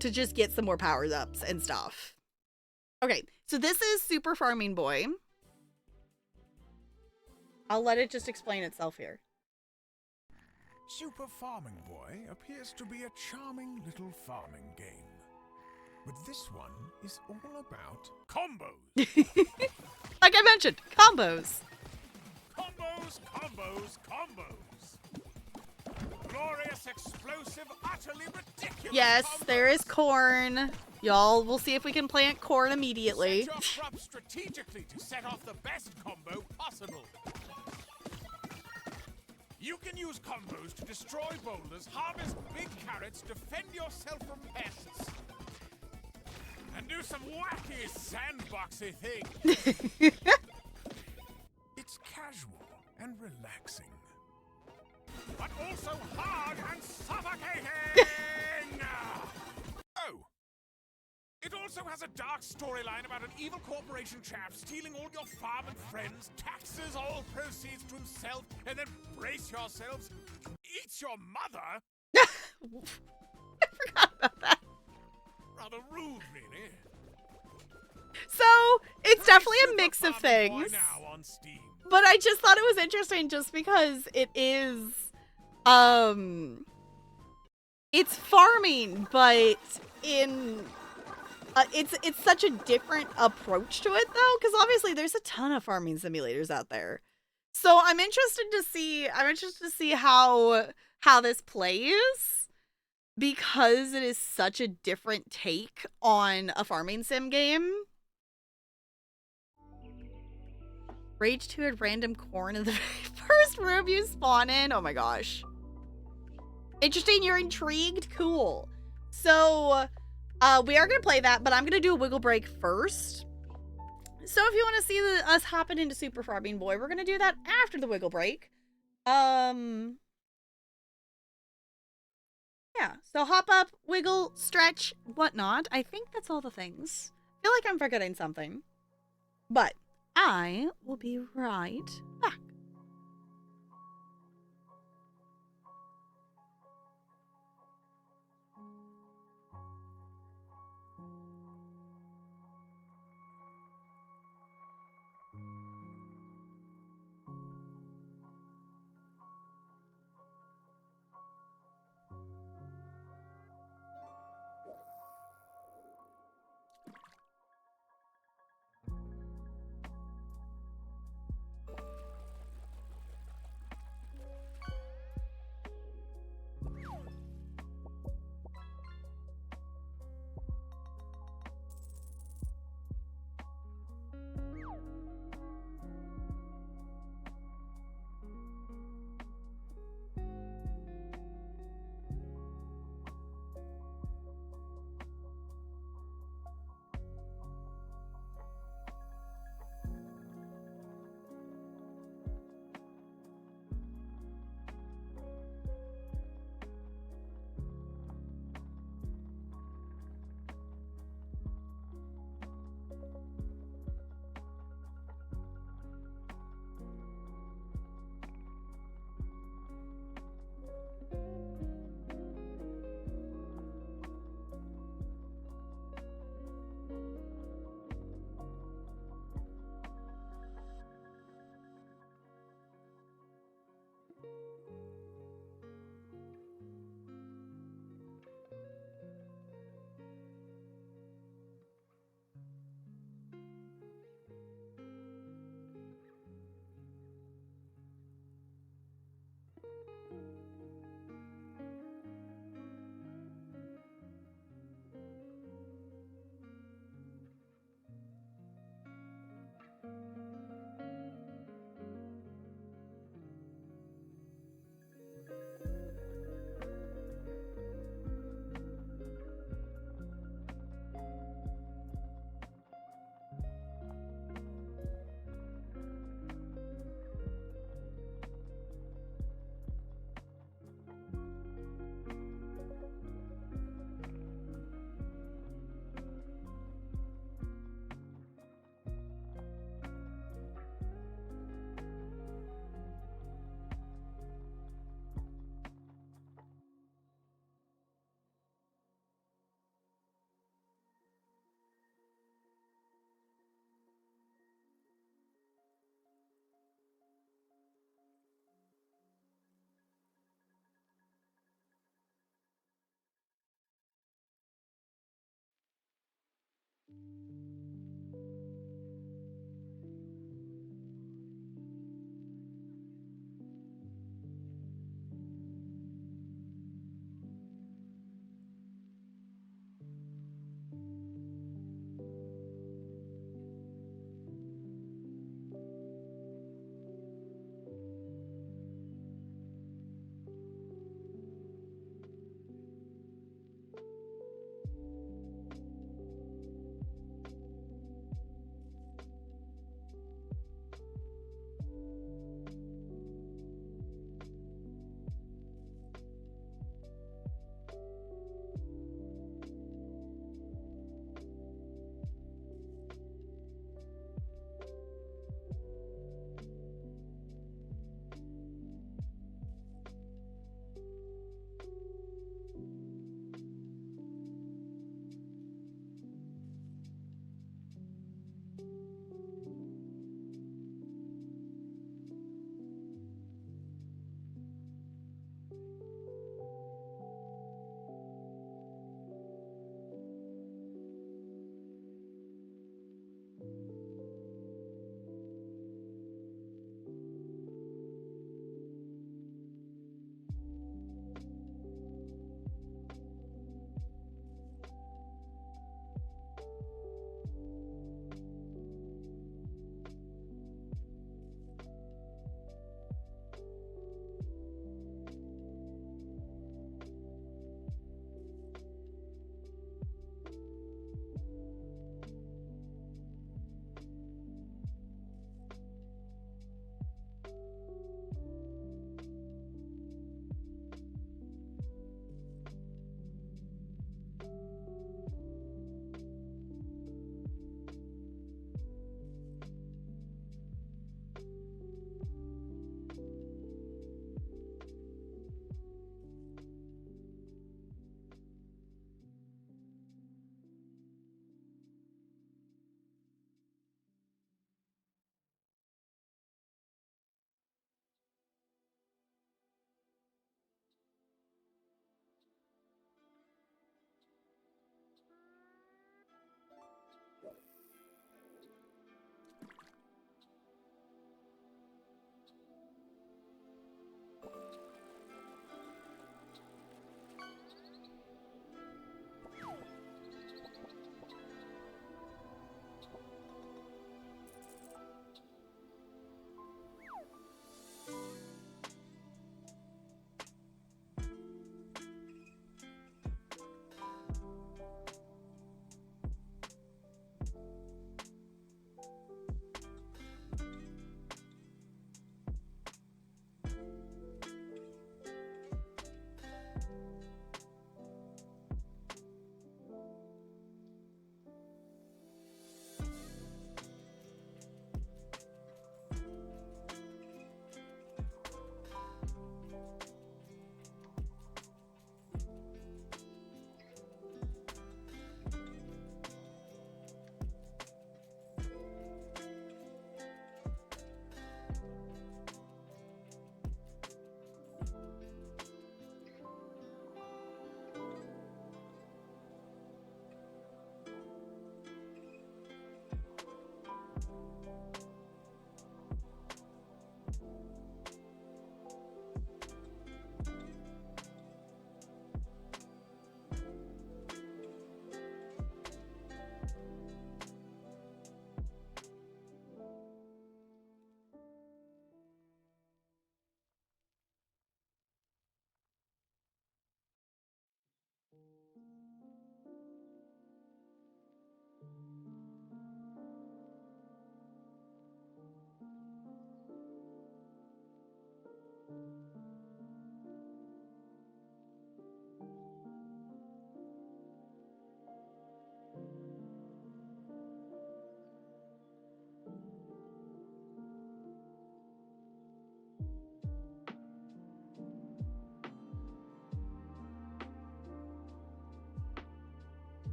To just get some more powers ups and stuff. Okay, so this is Super Farming Boy. I'll let it just explain itself here. Super Farming Boy appears to be a charming little farming game. But this one is all about combos. Like I mentioned, combos. Combos, combos, combos. Glorious, explosive, utterly ridiculous. Yes, combos. there is corn. Y'all, we'll see if we can plant corn immediately. Set your crops strategically to set off the best combo possible. You can use combos to destroy boulders, harvest big carrots, defend yourself from pests, and do some wacky sandboxy things. It's casual and relaxing, but also hard and suffocating! Oh! It also has a dark storyline about an evil corporation chap stealing all your farm and friends, taxes all proceeds to himself, and then, brace yourselves, eats your mother? I forgot about that. Rather rude, really. So, it's definitely a mix of things. But I just thought it was interesting just because it is, it's farming, but in, it's such a different approach to it though, because obviously there's a ton of farming simulators out there. So I'm interested to see how this plays, because it is such a different take on a farming sim game. Rage 2 had random corn in the first room you spawn in. Oh my gosh. Interesting, you're intrigued? Cool. So, we are going to play that, but I'm going to do a wiggle break first. So if you want to see us hopping into Super Farming Boy, we're going to do that after the wiggle break. Yeah, so hop up, wiggle, stretch, whatnot. I think that's all the things. I feel like I'm forgetting something. But I will be right back.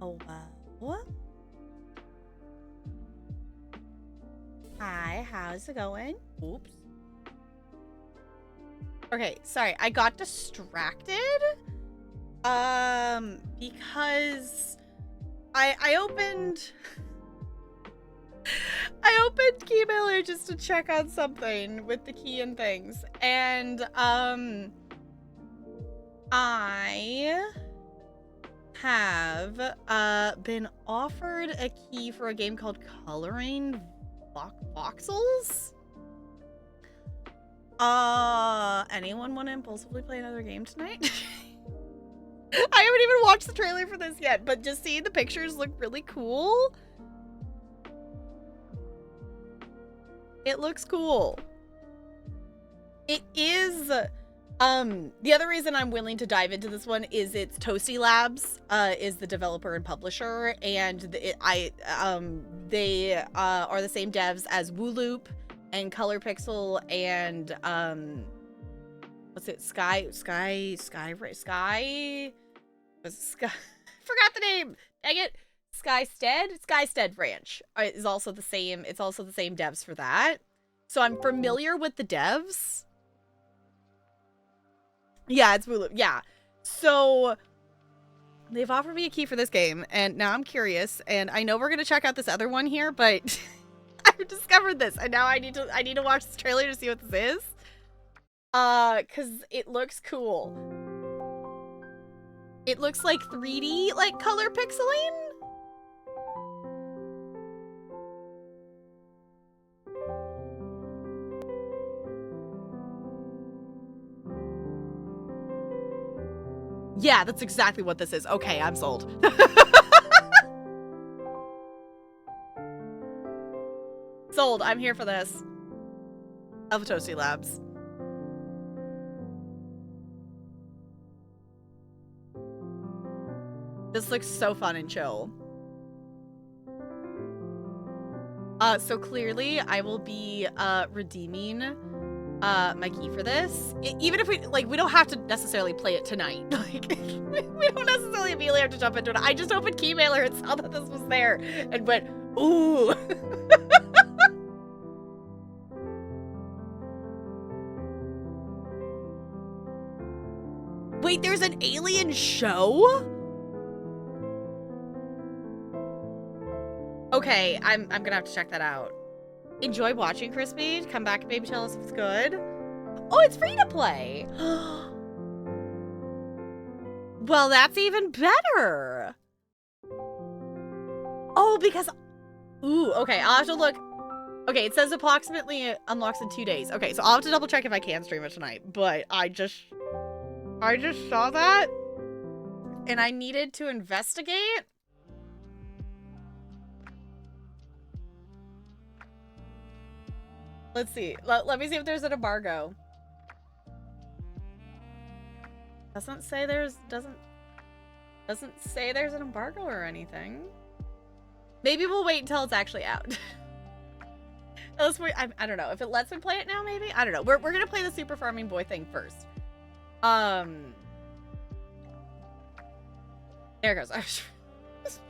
Oh, wow. Hi, how's it going? Oops. Okay, sorry, I got distracted. Because I opened Keymailer just to check on something with the key and things. And I have been offered a key for a game called Coloring Voxels. Anyone want to impulsively play another game tonight? I haven't even watched the trailer for this yet, but just seeing the pictures look really cool. It looks cool. It is, the other reason I'm willing to dive into this one is it's Toasty Labs, is the developer and publisher, and they are the same devs as Wooloop and Color Pixel and, what's it? Sky, forgot the name. Dang it. Skystead Ranch is also the same. It's also the same devs for that. So I'm familiar with the devs. Yeah, it's Wooloop. Yeah. So they've offered me a key for this game, and now I'm curious, and I know we're gonna check out this other one here, but I've discovered this, and now I need to watch this trailer to see what this is. Cause it looks cool. It looks like 3D, like color pixeling. Yeah, that's exactly what this is. Okay, I'm sold. Sold. I'm here for this. Of Toasty Labs. This looks so fun and chill. So clearly I will be redeeming my key for this. Even if we don't have to necessarily play it tonight. Like we don't necessarily immediately have to jump into it. I just opened Keymailer and saw that this was there and went, ooh. Wait, there's an alien show? Okay, I'm gonna have to check that out. Enjoy watching, Crispy. Come back and maybe tell us if it's good. Oh, it's free to play. Well, that's even better. Oh, because... Ooh, okay, I'll have to look. Okay, it says approximately unlocks in 2 days. Okay, so I'll have to double check if I can stream it tonight. But I just saw that. And I needed to investigate. Let's see. Let me see if there's an embargo. Doesn't say there's an embargo or anything. Maybe we'll wait until it's actually out. I don't know. If it lets me play it now, maybe? I don't know. We're gonna play the Super Farming Boy thing first. There it goes. I was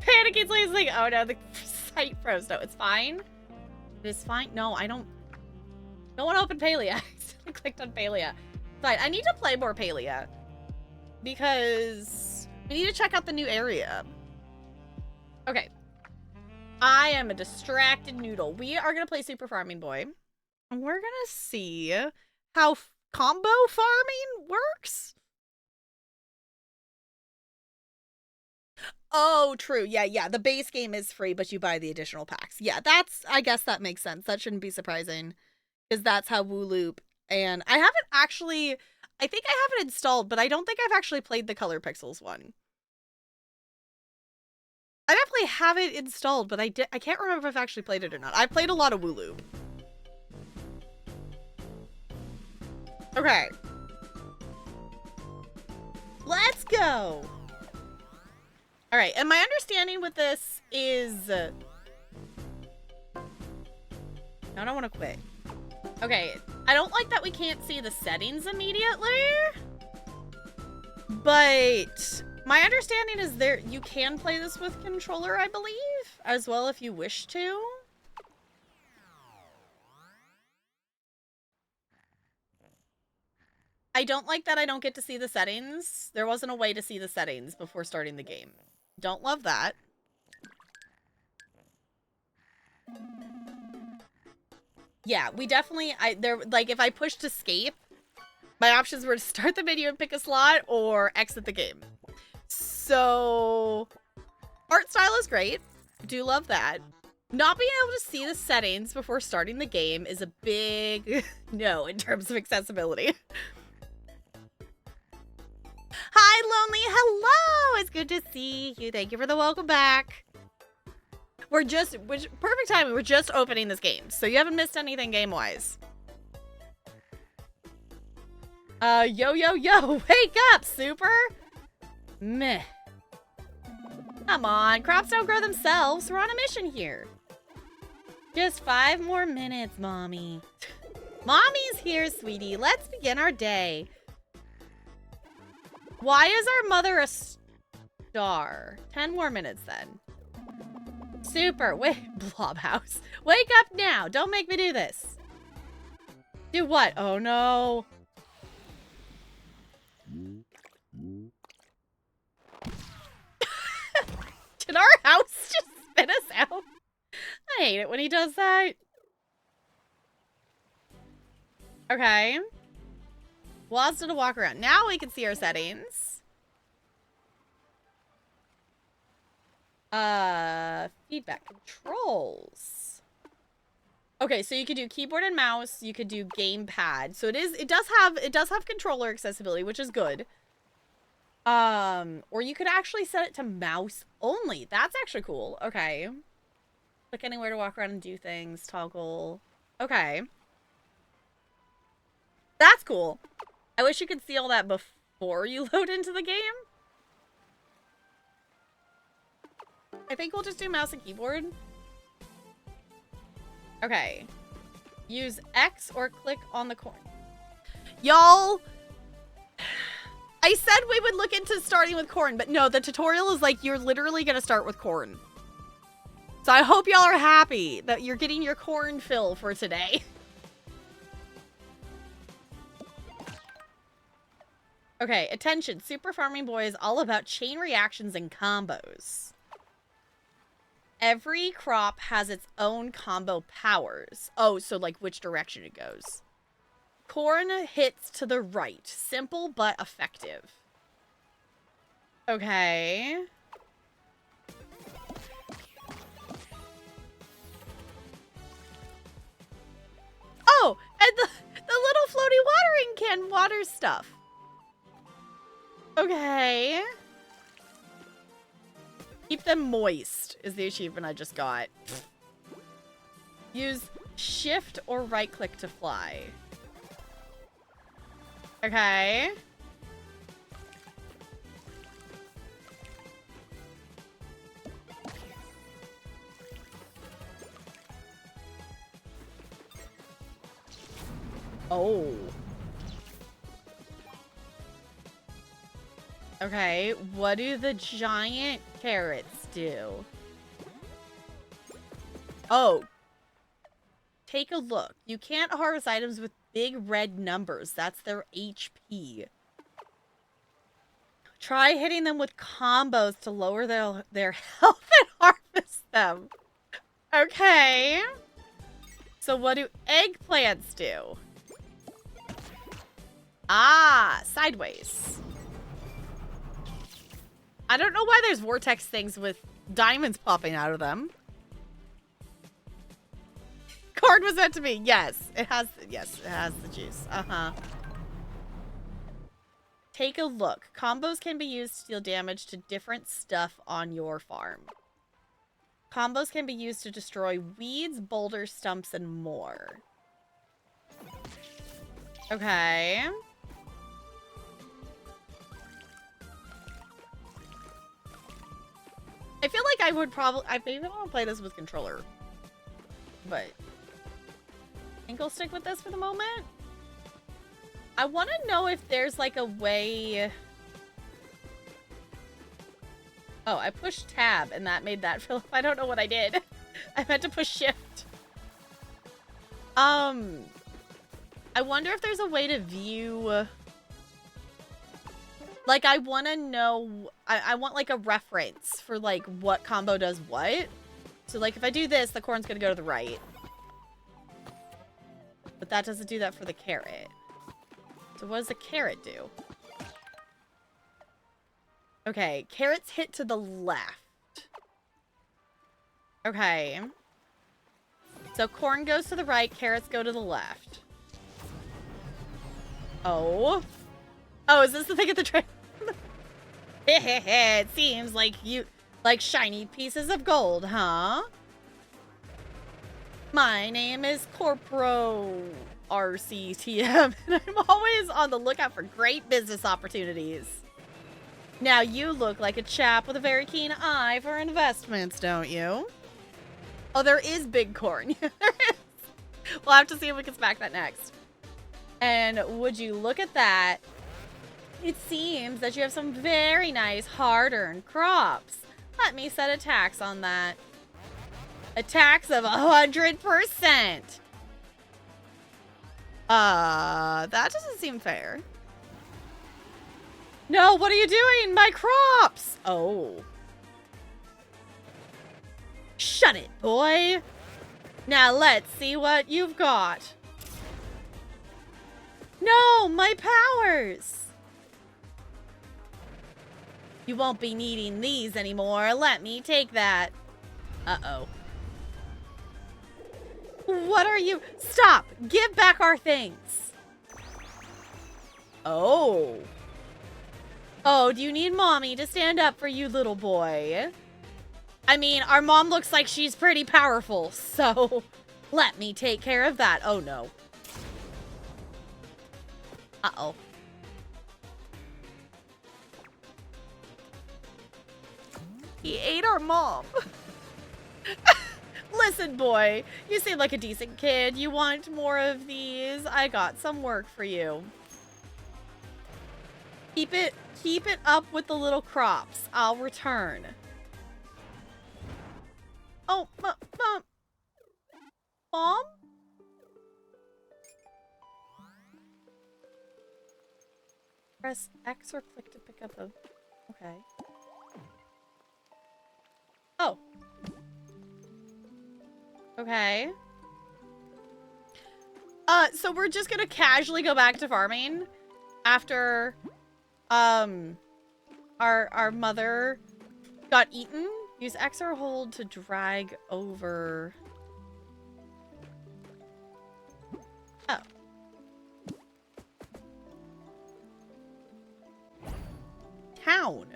panicking, so he's like, oh no, the site froze. No, it's fine. It is fine. No, I don't want to open Palia. I accidentally clicked on Palia. Fine. I need to play more Palia because we need to check out the new area. Okay. I am a distracted noodle. We are going to play Super Farming Boy. And we're going to see how combo farming works. Oh, true. Yeah. The base game is free, but you buy the additional packs. Yeah, I guess that makes sense. That shouldn't be surprising because that's how Wooloop. And I think I have it installed, but I don't think I've actually played the Color Pixels one. I definitely have it installed, but I can't remember if I've actually played it or not. I played a lot of Wooloop. Okay. Let's go. All right, and my understanding with this is... I don't want to quit. Okay, I don't like that we can't see the settings immediately. But My understanding is you can play this with controller, I believe, as well if you wish to. I don't like that I don't get to see the settings. There wasn't a way to see the settings before starting the game. Don't love that. Yeah, we definitely, like, if I pushed escape, my options were to start the menu and pick a slot or exit the game. So, art style is great. Do love that. Not being able to see the settings before starting the game is a big no in terms of accessibility. Hi, Lonely. Hello. It's good to see you. Thank you for the welcome back. Perfect timing. We're just opening this game, so you haven't missed anything game-wise. Yo. Wake up, Super. Meh. Come on. Crops don't grow themselves. We're on a mission here. Just 5 more minutes, Mommy. Mommy's here, sweetie. Let's begin our day. Why is our mother a star? 10 more minutes, then. Super. Wait, Blobhouse. Wake up now. Don't make me do this. Do what? Oh, no. Did our house just spit us out? I hate it when he does that. Okay. Well, to walk around. Now we can see our settings. Feedback controls. Okay, so you could do keyboard and mouse. You could do gamepad. So it does have controller accessibility, which is good. Or you could actually set it to mouse only. That's actually cool. Okay. Click anywhere to walk around and do things. Toggle. Okay. That's cool. I wish you could see all that before you load into the game. I think we'll just do mouse and keyboard. Okay. Use X or click on the corn. Y'all, I said we would look into starting with corn, but no, the tutorial is like, you're literally going to start with corn. So I hope y'all are happy that you're getting your corn fill for today. Okay, attention. Super Farming Boy is all about chain reactions and combos. Every crop has its own combo powers. Oh, so like which direction it goes. Corn hits to the right. Simple but effective. Okay. Oh, and the little floaty watering can waters stuff. Okay. Keep them moist is the achievement I just got. Use shift or right click to fly. Okay. Oh. Okay, what do the giant carrots do? Oh. Take a look. You can't harvest items with big red numbers. That's their HP. Try hitting them with combos to lower their health and harvest them. Okay. So what do eggplants do? Ah, sideways. I don't know why there's vortex things with diamonds popping out of them. Card was meant to be. Yes, it has the juice. Uh-huh. Take a look. Combos can be used to deal damage to different stuff on your farm. Combos can be used to destroy weeds, boulders, stumps, and more. Okay. I feel like I would I maybe want to play this with controller. But I think I'll stick with this for the moment. I want to know if there's like a way Oh, I pushed tab and that made that fill up. I don't know what I did. I meant to push shift. I wonder if there's a way to view... Like, I want to know... I want, like, a reference for, like, what combo does what. So, like, if I do this, the corn's gonna go to the right. But that doesn't do that for the carrot. So what does the carrot do? Okay, carrots hit to the left. Okay. So corn goes to the right, carrots go to the left. Oh. Oh, is this the thing at the train? It seems like you like shiny pieces of gold, huh? My name is Corpro RCTM, and I'm always on the lookout for great business opportunities. Now you look like a chap with a very keen eye for investments, don't you? Oh, there is big corn. There is. We'll have to see if we can smack that next. And would you look at that? It seems that you have some very nice hard-earned crops. Let me set a tax on that. A tax of 100%. That doesn't seem fair. No, what are you doing? My crops! Oh. Shut it, boy. Now let's see what you've got. No, my powers. You won't be needing these anymore. Let me take that. Uh-oh. What are you? Stop! Give back our things. Oh. Oh, do you need mommy to stand up for you, little boy? I mean, our mom looks like she's pretty powerful, so let me take care of that. Oh, no. Uh-oh. He ate our mom. Listen, boy, you seem like a decent kid. You want more of these? I got some work for you. Keep it up with the little crops. I'll return. Oh, Mom? Press X or click to pick up a... Okay. Oh. Okay. So we're just gonna casually go back to farming after, our mother got eaten. Use X or hold to drag over. Oh. Town.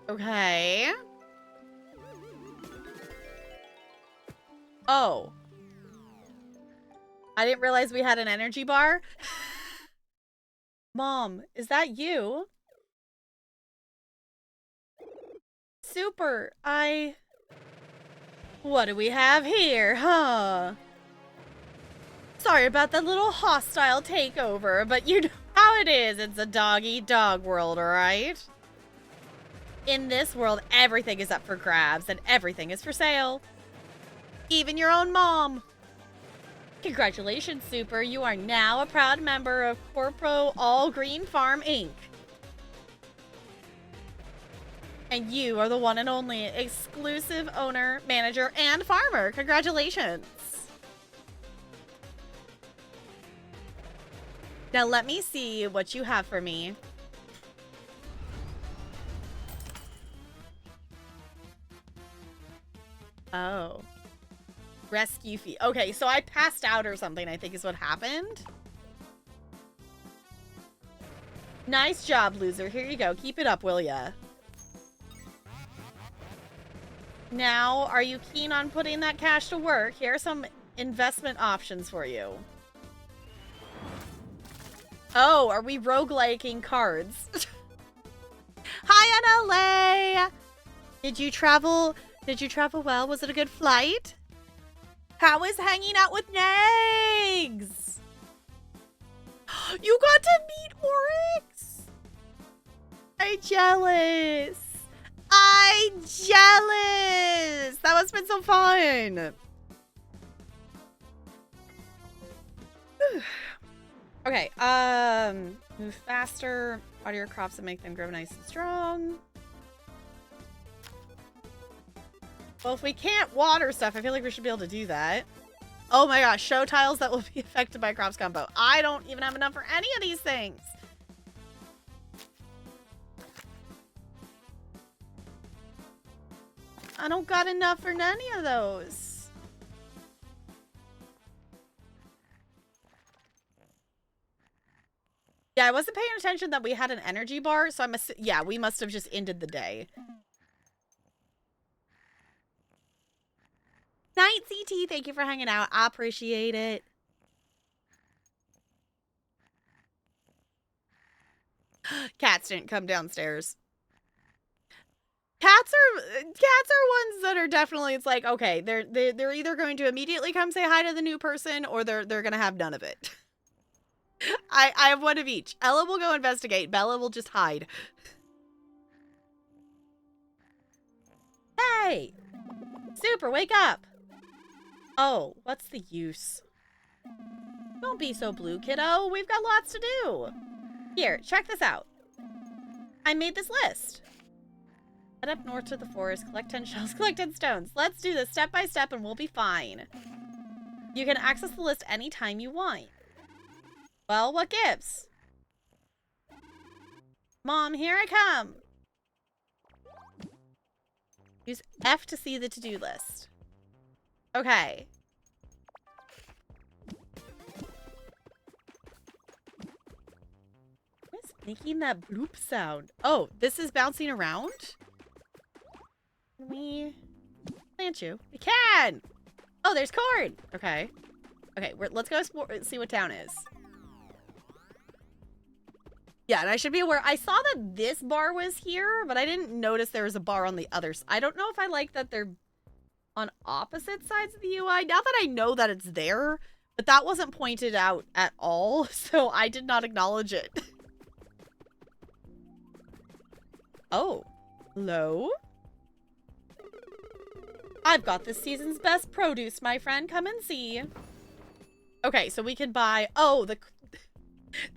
Okay. Oh. I didn't realize we had an energy bar. Mom, is that you? Super, What do we have here, huh? Sorry about that little hostile takeover, but you know how it is. It's a dog-eat-dog world, alright? In this world, everything is up for grabs, and everything is for sale. Even your own mom. Congratulations, Super. You are now a proud member of Corpro All Green Farm, Inc. And you are the one and only exclusive owner, manager, and farmer. Congratulations. Now let me see what you have for me. Oh. Rescue fee. Okay, so I passed out or something, I think is what happened. Nice job, loser. Here you go. Keep it up, will ya? Now, are you keen on putting that cash to work? Here are some investment options for you. Oh, are we rogueliking cards? Hi, NLA! Did you travel well? Was it a good flight? How is hanging out with Nags? You got to meet Oryx? I'm jealous. I'm jealous. That must have been so fun. Okay, move faster, water your crops and make them grow nice and strong. Well, if we can't water stuff, I feel like we should be able to do that. Oh my gosh, show tiles that will be affected by crops combo. I don't even have enough for any of these things. I don't got enough for any of those. Yeah, I wasn't paying attention that we had an energy bar, so yeah, we must have just ended the day. Night CT, thank you for hanging out. I appreciate it. Cats didn't come downstairs. Cats are ones that are definitely, it's like, okay, they're either going to immediately come say hi to the new person or they're gonna have none of it. I have one of each. Ella will go investigate. Bella will just hide. Hey! Super, wake up! Oh, what's the use? Don't be so blue, kiddo. We've got lots to do. Here, check this out. I made this list. Head up north to the forest, collect 10 shells, collect 10 stones. Let's do this step by step and we'll be fine. You can access the list anytime you want. Well, what gives? Mom, here I come. Use F to see the to-do list. Okay. What is making that bloop sound? Oh, this is bouncing around? Can we plant you? We can! Oh, there's corn! Okay. Okay, let's go see what town is. Yeah, and I should be aware. I saw that this bar was here, but I didn't notice there was a bar on the other side. I don't know if I like that they're on opposite sides of the UI. Now that I know that it's there, but that wasn't pointed out at all, so I did not acknowledge it. Oh. Hello? I've got this season's best produce, my friend. Come and see. Okay, so we can buy... Oh, they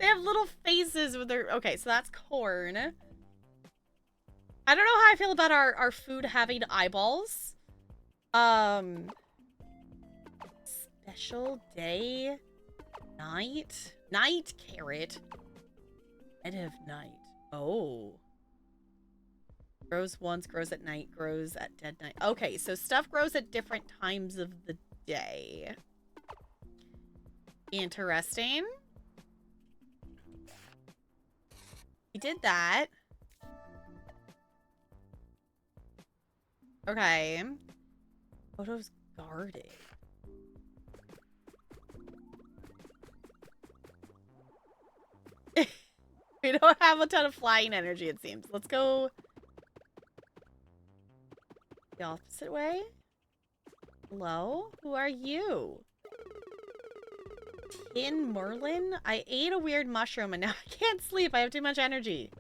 have little faces with their... Okay, so that's corn. I don't know how I feel about our food having eyeballs. Special day. Night. Night carrot. End of night. Oh. Grows once, grows at night, grows at dead night. Okay, so stuff grows at different times of the day. Interesting. We did that. Okay. Photos guarded. We don't have a ton of flying energy, it seems. Let's go the opposite way. Hello? Who are you? Tin Merlin? I ate a weird mushroom and now I can't sleep. I have too much energy.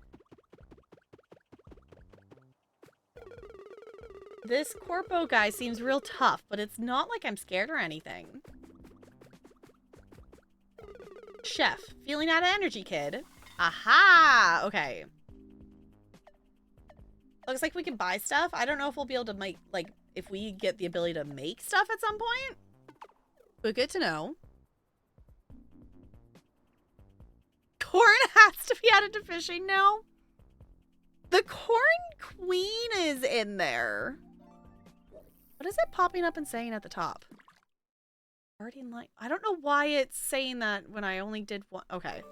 This corpo guy seems real tough, but it's not like I'm scared or anything. Chef, feeling out of energy, kid. Aha! Okay. Looks like we can buy stuff. I don't know if we'll be able to make, like, if we get the ability to make stuff at some point. But good to know. Corn has to be added to fishing now. The corn queen is in there. What is it popping up and saying at the top? Guardian light. I don't know why it's saying that when I only did one. Okay.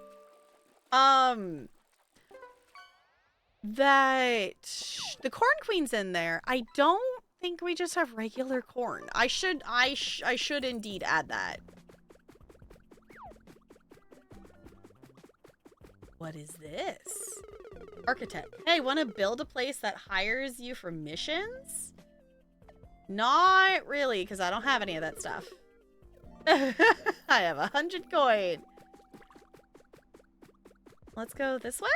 That the corn queen's in there. I don't think we just have regular corn. I should indeed add that. What is this? Architect. Hey, want to build a place that hires you for missions? Not really, because I don't have any of that stuff. I have 100 coin. Let's go this way?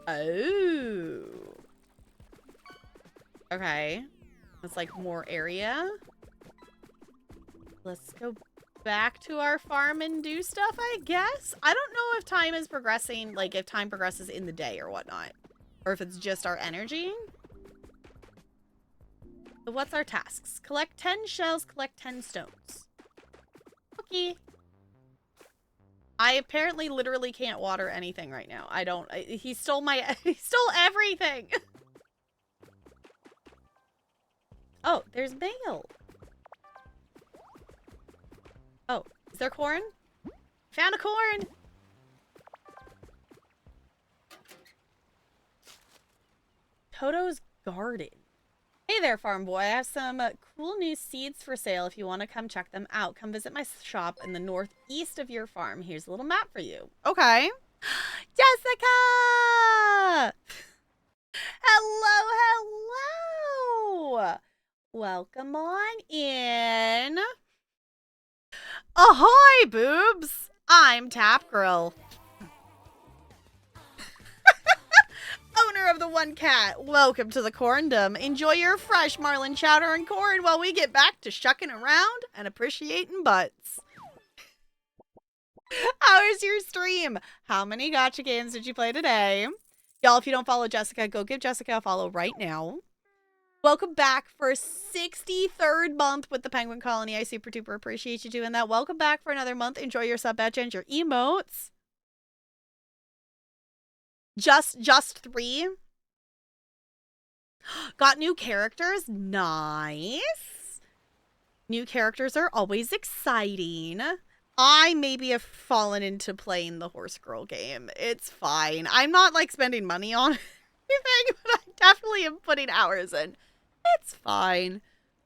Oh. Okay. It's like more area. Let's go back to our farm and do stuff, I guess. I don't know if time is progressing, like if time progresses in the day or whatnot. Or if it's just our energy. So what's our tasks? Collect 10 shells, collect 10 stones. Okay. I apparently literally can't water anything right now. He stole he stole everything. Oh, there's mail. Oh, is there corn? Found a corn. Toto's garden. Hey there, farm boy. I have some cool new seeds for sale if you want to come check them out. Come visit my shop in the northeast of your farm. Here's a little map for you. Okay. Jessica! Hello, hello! Welcome on in. Ahoy, boobs! I'm Tap Girl. Owner of the one cat, welcome to the corndom. Enjoy your fresh marlin chowder and corn while we get back to shucking around and appreciating butts. How is your stream? How many gacha games did you play today? Y'all, if you don't follow Jessica, go give Jessica a follow right now. Welcome back for 63rd month with the Penguin Colony. I super duper appreciate you doing that. Welcome back for another month. Enjoy your sub badge and your emotes. Just 3. Got new characters. Nice. New characters are always exciting. I maybe have fallen into playing the horse girl game. It's fine. I'm not like spending money on anything, but I definitely am putting hours in. It's fine.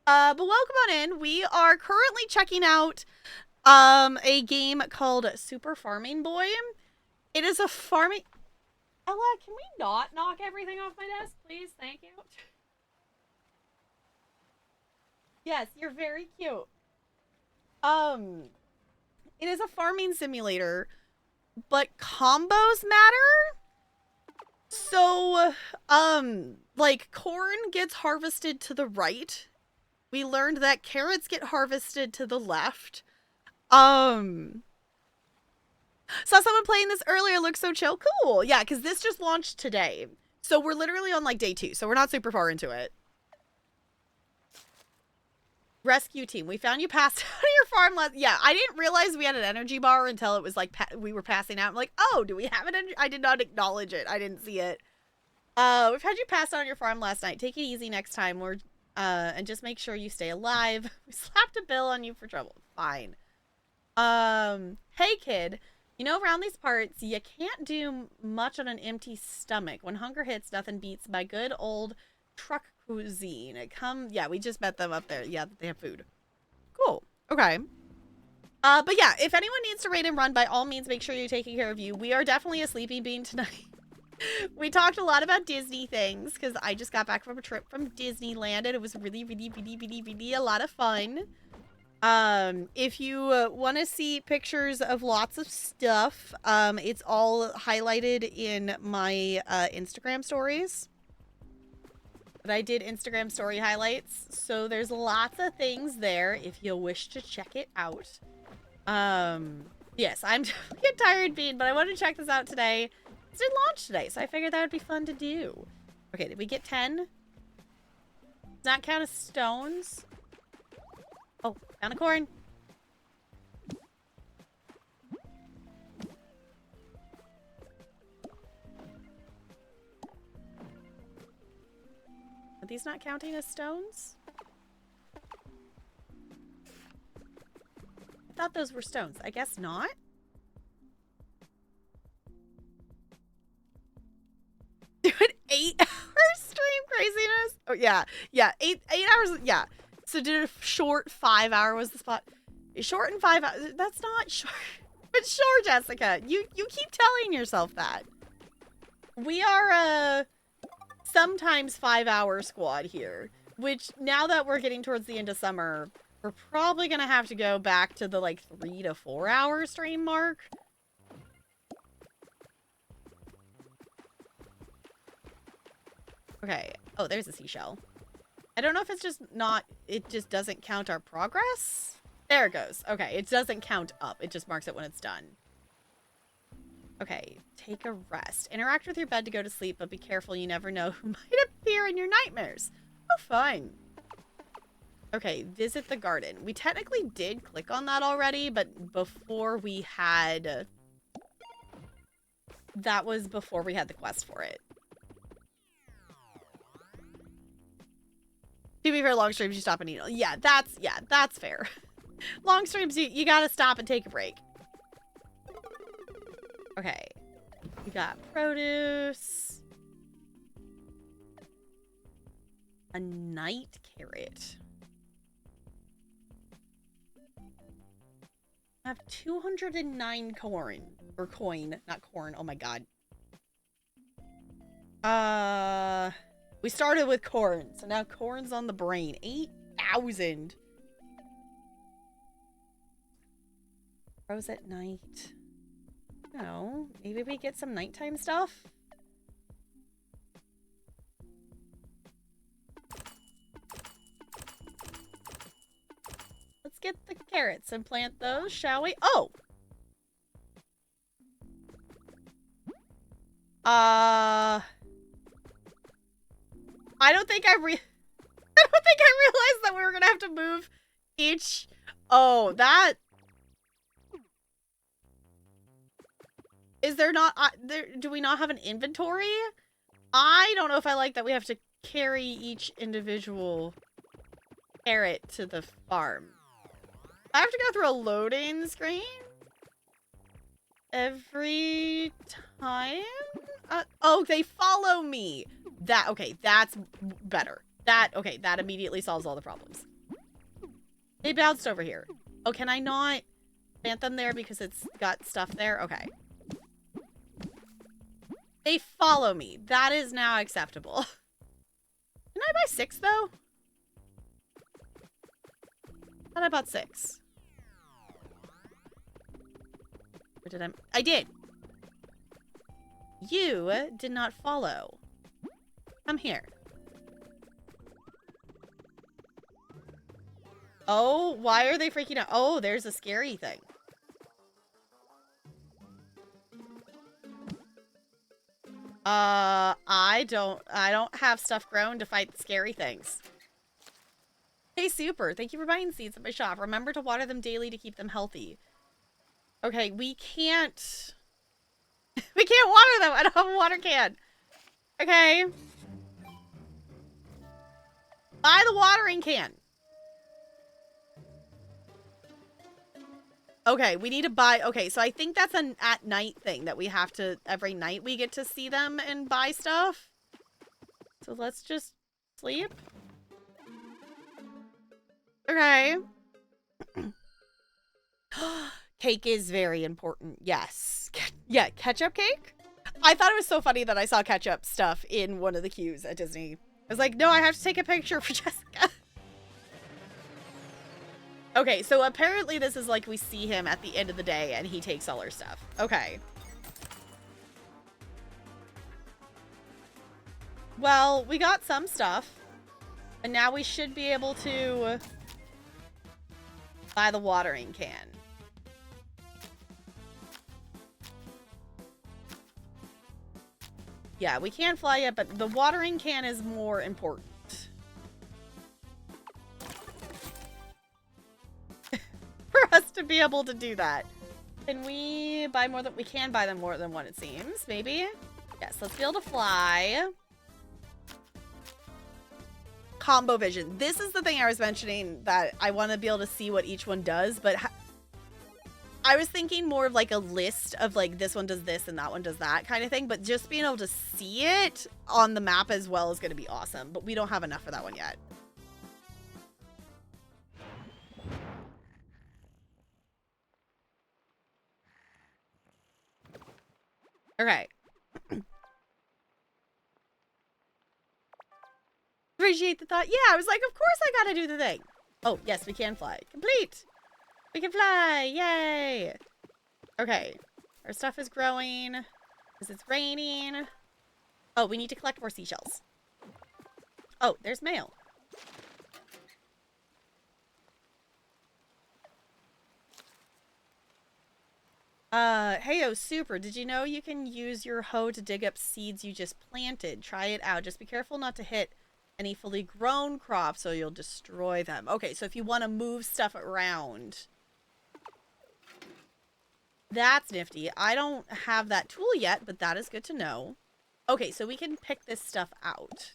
But welcome on in. We are currently checking out a game called Super Farming Boy. It is a farming... Ella, can we not knock everything off my desk, please? Thank you. Yes, you're very cute. It is a farming simulator, but combos matter. So, like corn gets harvested to the right. We learned that carrots get harvested to the left. Saw someone playing this earlier. Looks so chill. Cool. Yeah, because this just launched today. So we're literally on like day 2. So we're not super far into it. Rescue team. We found you passed out of your farm last... Yeah, I didn't realize we had an energy bar until it was like we were passing out. I'm like, oh, do we have an energy? I did not acknowledge it. I didn't see it. We've had you passed out on your farm last night. Take it easy next time. And just make sure you stay alive. We slapped a bill on you for trouble. Fine. Hey kid. You know, around these parts, you can't do much on an empty stomach. When hunger hits, nothing beats my good old truck cuisine. Yeah, we just met them up there. Yeah, they have food. Cool. Okay. But yeah, if anyone needs to raid and run, by all means, make sure you're taking care of you. We are definitely a sleepy bean tonight. We talked a lot about Disney things, because I just got back from a trip from Disneyland, and it was really a lot of fun. If you want to see pictures of lots of stuff, it's all highlighted in my Instagram stories. But I did Instagram story highlights, so there's lots of things there if you wish to check it out. Yes, I'm definitely a tired bean, but I wanted to check this out today. It did launch today, so I figured that would be fun to do. Okay, did we get 10? Does not count as stones. Oh, found a corn. Are these not counting as stones? I thought those were stones. I guess not. Do an 8-hour stream craziness. Oh yeah, yeah, 8 hours. Yeah. So did a short 5-hour was the spot. Short and 5 hours. That's not short. But sure, Jessica. You keep telling yourself that. We are a sometimes 5-hour squad here. Which now that we're getting towards the end of summer, we're probably gonna have to go back to the like 3 to 4 hour stream mark. Okay. Oh, there's a seashell. I don't know if it's just not... It just doesn't count our progress? There it goes. Okay, it doesn't count up. It just marks it when it's done. Okay, take a rest. Interact with your bed to go to sleep, but be careful. You never know who might appear in your nightmares. Oh, fine. Okay, visit the garden. We technically did click on that already, but before we had... That was before we had the quest for it. To be fair, long streams, you stop and eat. Yeah, that's fair. Long streams, you gotta stop and take a break. Okay. We got produce. A night carrot. I have 209 corn. Or coin, not corn. Oh my god. We started with corn, so now corn's on the brain. 8,000. Rose at night. No, maybe we get some nighttime stuff? Let's get the carrots and plant those, shall we? Oh! I don't think I realized that we were gonna have to move each... Oh, that... Is there not... do we not have an inventory? I don't know if I like that we have to carry each individual carrot to the farm. I have to go through a loading screen every time? Oh, they follow me. Okay, that's better. Okay, that immediately solves all the problems. They bounced over here. Oh, can I not plant them there because it's got stuff there? Okay. They follow me. That is now acceptable. Can I buy 6, though? I thought I bought 6. Or did I did. You did not follow. Come here. Oh, why are they freaking out? Oh, there's a scary thing. I don't have stuff grown to fight the scary things. Hey, Super, thank you for buying seeds at my shop. Remember to water them daily to keep them healthy. Okay, we can't water them. I don't have a water can. Okay. Buy the watering can. Okay, we need to buy... Okay, so I think that's an at night thing that we have to... Every night we get to see them and buy stuff. So let's just sleep. Okay. Cake is very important. Yes. Yeah, ketchup cake? I thought it was so funny that I saw ketchup stuff in one of the queues at Disney. I was like, no, I have to take a picture for Jessica. Okay, so apparently this is like we see him at the end of the day and he takes all our stuff. Okay. Well, we got some stuff. And now we should be able to buy the watering can. Yeah, we can't fly yet, but the watering can is more important. For us to be able to do that. Can we buy more than... We can buy them more than one, it seems. Maybe? Yes, let's be able to fly. Combo vision. This is the thing I was mentioning that I want to be able to see what each one does, but I was thinking more of like a list of like this one does this and that one does that kind of thing, but just being able to see it on the map as well is going to be awesome, but we don't have enough for that one yet. Okay. Appreciate the thought. Yeah, I was like, of course I gotta do the thing. Oh, yes, we can fly. Complete. We can fly. Yay. Okay. Our stuff is growing. Because it's raining. Oh, we need to collect more seashells. Oh, there's mail. Heyo, super. Did you know you can use your hoe to dig up seeds you just planted? Try it out. Just be careful not to hit any fully grown crops or you'll destroy them. Okay, so if you want to move stuff around. That's nifty. I don't have that tool yet, but that is good to know. Okay, so we can pick this stuff out.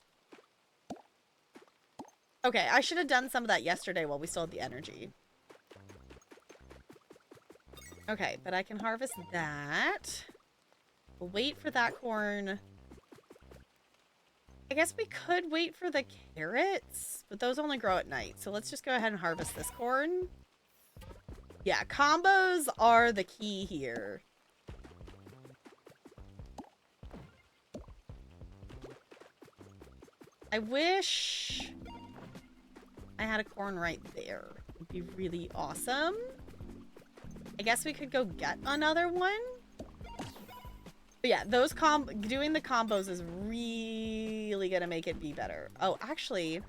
Okay, I should have done some of that yesterday while we still had the energy. Okay, but I can harvest that. We'll wait for that corn. I guess we could wait for the carrots, but those only grow at night. So let's just go ahead and harvest this corn. Yeah, combos are the key here. I wish I had a corn right there. It'd be really awesome. I guess we could go get another one. But yeah, those doing the combos is really gonna make it be better. Oh, actually,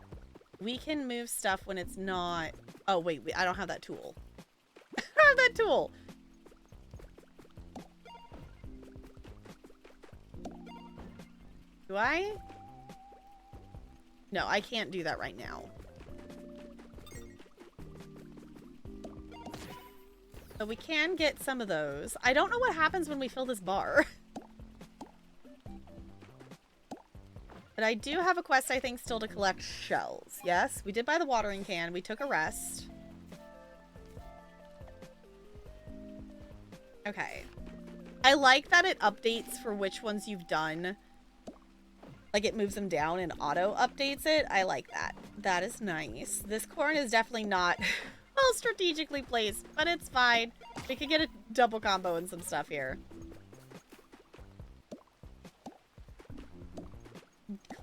we can move stuff when it's not... Oh, wait, I don't have that tool. I don't have that tool. Do I? No, I can't do that right now. But we can get some of those. I don't know what happens when we fill this bar. But I do have a quest, I think, still to collect shells. Yes, we did buy the watering can. We took a rest. Okay. I like that it updates for which ones you've done. Like, it moves them down and auto-updates it. I like that. That is nice. This corn is definitely not well strategically placed, but it's fine. We could get a double combo and some stuff here.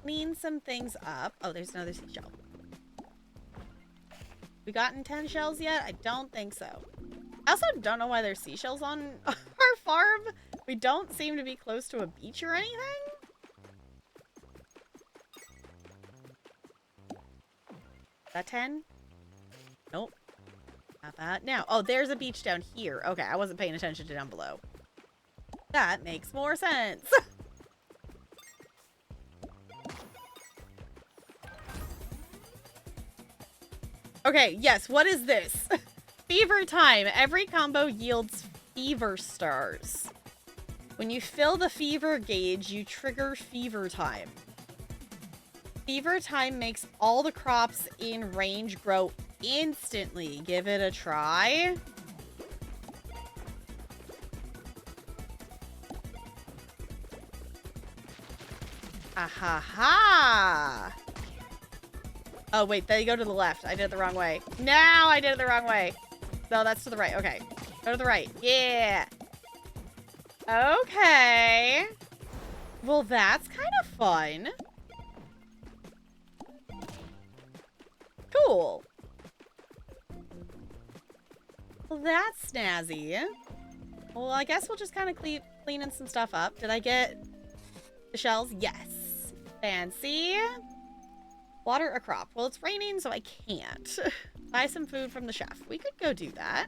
Clean some things up. Oh, there's another seashell. We gotten 10 shells yet? I don't think so. I also don't know why there's seashells on our farm. We don't seem to be close to a beach or anything. Is that 10? Nope. Not that. Now, oh, there's a beach down here. Okay, I wasn't paying attention to down below. That makes more sense. Okay, yes, what is this? Fever time. Every combo yields fever stars. When you fill the fever gauge, you trigger fever time. Fever time makes all the crops in range grow instantly. Give it a try. Ahaha. Oh, wait, they go to the left. I did it the wrong way. Now I did it the wrong way. No, that's to the right. Okay. Go to the right. Yeah. Okay. Well, that's kind of fun. Cool. Well, that's snazzy. Well, I guess we'll just kind of cleaning some stuff up. Did I get the shells? Yes. Fancy. Water a crop. Well, it's raining, so I can't. Buy some food from the chef. We could go do that.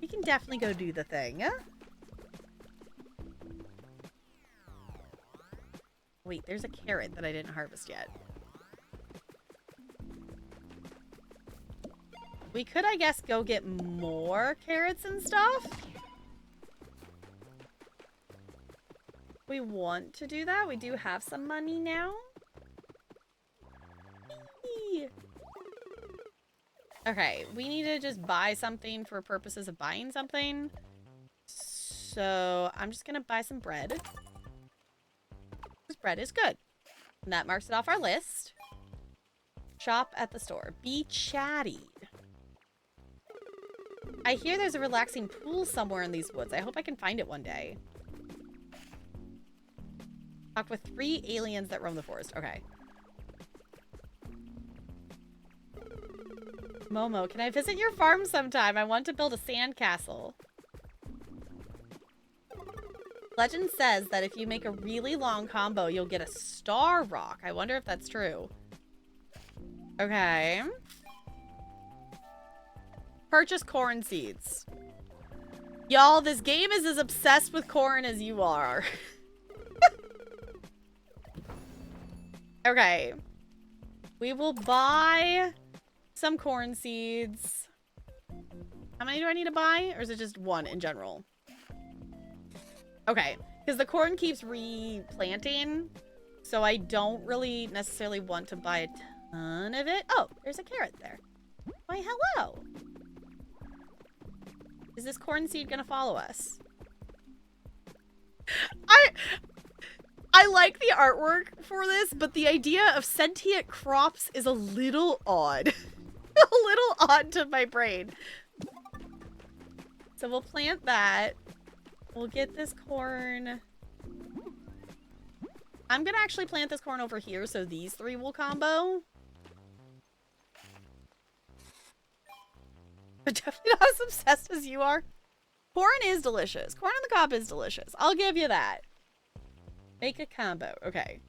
We can definitely go do the thing. Wait, there's a carrot that I didn't harvest yet. We could, I guess, go get more carrots and stuff. We want to do that. We do have some money now. Eee. Okay, we need to just buy something for purposes of buying something. So I'm just gonna buy some bread. This bread is good. And that marks it off our list. Shop at the store. Be chatty. I hear there's a relaxing pool somewhere in these woods. I hope I can find it one day. Talk with 3 aliens that roam the forest. Okay. Momo, can I visit your farm sometime? I want to build a sand castle. Legend says that if you make a really long combo, you'll get a star rock. I wonder if that's true. Okay. Purchase corn seeds. Y'all, this game is as obsessed with corn as you are. Okay. We will buy some corn seeds. How many do I need to buy? Or is it just one in general? Okay. Because the corn keeps replanting. So I don't really necessarily want to buy a ton of it. Oh, there's a carrot there. Why, hello. Is this corn seed gonna follow us? I like the artwork for this, but the idea of sentient crops is a little odd. A little odd to my brain. So we'll plant that. We'll get this corn. I'm gonna actually plant this corn over here so these three will combo. But definitely not as obsessed as you are. Corn is delicious. Corn on the cob is delicious. I'll give you that. Make a combo. Okay.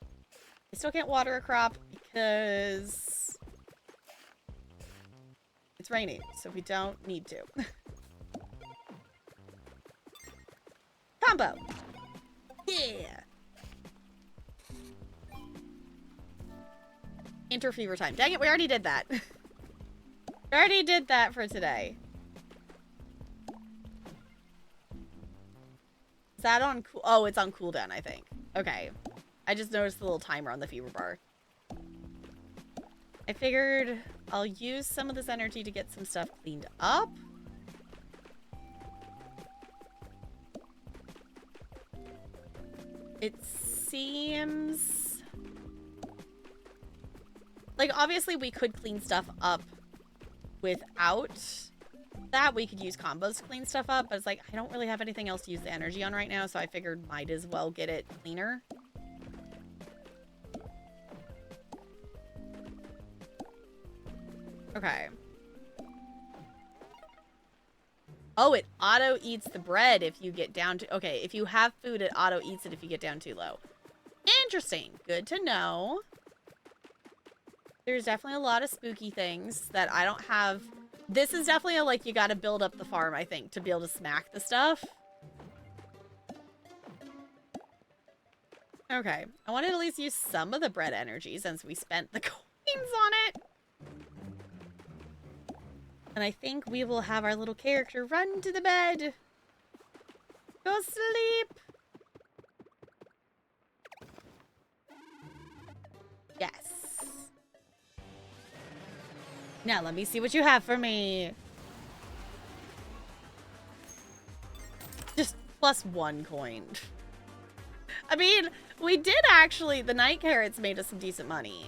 I still can't water a crop because it's raining, so we don't need to. Combo. Yeah. Interfever time. Dang it, we already did that. We already did that for today. Is that on cool? Oh, it's on cooldown, I think. Okay. I just noticed the little timer on the fever bar. I figured I'll use some of this energy to get some stuff cleaned up. It seems like obviously we could clean stuff up without that. We could use combos to clean stuff up, but it's like I don't really have anything else to use the energy on right now, so I figured might as well get it cleaner. Okay. Oh, it auto eats the bread if you get down to... Okay, if you have food, it auto eats it if you get down too low. Interesting. Good to know. There's definitely a lot of spooky things that I don't have... This is definitely a, like, you gotta build up the farm, I think, to be able to smack the stuff. Okay. I wanted to at least use some of the bread energy since we spent the coins on it. And I think we will have our little character run to the bed. Go sleep. Yes. Now let me see what you have for me. Just +1 coin. I mean, we did actually, the night carrots made us some decent money.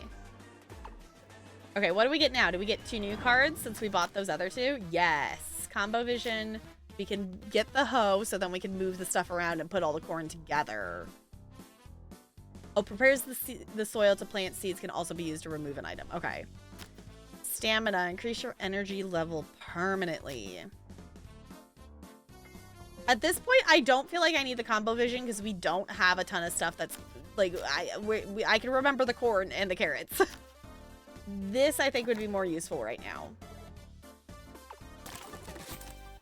Okay, what do we get now? Do we get 2 new cards since we bought those other 2? Yes. Combo vision. We can get the hoe so then we can move the stuff around and put all the corn together. Oh, prepares the soil to plant seeds can also be used to remove an item. Okay. Stamina. Increase your energy level permanently. At this point, I don't feel like I need the combo vision because we don't have a ton of stuff that's like I can remember the corn and the carrots. This, I think, would be more useful right now.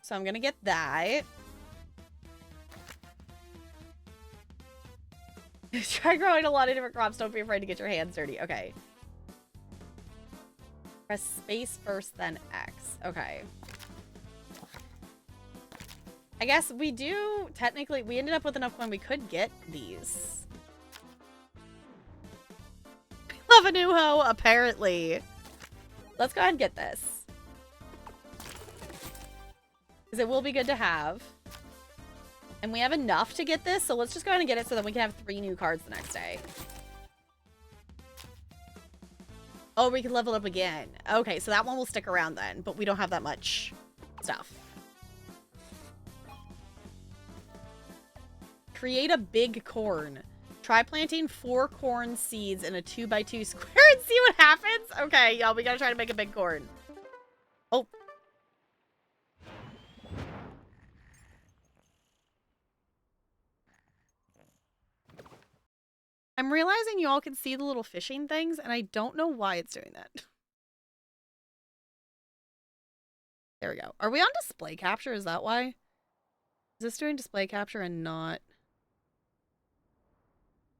So I'm gonna get that. Try growing a lot of different crops. Don't be afraid to get your hands dirty. Okay. Press space first, then X. Okay. I guess we do, technically, we ended up with enough coin we could get these. Love a new hoe, apparently. Let's go ahead and get this. Because it will be good to have. And we have enough to get this, so let's just go ahead and get it so that we can have 3 new cards the next day. Oh, we can level up again. Okay, so that one will stick around then, but we don't have that much stuff. Create a big corn. Try planting 4 corn seeds in a 2x2 square and see what happens. Okay, y'all, we gotta try to make a big corn. Oh. I'm realizing you all can see the little fishing things, and I don't know why it's doing that. There we go. Are we on display capture? Is that why? Is this doing display capture and not...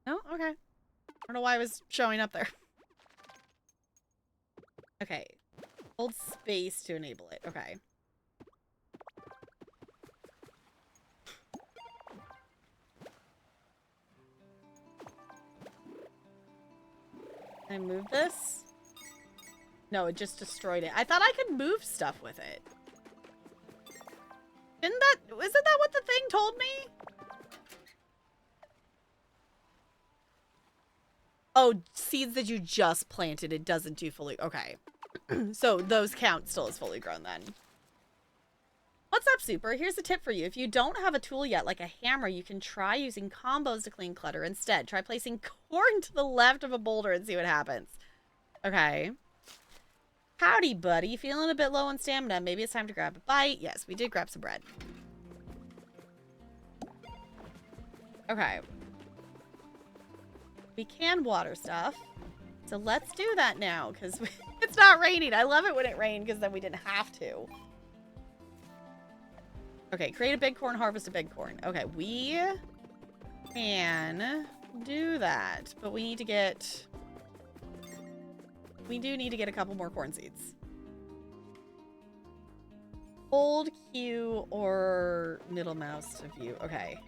No? Okay. I don't know why it was showing up there. Okay. Hold space to enable it. Okay. Can I move this? No, it just destroyed it. I thought I could move stuff with it. Isn't that what the thing told me? Oh, seeds that you just planted, it doesn't do fully. Okay. So those count still as fully grown then. What's up, Super? Here's a tip for you. If you don't have a tool yet, like a hammer, you can try using combos to clean clutter instead. Try placing corn to the left of a boulder and see what happens. Okay. Howdy, buddy. Feeling a bit low on stamina. Maybe it's time to grab a bite. Yes, we did grab some bread. Okay. We can water stuff. So let's do that now, because it's not raining. I love it when it rained, because then we didn't have to. Okay, create a big corn, harvest a big corn. Okay, we can do that, but we need to get... We do need to get a couple more corn seeds. Hold Q or middle mouse to view. Okay.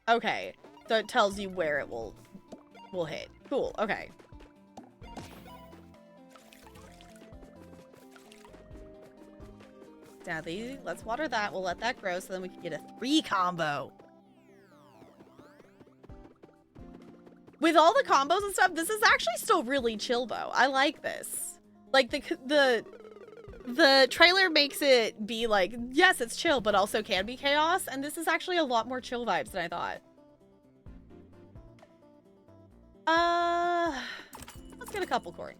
Okay, so it tells you where it will hit. Cool, okay. Sadly, let's water that. We'll let that grow so then we can get a 3 combo. With all the combos and stuff, this is actually still really chill though. I like this. Like the trailer makes it be like, yes, it's chill, but also can be chaos. And this is actually a lot more chill vibes than I thought. Let's get a couple corn.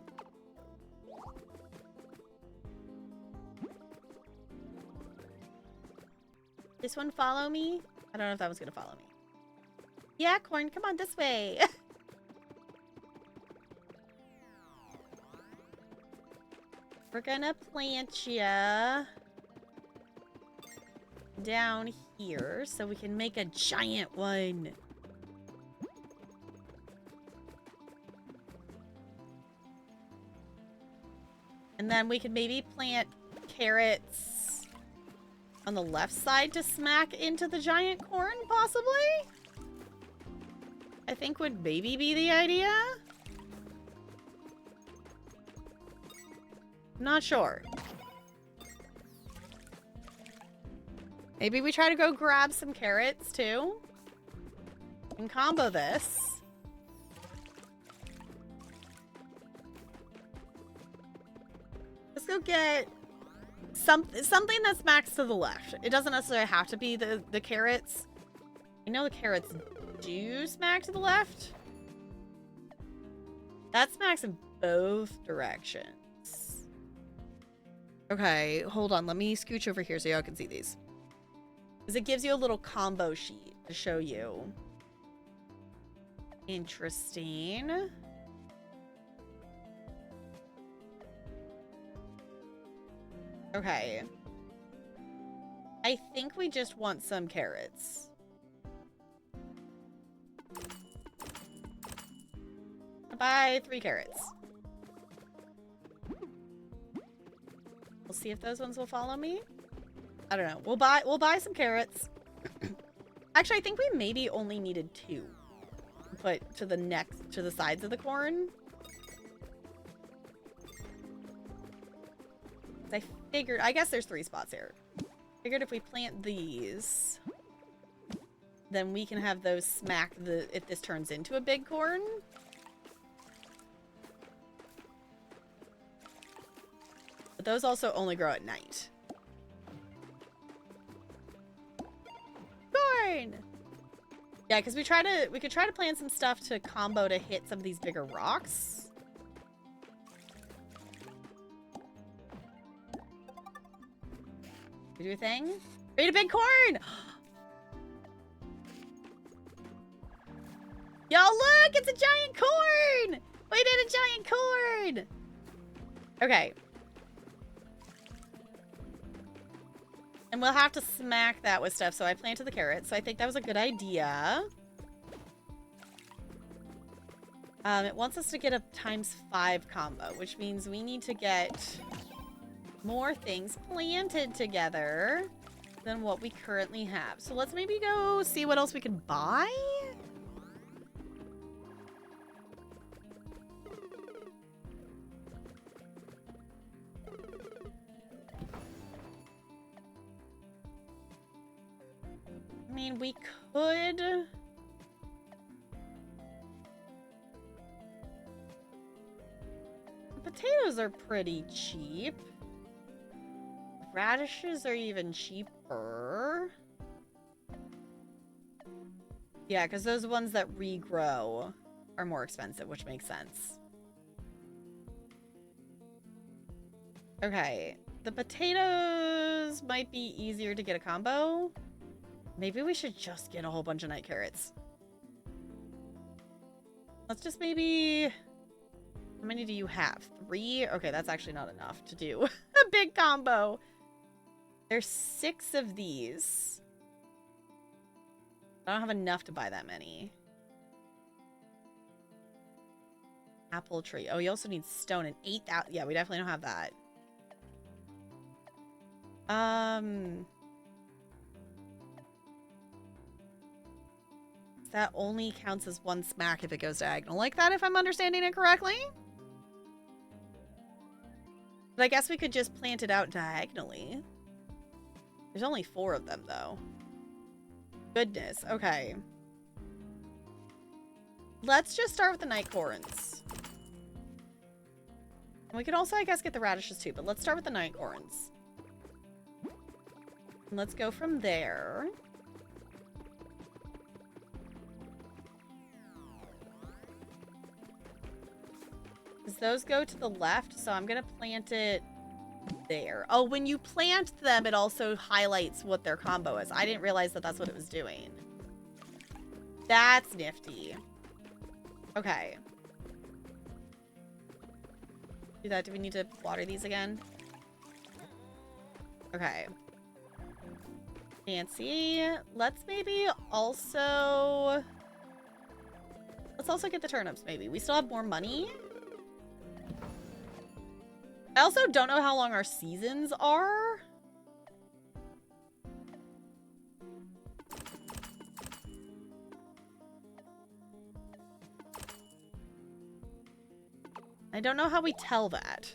This one follow me? I don't know if that one's gonna follow me. Yeah, corn, come on this way. We're gonna plant ya down here so we can make a giant one. And then we could maybe plant carrots on the left side to smack into the giant corn, possibly? I think would maybe be the idea. Not sure. Maybe we try to go grab some carrots too and combo this. Let's go get something that's maxed to the left. It doesn't necessarily have to be the carrots. I know the carrots do smack to the left. That smacks in both directions. Okay, hold on. Let me scooch over here so y'all can see these. Because it gives you a little combo sheet to show you. Interesting. Okay. I think we just want some carrots. Buy 3 carrots. We'll see if those ones will follow me. I don't know. We'll buy some carrots. Actually, I think we maybe only needed 2. Put to the sides of the corn. I guess there's 3 spots here. Figured if we plant these, then we can have those smack if this turns into a big corn. But those also only grow at night. Corn! Yeah, because we could try to plant some stuff to combo to hit some of these bigger rocks. Do your thing. Create a big corn! Y'all look, it's a giant corn! We did a giant corn! Okay. And we'll have to smack that with stuff, so I planted the carrots, so I think that was a good idea. It wants us to get a ×5 combo, which means we need to get more things planted together than what we currently have. So let's maybe go see what else we can buy? I mean, we could... Potatoes are pretty cheap. Radishes are even cheaper. Yeah, because those ones that regrow are more expensive, which makes sense. Okay, the potatoes might be easier to get a combo. Maybe we should just get a whole bunch of night carrots. Let's just maybe... How many do you have? 3? Okay, that's actually not enough to do a big combo. There's 6 of these. I don't have enough to buy that many. Apple tree. Oh, you also need stone and 8,000. Yeah, we definitely don't have that. That only counts as 1 smack if it goes diagonal like that, if I'm understanding it correctly. But I guess we could just plant it out diagonally. There's only 4 of them, though. Goodness. Okay. Let's just start with the night corns. We could also, I guess, get the radishes, too. But let's start with the night corns. And let's go from there. Because those go to the left, so I'm going to plant it there. Oh, when you plant them, it also highlights what their combo is. I didn't realize that that's what it was doing. That's nifty. Okay. Do that. Do we need to water these again? Okay. Fancy. Let's maybe also... Let's also get the turnips, maybe. We still have more money. I also don't know how long our seasons are. I don't know how we tell that.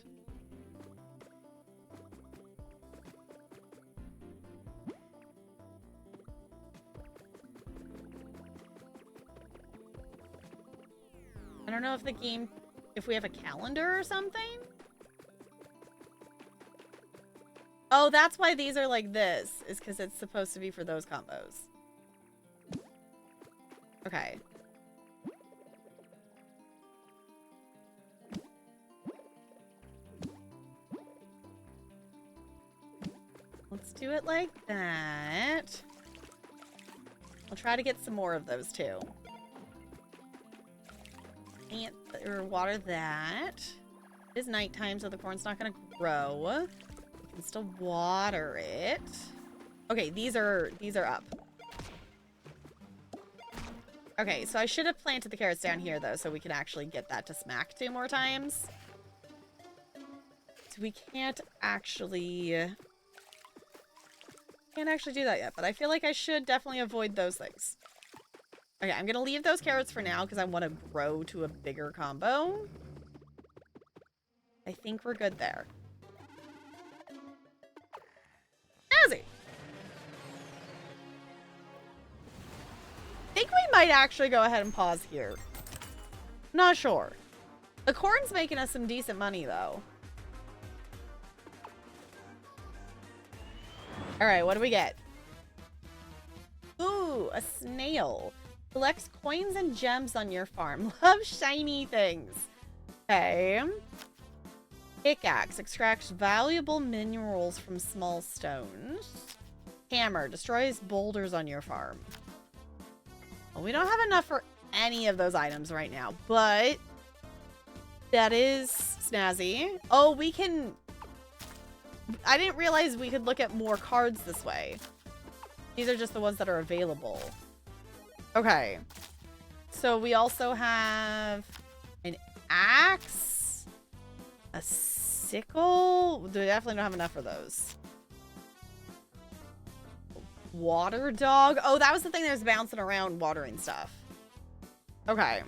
I don't know if the game, if we have a calendar or something. Oh, that's why these are like this, is because it's supposed to be for those combos. Okay. Let's do it like that. I'll try to get some more of those too. And or water that. It is nighttime, so the corn's not gonna grow. Can still water it. Okay, these are up. Okay, so I should have planted the carrots down here though, so we can actually get that to smack 2 more times. So we can't actually do that yet, but I feel like I should definitely avoid those things. Okay, I'm gonna leave those carrots for now because I want to grow to a bigger combo. I think we're good there. Easy. I think we might actually go ahead and pause here. Not sure. The corn's making us some decent money, though. Alright, what do we get? Ooh, a snail. Collects coins and gems on your farm. Love shiny things. Okay. Pickaxe. Extracts valuable minerals from small stones. Hammer. Destroys boulders on your farm. Well, we don't have enough for any of those items right now, but that is snazzy. Oh, we can... I didn't realize we could look at more cards this way. These are just the ones that are available. Okay. So we also have an axe, a sickle. We definitely don't have enough for those. Water dog. Oh, that was the thing that was bouncing around watering stuff. Okay.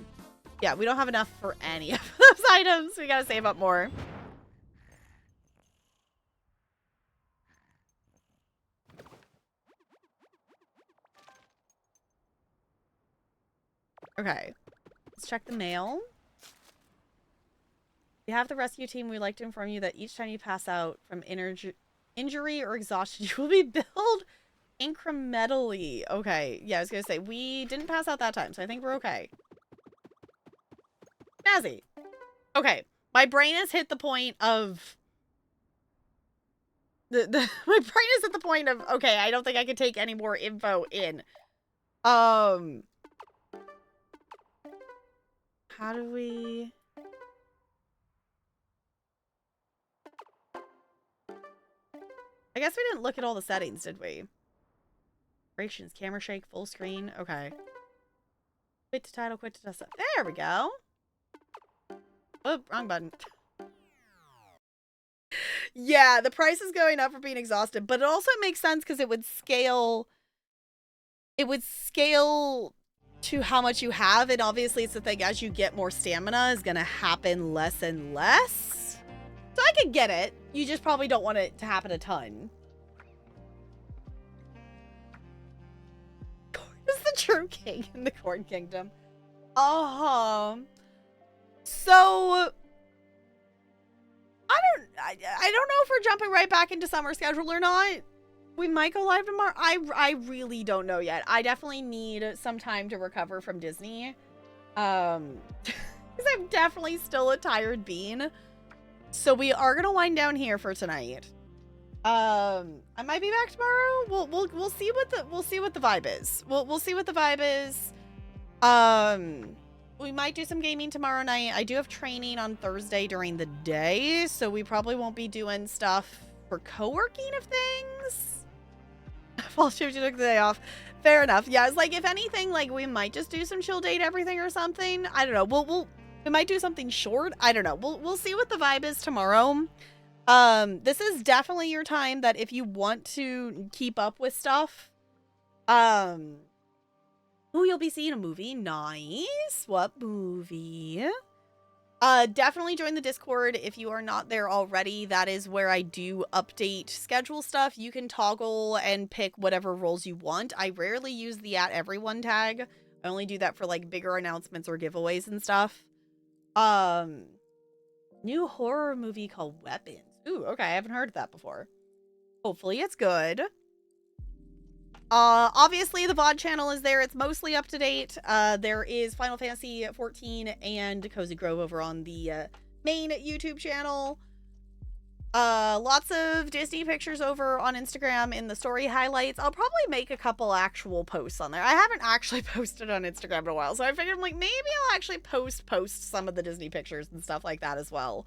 Yeah, we don't have enough for any of those items. We gotta save up more. Okay. Let's check the mail. We have the rescue team. We'd like to inform you that each time you pass out from injury or exhaustion, you will be billed incrementally. Okay. Yeah, I was going to say, we didn't pass out that time, so I think we're okay. Snazzy. Okay. My brain has hit the point of... my brain is at the point of, okay, I don't think I can take any more info in. How do we... I guess we didn't look at all the settings, did we? Operations, camera shake, full screen. Okay. Quit to title, quit to desktop. There we go. Oh, wrong button. Yeah, the price is going up for being exhausted, but it also makes sense because it would scale... It would scale to how much you have, and obviously it's the thing, as you get more stamina, is going to happen less and less. So I could get it. You just probably don't want it to happen a ton. Corn is the true king in the Corn Kingdom. So... I don't know if we're jumping right back into summer schedule or not. We might go live tomorrow. I really don't know yet. I definitely need some time to recover from Disney. Because I'm definitely still a tired bean. So we are gonna wind down here for tonight. I might be back tomorrow. We'll see what the vibe is. We'll see what the vibe is. We might do some gaming tomorrow night. I do have training on Thursday during the day, so we probably won't be doing stuff for co-working of things. Fall shift, you took the day off. Fair enough. Yeah, it's like, if anything, like, we might just do some chill date everything or something. I don't know. We might do something short. I don't know. We'll see what the vibe is tomorrow. This is definitely your time that if you want to keep up with stuff, ooh, you'll be seeing a movie. Nice. What movie? Definitely join the Discord if you are not there already. That is where I do update schedule stuff. You can toggle and pick whatever roles you want. I rarely use the @everyone tag. I only do that for like bigger announcements or giveaways and stuff. New horror movie called Weapons. Ooh, okay. I haven't heard of that before. Hopefully it's good. Obviously the VOD channel is there. It's mostly up to date. There is Final Fantasy 14 and Cozy Grove over on the main YouTube channel. Lots of Disney pictures over on Instagram in the story highlights. I'll probably make a couple actual posts on there. I haven't actually posted on Instagram in a while, so I figured, like, maybe I'll actually post some of the Disney pictures and stuff like that as well.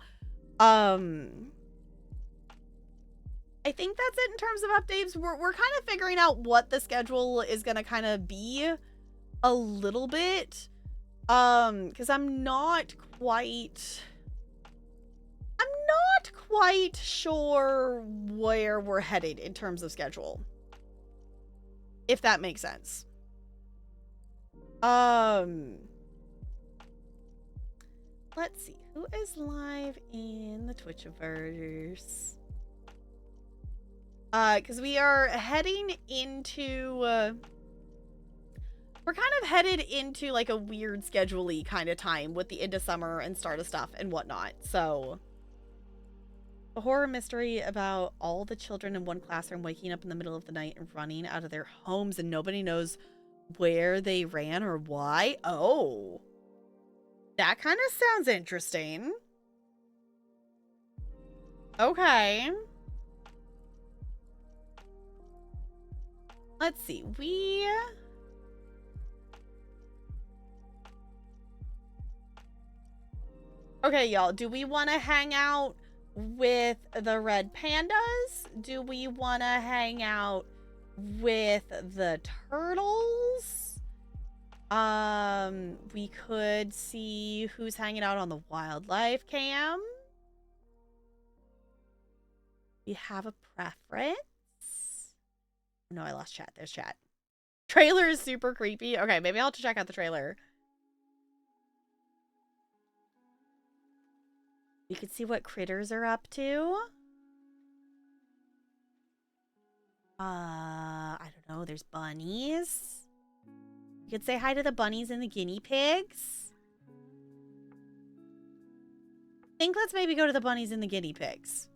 I think that's it in terms of updates. We're kind of figuring out what the schedule is going to kind of be a little bit. Because I'm not quite sure where we're headed in terms of schedule. If that makes sense. Let's see. Who is live in the Twitchiverse? Because we are heading into, we're kind of headed into, like, a weird schedule-y kind of time with the end of summer and start of stuff and whatnot. So, a horror mystery about all the children in one classroom waking up in the middle of the night and running out of their homes and nobody knows where they ran or why. Oh, that kind of sounds interesting. Okay. Let's see. Okay, y'all, do we want to hang out with the red pandas? Do we want to hang out with the turtles? We could see who's hanging out on the wildlife cam. We have a preference. No, I lost chat. There's chat. Trailer is super creepy. Okay, maybe I'll have to check out the trailer. We could see what critters are up to. I don't know. There's bunnies. You could say hi to the bunnies and the guinea pigs. I think let's maybe go to the bunnies and the guinea pigs.